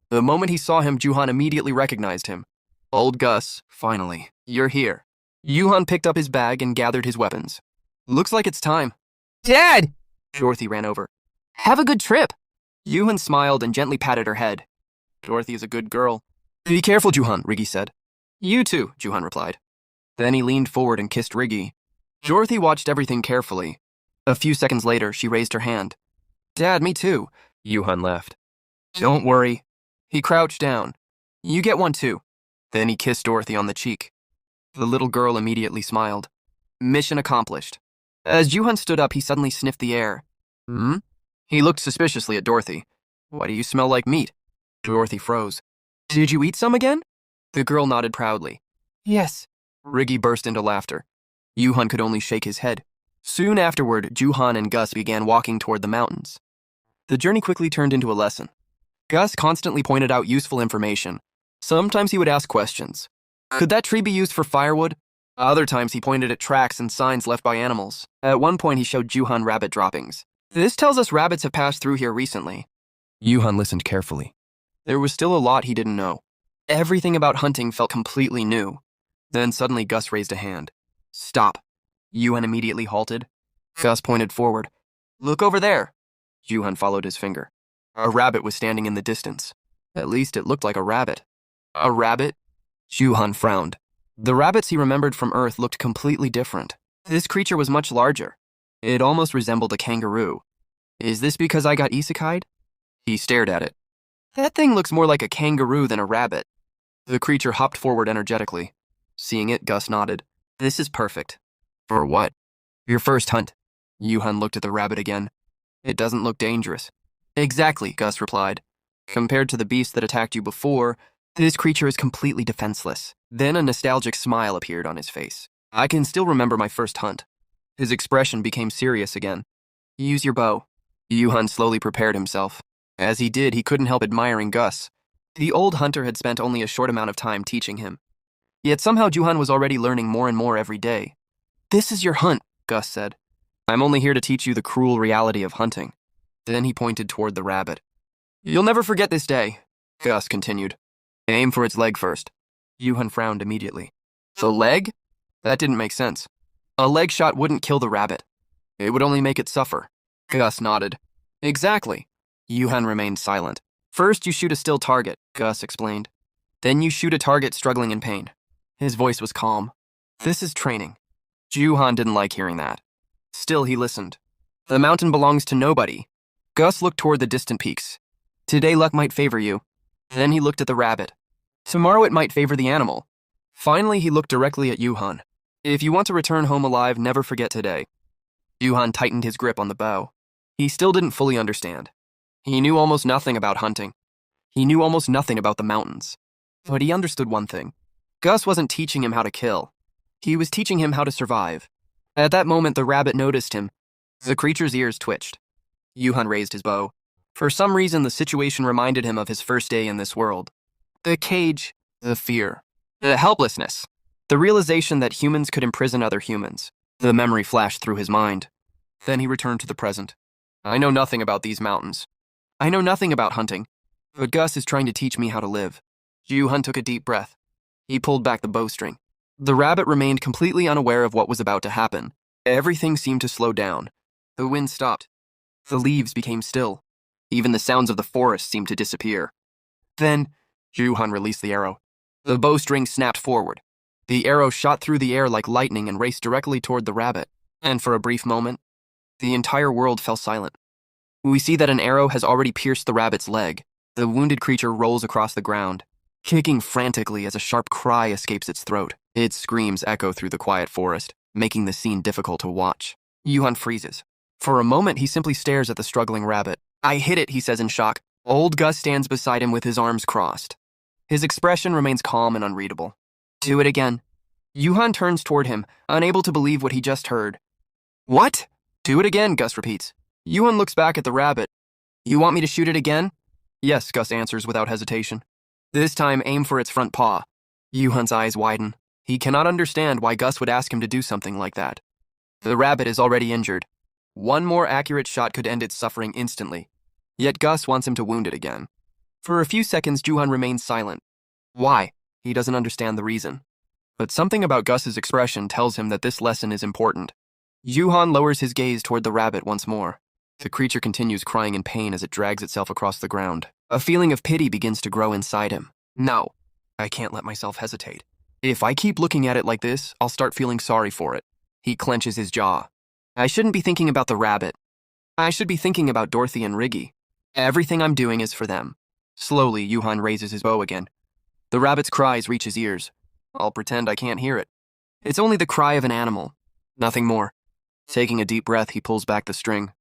The moment he saw him, Yuhan immediately recognized him. Old Gus, finally, you're here. Yuhan picked up his bag and gathered his weapons. Looks like it's time. Dad! Dorothy ran over. Have a good trip. Yuhan smiled and gently patted her head. Dorothy is a good girl. Be careful, Yuhan, Riggy said. You too, Yuhan replied. Then he leaned forward and kissed Riggy. Dorothy watched everything carefully. A few seconds later, she raised her hand. Dad, me too, Yuhan laughed. Don't worry. He crouched down. You get one too. Then he kissed Dorothy on the cheek. The little girl immediately smiled. Mission accomplished. As Juhan stood up, he suddenly sniffed the air. Hmm? He looked suspiciously at Dorothy. Why do you smell like meat? Dorothy froze. Did you eat some again? The girl nodded proudly. Yes. Riggy burst into laughter. Juhan could only shake his head. Soon afterward, Juhan and Gus began walking toward the mountains. The journey quickly turned into a lesson. Gus constantly pointed out useful information. Sometimes he would ask questions. Could that tree be used for firewood? Other times he pointed at tracks and signs left by animals. At one point he showed Juhan rabbit droppings. This tells us rabbits have passed through here recently. Juhan listened carefully. There was still a lot he didn't know. Everything about hunting felt completely new. Then suddenly Gus raised a hand. Stop. Juhan immediately halted. Gus pointed forward. Look over there. Juhan followed his finger. A rabbit was standing in the distance. At least it looked like a rabbit. A rabbit? Juhan frowned. The rabbits he remembered from Earth looked completely different. This creature was much larger. It almost resembled a kangaroo. Is this because I got isekai'd? He stared at it. That thing looks more like a kangaroo than a rabbit. The creature hopped forward energetically. Seeing it, Gus nodded. This is perfect. For what? Your first hunt. Juhan looked at the rabbit again. It doesn't look dangerous. Exactly, Gus replied. Compared to the beast that attacked you before, this creature is completely defenseless. Then a nostalgic smile appeared on his face. I can still remember my first hunt. His expression became serious again. Use your bow. Juhan slowly prepared himself. As he did, he couldn't help admiring Gus. The old hunter had spent only a short amount of time teaching him. Yet somehow Juhan was already learning more and more every day. This is your hunt, Gus said. I'm only here to teach you the cruel reality of hunting. Then he pointed toward the rabbit. You'll never forget this day, Gus continued. Aim for its leg first. Juhan frowned immediately. The leg? That didn't make sense. A leg shot wouldn't kill the rabbit. It would only make it suffer. Gus nodded. Exactly. Juhan remained silent. First, you shoot a still target, Gus explained. Then you shoot a target struggling in pain. His voice was calm. This is training. Juhan didn't like hearing that. Still, he listened. The mountain belongs to nobody. Gus looked toward the distant peaks. Today luck might favor you. Then he looked at the rabbit. Tomorrow it might favor the animal. Finally, he looked directly at Juhan. If you want to return home alive, never forget today. Juhan tightened his grip on the bow. He still didn't fully understand. He knew almost nothing about hunting. He knew almost nothing about the mountains. But he understood one thing. Gus wasn't teaching him how to kill. He was teaching him how to survive. At that moment, the rabbit noticed him. The creature's ears twitched. Juhan raised his bow. For some reason, the situation reminded him of his first day in this world. The cage, the fear, the helplessness, the realization that humans could imprison other humans. The memory flashed through his mind. Then he returned to the present. I know nothing about these mountains. I know nothing about hunting, but Gus is trying to teach me how to live. Juhan took a deep breath. He pulled back the bowstring. The rabbit remained completely unaware of what was about to happen. Everything seemed to slow down. The wind stopped. The leaves became still. Even the sounds of the forest seemed to disappear. Then, Juhan released the arrow. The bowstring snapped forward. The arrow shot through the air like lightning and raced directly toward the rabbit. And for a brief moment, the entire world fell silent. We see that an arrow has already pierced the rabbit's leg. The wounded creature rolls across the ground, kicking frantically as a sharp cry escapes its throat. Its screams echo through the quiet forest, making the scene difficult to watch. Juhan freezes. For a moment, he simply stares at the struggling rabbit. I hit it, he says in shock. Old Gus stands beside him with his arms crossed. His expression remains calm and unreadable. Do it again. Juhan turns toward him, unable to believe what he just heard. What? Do it again, Gus repeats. Juhan looks back at the rabbit. You want me to shoot it again? Yes, Gus answers without hesitation. This time, aim for its front paw. Juhan's eyes widen. He cannot understand why Gus would ask him to do something like that. The rabbit is already injured. One more accurate shot could end its suffering instantly. Yet Gus wants him to wound it again. For a few seconds, Juhan remains silent. Why? He doesn't understand the reason. But something about Gus's expression tells him that this lesson is important. Juhan lowers his gaze toward the rabbit once more. The creature continues crying in pain as it drags itself across the ground. A feeling of pity begins to grow inside him. No, I can't let myself hesitate. If I keep looking at it like this, I'll start feeling sorry for it. He clenches his jaw. I shouldn't be thinking about the rabbit. I should be thinking about Dorothy and Riggy. Everything I'm doing is for them. Slowly, Juhan raises his bow again. The rabbit's cries reach his ears. I'll pretend I can't hear it. It's only the cry of an animal. Nothing more. Taking a deep breath, he pulls back the string.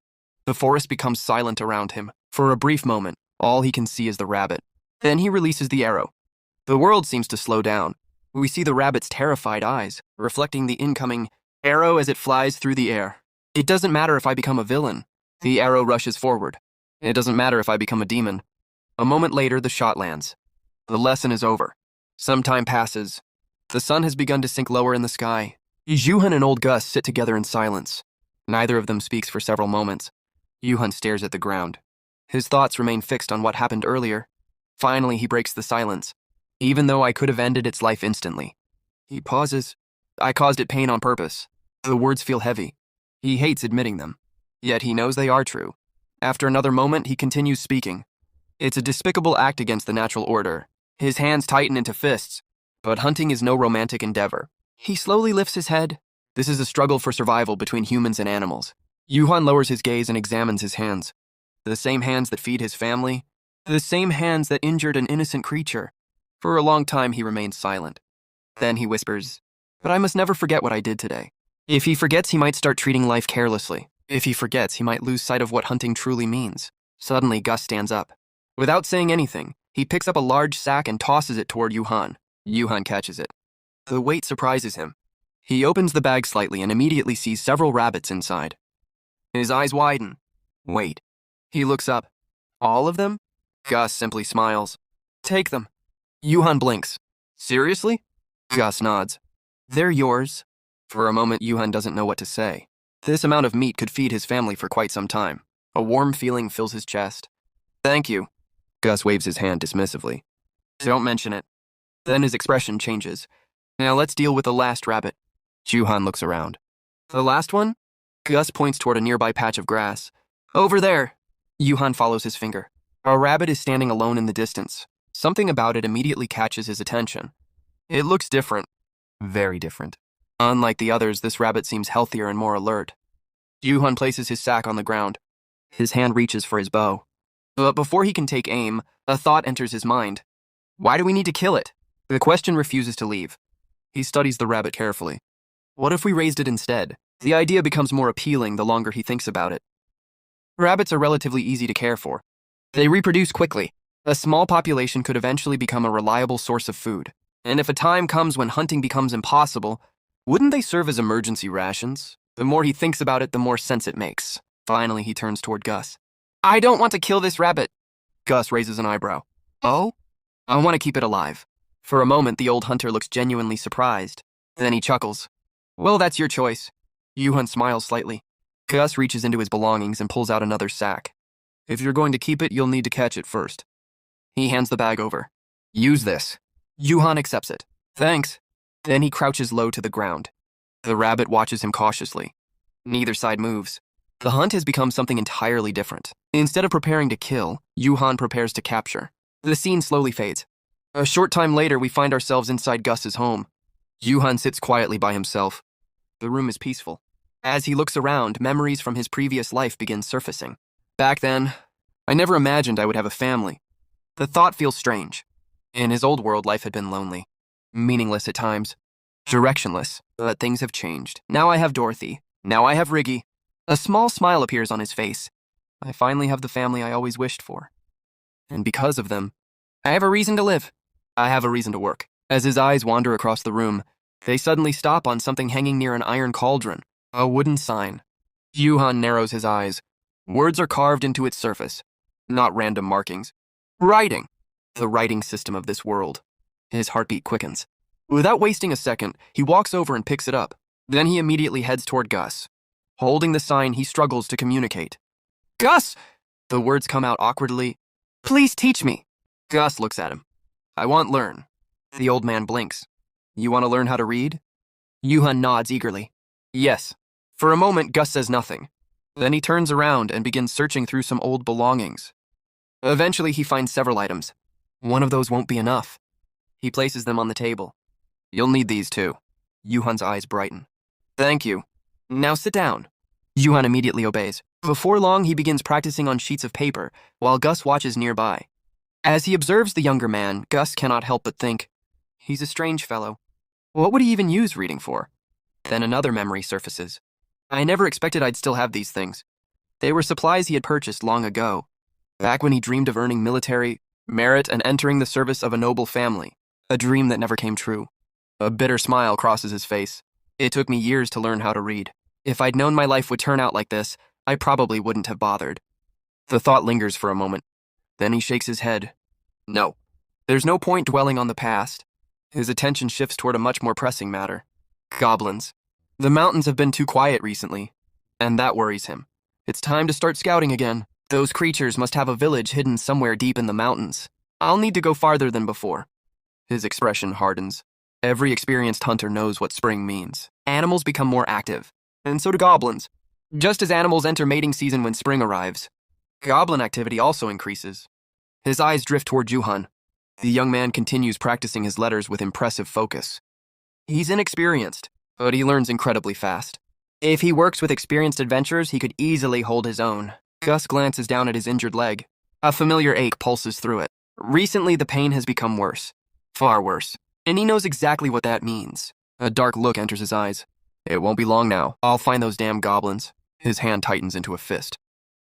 The forest becomes silent around him. For a brief moment, all he can see is the rabbit. Then he releases the arrow. The world seems to slow down. We see the rabbit's terrified eyes, reflecting the incoming arrow as it flies through the air. It doesn't matter if I become a villain. The arrow rushes forward. It doesn't matter if I become a demon. A moment later, the shot lands. The lesson is over. Some time passes. The sun has begun to sink lower in the sky. Yuhan and old Gus sit together in silence. Neither of them speaks for several moments. Yuhan stares at the ground. His thoughts remain fixed on what happened earlier. Finally, he breaks the silence. Even though I could have ended its life instantly. He pauses. I caused it pain on purpose. The words feel heavy. He hates admitting them. Yet he knows they are true. After another moment, he continues speaking. It's a despicable act against the natural order. His hands tighten into fists. But hunting is no romantic endeavor. He slowly lifts his head. This is a struggle for survival between humans and animals. Yuhan lowers his gaze and examines his hands. The same hands that feed his family. The same hands that injured an innocent creature. For a long time, he remains silent. Then he whispers, "But I must never forget what I did today." If he forgets, he might start treating life carelessly. If he forgets, he might lose sight of what hunting truly means. Suddenly, Gus stands up. Without saying anything, he picks up a large sack and tosses it toward Yuhan. Yuhan catches it. The weight surprises him. He opens the bag slightly and immediately sees several rabbits inside. His eyes widen. Wait. He looks up. All of them? Gus simply smiles. Take them. Yuhan blinks. Seriously? Gus nods. They're yours. For a moment, Yuhan doesn't know what to say. This amount of meat could feed his family for quite some time. A warm feeling fills his chest. Thank you. Gus waves his hand dismissively. Don't mention it. Then his expression changes. Now let's deal with the last rabbit. Yuhan looks around. The last one? Gus points toward a nearby patch of grass. Over there. Yuhan follows his finger. A rabbit is standing alone in the distance. Something about it immediately catches his attention. It looks different. Very different. Unlike the others, this rabbit seems healthier and more alert. Yuhan places his sack on the ground. His hand reaches for his bow. But before he can take aim, a thought enters his mind. Why do we need to kill it? The question refuses to leave. He studies the rabbit carefully. What if we raised it instead? The idea becomes more appealing the longer he thinks about it. Rabbits are relatively easy to care for. They reproduce quickly. A small population could eventually become a reliable source of food. And if a time comes when hunting becomes impossible, wouldn't they serve as emergency rations? The more he thinks about it, the more sense it makes. Finally, he turns toward Gus. I don't want to kill this rabbit. Gus raises an eyebrow. Oh? I want to keep it alive. For a moment, the old hunter looks genuinely surprised. Then he chuckles. Well, that's your choice. Yuhan smiles slightly. Gus reaches into his belongings and pulls out another sack. If you're going to keep it, you'll need to catch it first. He hands the bag over. Use this. Yuhan accepts it. Thanks. Then he crouches low to the ground. The rabbit watches him cautiously. Neither side moves. The hunt has become something entirely different. Instead of preparing to kill, Yuhan prepares to capture. The scene slowly fades. A short time later, we find ourselves inside Gus's home. Yuhan sits quietly by himself. The room is peaceful. As he looks around, memories from his previous life begin surfacing. Back then, I never imagined I would have a family. The thought feels strange. In his old world, life had been lonely, meaningless at times, directionless, but things have changed. Now I have Dorothy. Now I have Riggy. A small smile appears on his face. I finally have the family I always wished for. And because of them, I have a reason to live. I have a reason to work. As his eyes wander across the room, they suddenly stop on something hanging near an iron cauldron, a wooden sign. Yuhan narrows his eyes. Words are carved into its surface, not random markings. Writing. The writing system of this world. His heartbeat quickens. Without wasting a second, he walks over and picks it up. Then he immediately heads toward Gus. Holding the sign, he struggles to communicate. Gus! The words come out awkwardly. Please teach me. Gus looks at him. I want learn. The old man blinks. You want to learn how to read? Yuhan nods eagerly. Yes. For a moment, Gus says nothing. Then he turns around and begins searching through some old belongings. Eventually, he finds several items. One of those won't be enough. He places them on the table. You'll need these too. Yuhan's eyes brighten. Thank you. Now sit down. Yuhan immediately obeys. Before long, he begins practicing on sheets of paper, while Gus watches nearby. As he observes the younger man, Gus cannot help but think, he's a strange fellow. What would he even use reading for? Then another memory surfaces. I never expected I'd still have these things. They were supplies he had purchased long ago, back when he dreamed of earning military merit and entering the service of a noble family, a dream that never came true. A bitter smile crosses his face. It took me years to learn how to read. If I'd known my life would turn out like this, I probably wouldn't have bothered. The thought lingers for a moment. Then he shakes his head. No. There's no point dwelling on the past. His attention shifts toward a much more pressing matter. Goblins. The mountains have been too quiet recently, and that worries him. It's time to start scouting again. Those creatures must have a village hidden somewhere deep in the mountains. I'll need to go farther than before. His expression hardens. Every experienced hunter knows what spring means. Animals become more active, and so do goblins. Just as animals enter mating season when spring arrives, goblin activity also increases. His eyes drift toward Juhan. The young man continues practicing his letters with impressive focus. He's inexperienced, but he learns incredibly fast. If he works with experienced adventurers, he could easily hold his own. Gus glances down at his injured leg. A familiar ache pulses through it. Recently, the pain has become worse. Far worse. And he knows exactly what that means. A dark look enters his eyes. It won't be long now. I'll find those damn goblins. His hand tightens into a fist.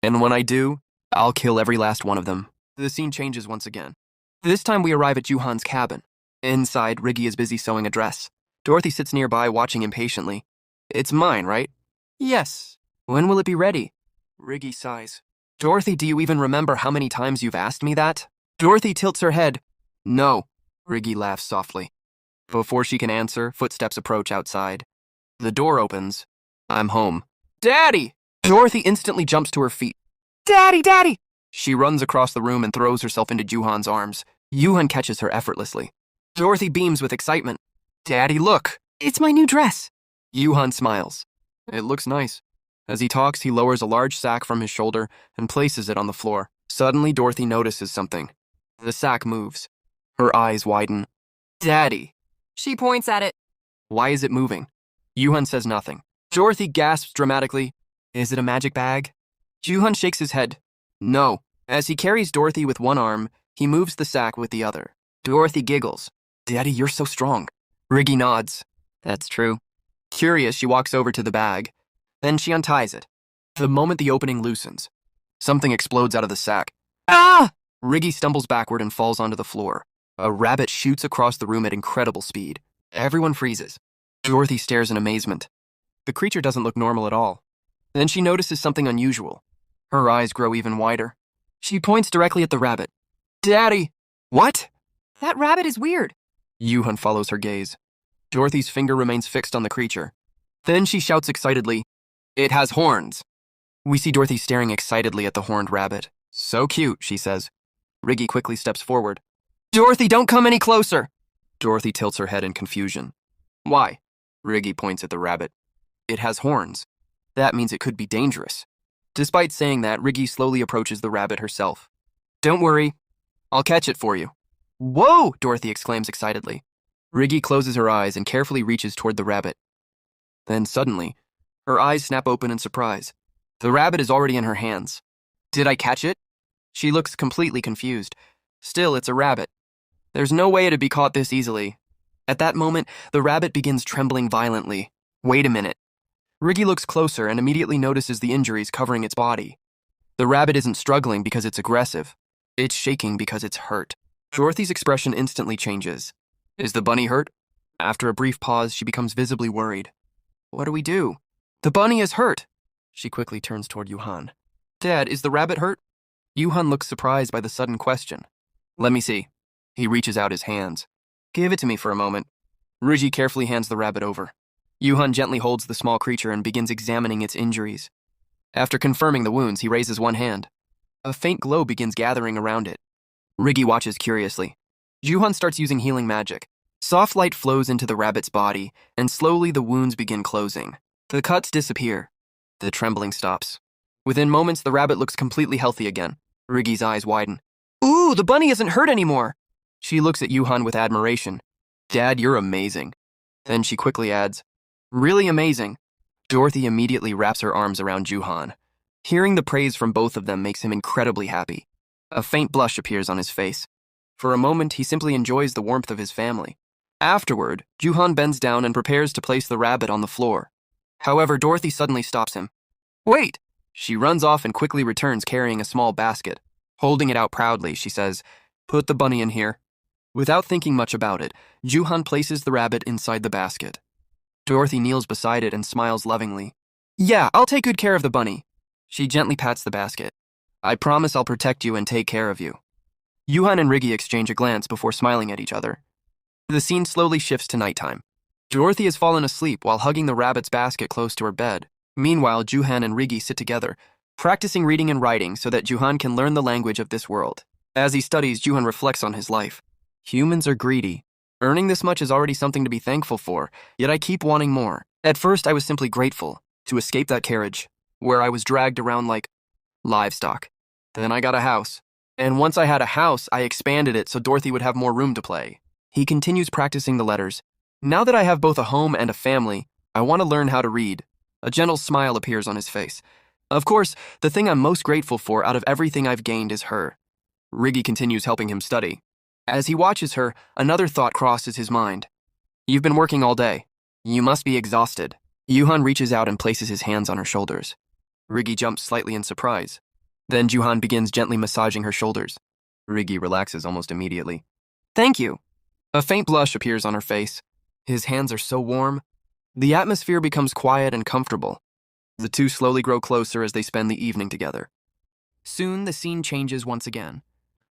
And when I do, I'll kill every last one of them. The scene changes once again. This time we arrive at Juhan's cabin. Inside, Riggy is busy sewing a dress. Dorothy sits nearby, watching impatiently. It's mine, right? Yes. When will it be ready? Riggy sighs. Dorothy, do you even remember how many times you've asked me that? Dorothy tilts her head. No. Riggy laughs softly. Before she can answer, footsteps approach outside. The door opens. I'm home. Daddy! Dorothy instantly jumps to her feet. Daddy, Daddy! She runs across the room and throws herself into Juhan's arms. Juhan catches her effortlessly. Dorothy beams with excitement. Daddy, look! It's my new dress. Juhan smiles. It looks nice. As he talks, he lowers a large sack from his shoulder and places it on the floor. Suddenly, Dorothy notices something. The sack moves. Her eyes widen. Daddy! She points at it. Why is it moving? Juhan says nothing. Dorothy gasps dramatically. Is it a magic bag? Juhan shakes his head. No. As he carries Dorothy with one arm, he moves the sack with the other. Dorothy giggles. Daddy, you're so strong. Riggy nods. That's true. Curious, she walks over to the bag. Then she unties it. The moment the opening loosens, something explodes out of the sack. Ah! Riggy stumbles backward and falls onto the floor. A rabbit shoots across the room at incredible speed. Everyone freezes. Dorothy stares in amazement. The creature doesn't look normal at all. Then she notices something unusual. Her eyes grow even wider. She points directly at the rabbit. Daddy! What? That rabbit is weird. Juhan follows her gaze. Dorothy's finger remains fixed on the creature. Then she shouts excitedly, It has horns! We see Dorothy staring excitedly at the horned rabbit. So cute, she says. Riggy quickly steps forward. Dorothy, don't come any closer! Dorothy tilts her head in confusion. Why? Riggy points at the rabbit. It has horns. That means it could be dangerous. Despite saying that, Riggy slowly approaches the rabbit herself. Don't worry. I'll catch it for you. Whoa! Dorothy exclaims excitedly. Riggy closes her eyes and carefully reaches toward the rabbit. Then suddenly, her eyes snap open in surprise. The rabbit is already in her hands. Did I catch it? She looks completely confused. Still, it's a rabbit. There's no way it'd be caught this easily. At that moment, the rabbit begins trembling violently. Wait a minute. Riggy looks closer and immediately notices the injuries covering its body. The rabbit isn't struggling because it's aggressive. It's shaking because it's hurt. Dorothy's expression instantly changes. Is the bunny hurt? After a brief pause, she becomes visibly worried. What do we do? The bunny is hurt. She quickly turns toward Juhan. Dad, is the rabbit hurt? Juhan looks surprised by the sudden question. Let me see. He reaches out his hands. Give it to me for a moment. Riggy carefully hands the rabbit over. Juhan gently holds the small creature and begins examining its injuries. After confirming the wounds, he raises one hand. A faint glow begins gathering around it. Riggy watches curiously. Juhan starts using healing magic. Soft light flows into the rabbit's body, and slowly the wounds begin closing. The cuts disappear. The trembling stops. Within moments, the rabbit looks completely healthy again. Riggy's eyes widen. Ooh, the bunny isn't hurt anymore! She looks at Juhan with admiration. Dad, you're amazing. Then she quickly adds, Really amazing. Dorothy immediately wraps her arms around Juhan. Hearing the praise from both of them makes him incredibly happy. A faint blush appears on his face. For a moment, he simply enjoys the warmth of his family. Afterward, Juhan bends down and prepares to place the rabbit on the floor. However, Dorothy suddenly stops him. Wait! She runs off and quickly returns carrying a small basket. Holding it out proudly, she says, "Put the bunny in here." Without thinking much about it, Juhan places the rabbit inside the basket. Dorothy kneels beside it and smiles lovingly. "Yeah, I'll take good care of the bunny." She gently pats the basket. "I promise I'll protect you and take care of you." Juhan and Riggy exchange a glance before smiling at each other. The scene slowly shifts to nighttime. Dorothy has fallen asleep while hugging the rabbit's basket close to her bed. Meanwhile, Juhan and Riggy sit together, practicing reading and writing so that Juhan can learn the language of this world. As he studies, Juhan reflects on his life. Humans are greedy. Earning this much is already something to be thankful for, yet I keep wanting more. At first, I was simply grateful to escape that carriage, where I was dragged around like livestock. Then I got a house. And once I had a house, I expanded it so Dorothy would have more room to play. He continues practicing the letters. Now that I have both a home and a family, I want to learn how to read. A gentle smile appears on his face. Of course, the thing I'm most grateful for out of everything I've gained is her. Riggy continues helping him study. As he watches her, another thought crosses his mind. You've been working all day. You must be exhausted. Juhan reaches out and places his hands on her shoulders. Riggy jumps slightly in surprise. Then Juhan begins gently massaging her shoulders. Riggy relaxes almost immediately. Thank you. A faint blush appears on her face. His hands are so warm. The atmosphere becomes quiet and comfortable. The two slowly grow closer as they spend the evening together. Soon, the scene changes once again.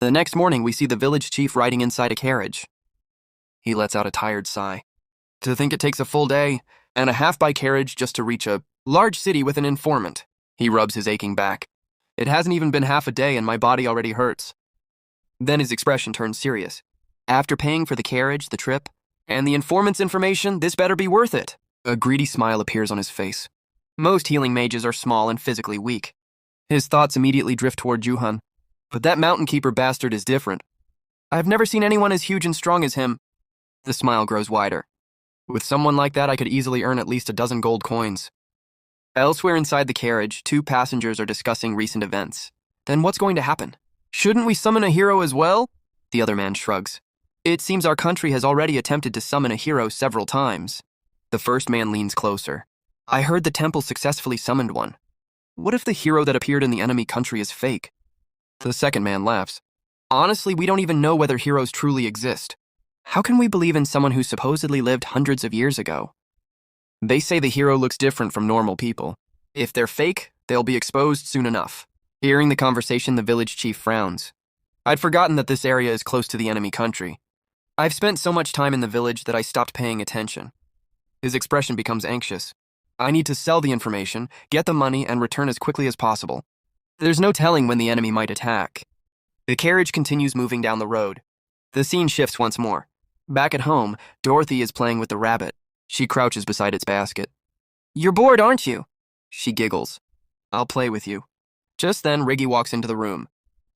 The next morning, we see the village chief riding inside a carriage. He lets out a tired sigh. To think it takes a full day and a half by carriage just to reach a large city with an informant. He rubs his aching back. It hasn't even been half a day and my body already hurts. Then his expression turns serious. After paying for the carriage, the trip, and the informant's information, this better be worth it. A greedy smile appears on his face. Most healing mages are small and physically weak. His thoughts immediately drift toward Juhan. But that mountain keeper bastard is different. I've never seen anyone as huge and strong as him. The smile grows wider. With someone like that, I could easily earn at least a dozen gold coins. Elsewhere inside the carriage, two passengers are discussing recent events. Then what's going to happen? Shouldn't we summon a hero as well? The other man shrugs. It seems our country has already attempted to summon a hero several times. The first man leans closer. I heard the temple successfully summoned one. What if the hero that appeared in the enemy country is fake? The second man laughs. Honestly, we don't even know whether heroes truly exist. How can we believe in someone who supposedly lived hundreds of years ago? They say the hero looks different from normal people. If they're fake, they'll be exposed soon enough. Hearing the conversation, the village chief frowns. I'd forgotten that this area is close to the enemy country. I've spent so much time in the village that I stopped paying attention. His expression becomes anxious. I need to sell the information, get the money, and return as quickly as possible. There's no telling when the enemy might attack. The carriage continues moving down the road. The scene shifts once more. Back at home, Dorothy is playing with the rabbit. She crouches beside its basket. You're bored, aren't you? She giggles. I'll play with you. Just then, Riggy walks into the room.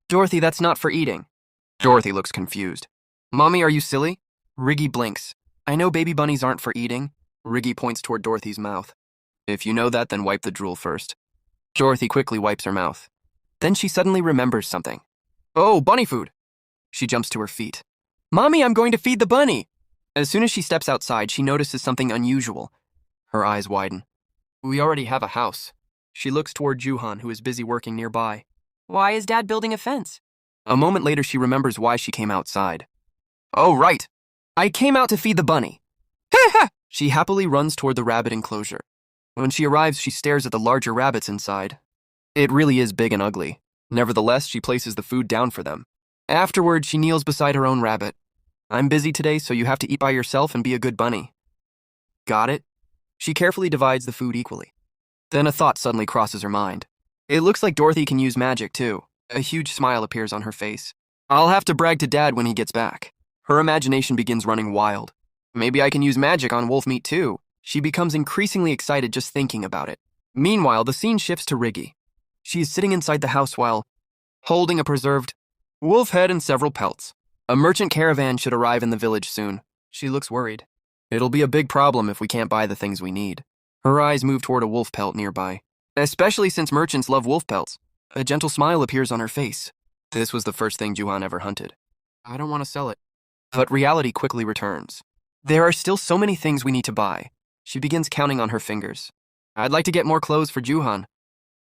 Dorothy, that's not for eating. Dorothy looks confused. Mommy, are you silly? Riggy blinks. I know baby bunnies aren't for eating. Riggy points toward Dorothy's mouth. If you know that, then wipe the drool first. Dorothy quickly wipes her mouth. Then she suddenly remembers something. Oh, bunny food! She jumps to her feet. Mommy, I'm going to feed the bunny! As soon as she steps outside, she notices something unusual. Her eyes widen. We already have a house. She looks toward Juhan, who is busy working nearby. Why is Dad building a fence? A moment later, she remembers why she came outside. Oh, right. I came out to feed the bunny. Ha ha! She happily runs toward the rabbit enclosure. When she arrives, she stares at the larger rabbits inside. It really is big and ugly. Nevertheless, she places the food down for them. Afterward, she kneels beside her own rabbit. I'm busy today, so you have to eat by yourself and be a good bunny. Got it? She carefully divides the food equally. Then a thought suddenly crosses her mind. It looks like Dorothy can use magic, too. A huge smile appears on her face. I'll have to brag to Dad when he gets back. Her imagination begins running wild. Maybe I can use magic on wolf meat, too. She becomes increasingly excited just thinking about it. Meanwhile, the scene shifts to Riggy. She is sitting inside the house while holding a preserved wolf head and several pelts. A merchant caravan should arrive in the village soon. She looks worried. It'll be a big problem if we can't buy the things we need. Her eyes move toward a wolf pelt nearby, especially since merchants love wolf pelts. A gentle smile appears on her face. This was the first thing Juhan ever hunted. I don't want to sell it. But reality quickly returns. There are still so many things we need to buy. She begins counting on her fingers. I'd like to get more clothes for Juhan.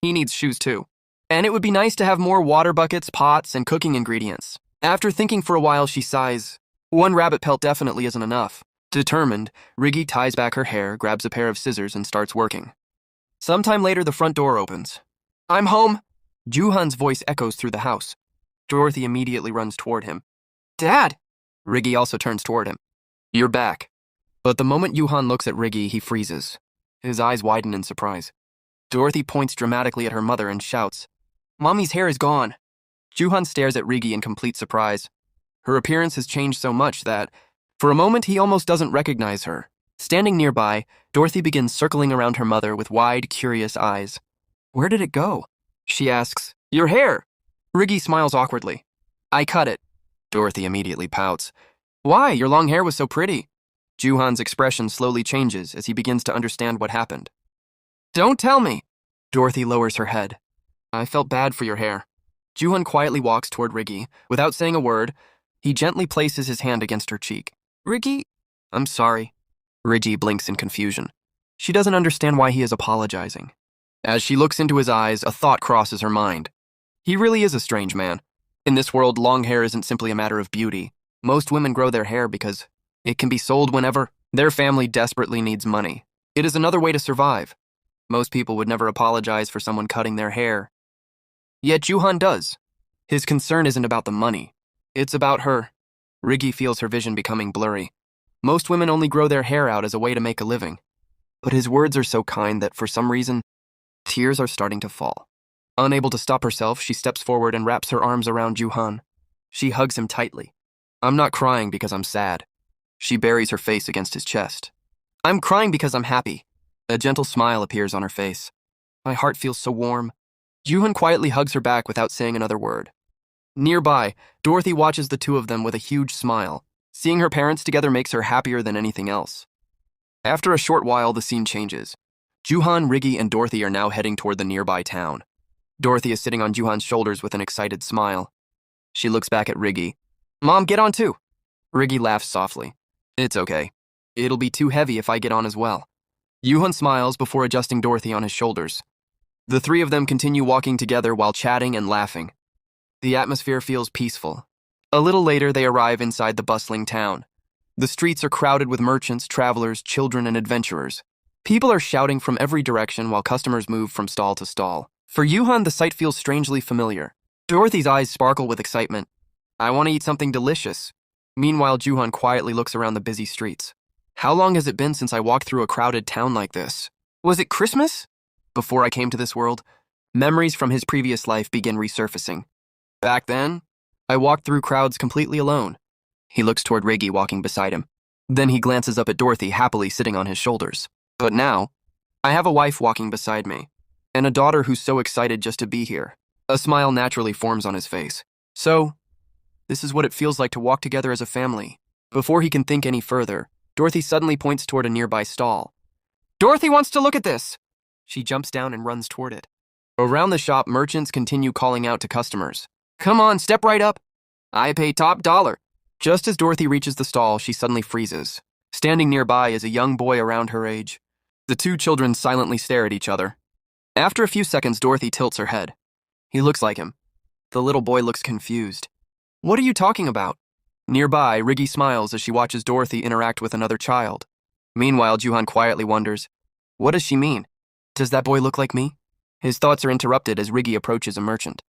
He needs shoes too. And it would be nice to have more water buckets, pots, and cooking ingredients. After thinking for a while, she sighs. One rabbit pelt definitely isn't enough. Determined, Riggy ties back her hair, grabs a pair of scissors, and starts working. Sometime later, the front door opens. I'm home! Juhan's voice echoes through the house. Dorothy immediately runs toward him. Dad! Riggy also turns toward him. You're back. But the moment Juhan looks at Riggy, he freezes. His eyes widen in surprise. Dorothy points dramatically at her mother and shouts, Mommy's hair is gone. Juhan stares at Riggy in complete surprise. Her appearance has changed so much that, for a moment, he almost doesn't recognize her. Standing nearby, Dorothy begins circling around her mother with wide, curious eyes. Where did it go? She asks, Your hair! Riggy smiles awkwardly. I cut it. Dorothy immediately pouts. Why? Your long hair was so pretty. Juhan's expression slowly changes as he begins to understand what happened. Don't tell me! Dorothy lowers her head. I felt bad for your hair. Juhan quietly walks toward Riggy. Without saying a word, he gently places his hand against her cheek. Riggy? I'm sorry. Riggy blinks in confusion. She doesn't understand why he is apologizing. As she looks into his eyes, a thought crosses her mind. He really is a strange man. In this world, long hair isn't simply a matter of beauty. Most women grow their hair because it can be sold whenever their family desperately needs money. It is another way to survive. Most people would never apologize for someone cutting their hair. Yet Juhan does. His concern isn't about the money. It's about her. Riggy feels her vision becoming blurry. Most women only grow their hair out as a way to make a living. But his words are so kind that for some reason, tears are starting to fall. Unable to stop herself, she steps forward and wraps her arms around Juhan. She hugs him tightly. I'm not crying because I'm sad. She buries her face against his chest. I'm crying because I'm happy. A gentle smile appears on her face. My heart feels so warm. Juhan quietly hugs her back without saying another word. Nearby, Dorothy watches the two of them with a huge smile. Seeing her parents together makes her happier than anything else. After a short while, the scene changes. Juhan, Riggy, and Dorothy are now heading toward the nearby town. Dorothy is sitting on Juhan's shoulders with an excited smile. She looks back at Riggy. Mom, get on too. Riggy laughs softly. It's okay. It'll be too heavy if I get on as well. Juhan smiles before adjusting Dorothy on his shoulders. The three of them continue walking together while chatting and laughing. The atmosphere feels peaceful. A little later, they arrive inside the bustling town. The streets are crowded with merchants, travelers, children, and adventurers. People are shouting from every direction while customers move from stall to stall. For Juhan, the sight feels strangely familiar. Dorothy's eyes sparkle with excitement. I want to eat something delicious. Meanwhile, Juhan quietly looks around the busy streets. How long has it been since I walked through a crowded town like this? Was it Christmas? Before I came to this world, memories from his previous life begin resurfacing. Back then, I walked through crowds completely alone. He looks toward Riggy walking beside him. Then he glances up at Dorothy happily sitting on his shoulders. But now, I have a wife walking beside me, and a daughter who's so excited just to be here. A smile naturally forms on his face. So, this is what it feels like to walk together as a family. Before he can think any further, Dorothy suddenly points toward a nearby stall. Dorothy wants to look at this! She jumps down and runs toward it. Around the shop, merchants continue calling out to customers. Come on, step right up. I pay top dollar. Just as Dorothy reaches the stall, she suddenly freezes. Standing nearby is a young boy around her age. The two children silently stare at each other. After a few seconds, Dorothy tilts her head. He looks like him. The little boy looks confused. What are you talking about? Nearby, Riggy smiles as she watches Dorothy interact with another child. Meanwhile, Juhan quietly wonders, what does she mean? Does that boy look like me? His thoughts are interrupted as Riggy approaches a merchant.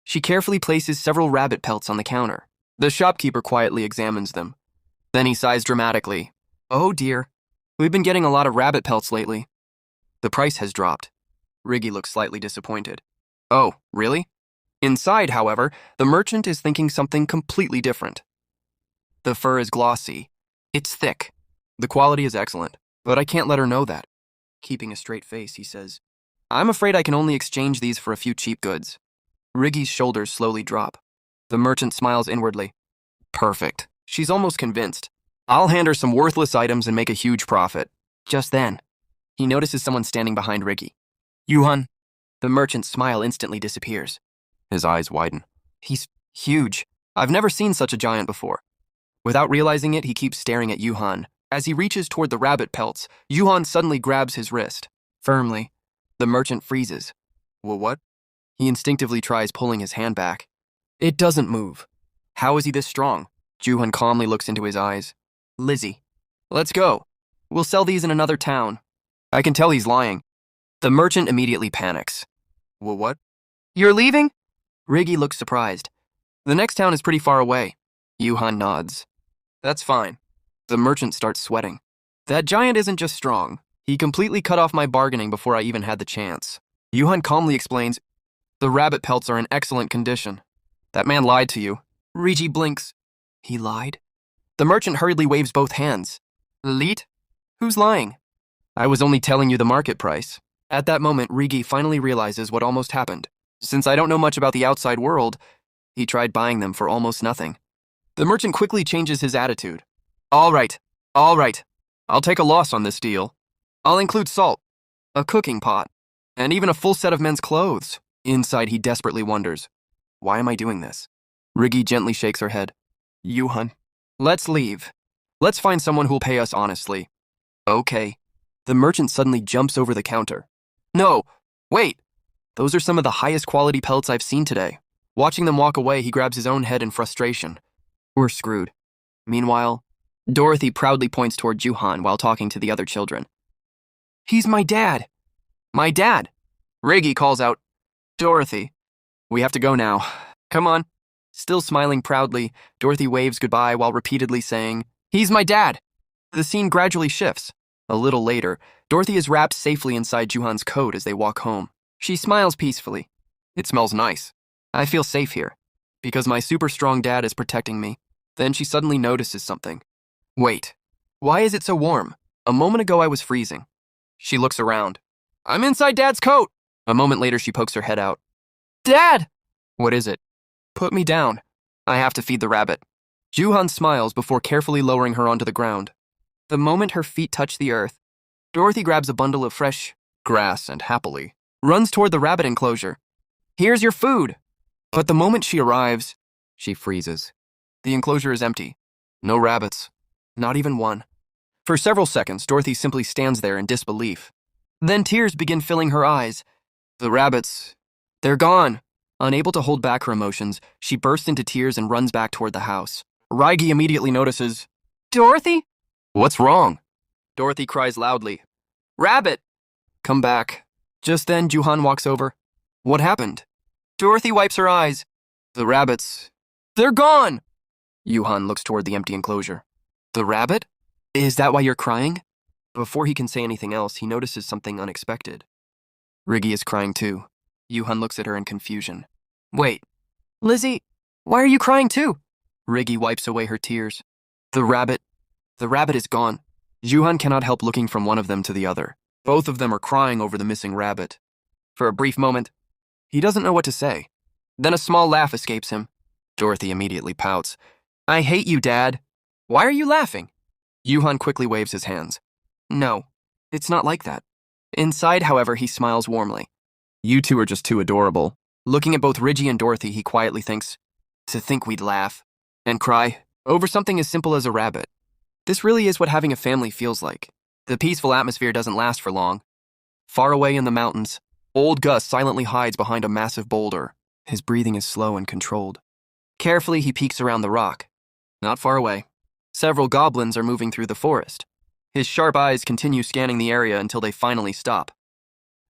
She carefully places several rabbit pelts on the counter. The shopkeeper quietly examines them. Then he sighs dramatically. Oh dear, we've been getting a lot of rabbit pelts lately. The price has dropped. Riggy looks slightly disappointed. Oh, really? Inside, however, the merchant is thinking something completely different. The fur is glossy. It's thick. The quality is excellent, but I can't let her know that. Keeping a straight face, he says, I'm afraid I can only exchange these for a few cheap goods. Riggy's shoulders slowly drop. The merchant smiles inwardly. Perfect. She's almost convinced. I'll hand her some worthless items and make a huge profit. Just then, he notices someone standing behind Riggy. Juhan. The merchant's smile instantly disappears. His eyes widen. He's huge. I've never seen such a giant before. Without realizing it, he keeps staring at Juhan, As he reaches toward the rabbit pelts, Yuhan suddenly grabs his wrist. Firmly. The merchant freezes. Well, what? He instinctively tries pulling his hand back. It doesn't move. How is he this strong? Juhan calmly looks into his eyes. Lizzie. Let's go. We'll sell these in another town. I can tell he's lying. The merchant immediately panics. Well, what? You're leaving? Riggy looks surprised. The next town is pretty far away. Yuhan nods. That's fine. The merchant starts sweating. That giant isn't just strong. He completely cut off my bargaining before I even had the chance. Yuhan calmly explains, the rabbit pelts are in excellent condition. That man lied to you. Rigi blinks. He lied? The merchant hurriedly waves both hands. Leet? Who's lying? I was only telling you the market price. At that moment, Rigi finally realizes what almost happened. Since I don't know much about the outside world, he tried buying them for almost nothing. The merchant quickly changes his attitude. All right. I'll take a loss on this deal. I'll include salt, a cooking pot, and even a full set of men's clothes. Inside, he desperately wonders, why am I doing this? Rigi gently shakes her head. Yuhan, let's leave. Let's find someone who'll pay us honestly. Okay. The merchant suddenly jumps over the counter. No, wait. Those are some of the highest quality pelts I've seen today. Watching them walk away, he grabs his own head in frustration. We're screwed. Meanwhile, Dorothy proudly points toward Juhan while talking to the other children. He's my dad. My dad. Rigi calls out, Dorothy, we have to go now. Come on. Still smiling proudly, Dorothy waves goodbye while repeatedly saying, he's my dad. The scene gradually shifts. A little later, Dorothy is wrapped safely inside Juhan's coat as they walk home. She smiles peacefully. It smells nice. I feel safe here, because my super strong dad is protecting me. Then she suddenly notices something. Wait, why is it so warm? A moment ago I was freezing. She looks around. I'm inside Dad's coat! A moment later she pokes her head out. Dad! What is it? Put me down. I have to feed the rabbit. Juhan smiles before carefully lowering her onto the ground. The moment her feet touch the earth, Dorothy grabs a bundle of fresh grass and happily runs toward the rabbit enclosure. Here's your food! But the moment she arrives, she freezes. The enclosure is empty. No rabbits. Not even one. For several seconds, Dorothy simply stands there in disbelief. Then tears begin filling her eyes. The rabbits, they're gone. Unable to hold back her emotions, she bursts into tears and runs back toward the house. Rigi immediately notices, Dorothy? What's wrong? Dorothy cries loudly, Rabbit! Come back. Just then, Juhan walks over. What happened? Dorothy wipes her eyes. The rabbits, they're gone! Juhan looks toward the empty enclosure. The rabbit? Is that why you're crying? Before he can say anything else, he notices something unexpected. Rigi is crying too. Juhan looks at her in confusion. Wait, Lizzie, why are you crying too? Rigi wipes away her tears. The rabbit is gone. Juhan cannot help looking from one of them to the other. Both of them are crying over the missing rabbit. For a brief moment, he doesn't know what to say. Then a small laugh escapes him. Dorothy immediately pouts. I hate you, Dad. Why are you laughing? Juhan quickly waves his hands. No, it's not like that. Inside, however, he smiles warmly. You two are just too adorable. Looking at both Rigi and Dorothy, he quietly thinks, to think we'd laugh and cry over something as simple as a rabbit. This really is what having a family feels like. The peaceful atmosphere doesn't last for long. Far away in the mountains, old Gus silently hides behind a massive boulder. His breathing is slow and controlled. Carefully, he peeks around the rock. Not far away, several goblins are moving through the forest. His sharp eyes continue scanning the area until they finally stop.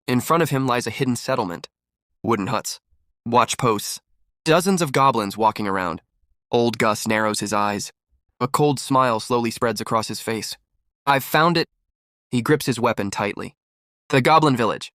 In front of him lies a hidden settlement. Wooden huts, watch posts, dozens of goblins walking around. Old Gus narrows his eyes. A cold smile slowly spreads across his face. I've found it. He grips his weapon tightly. The goblin village.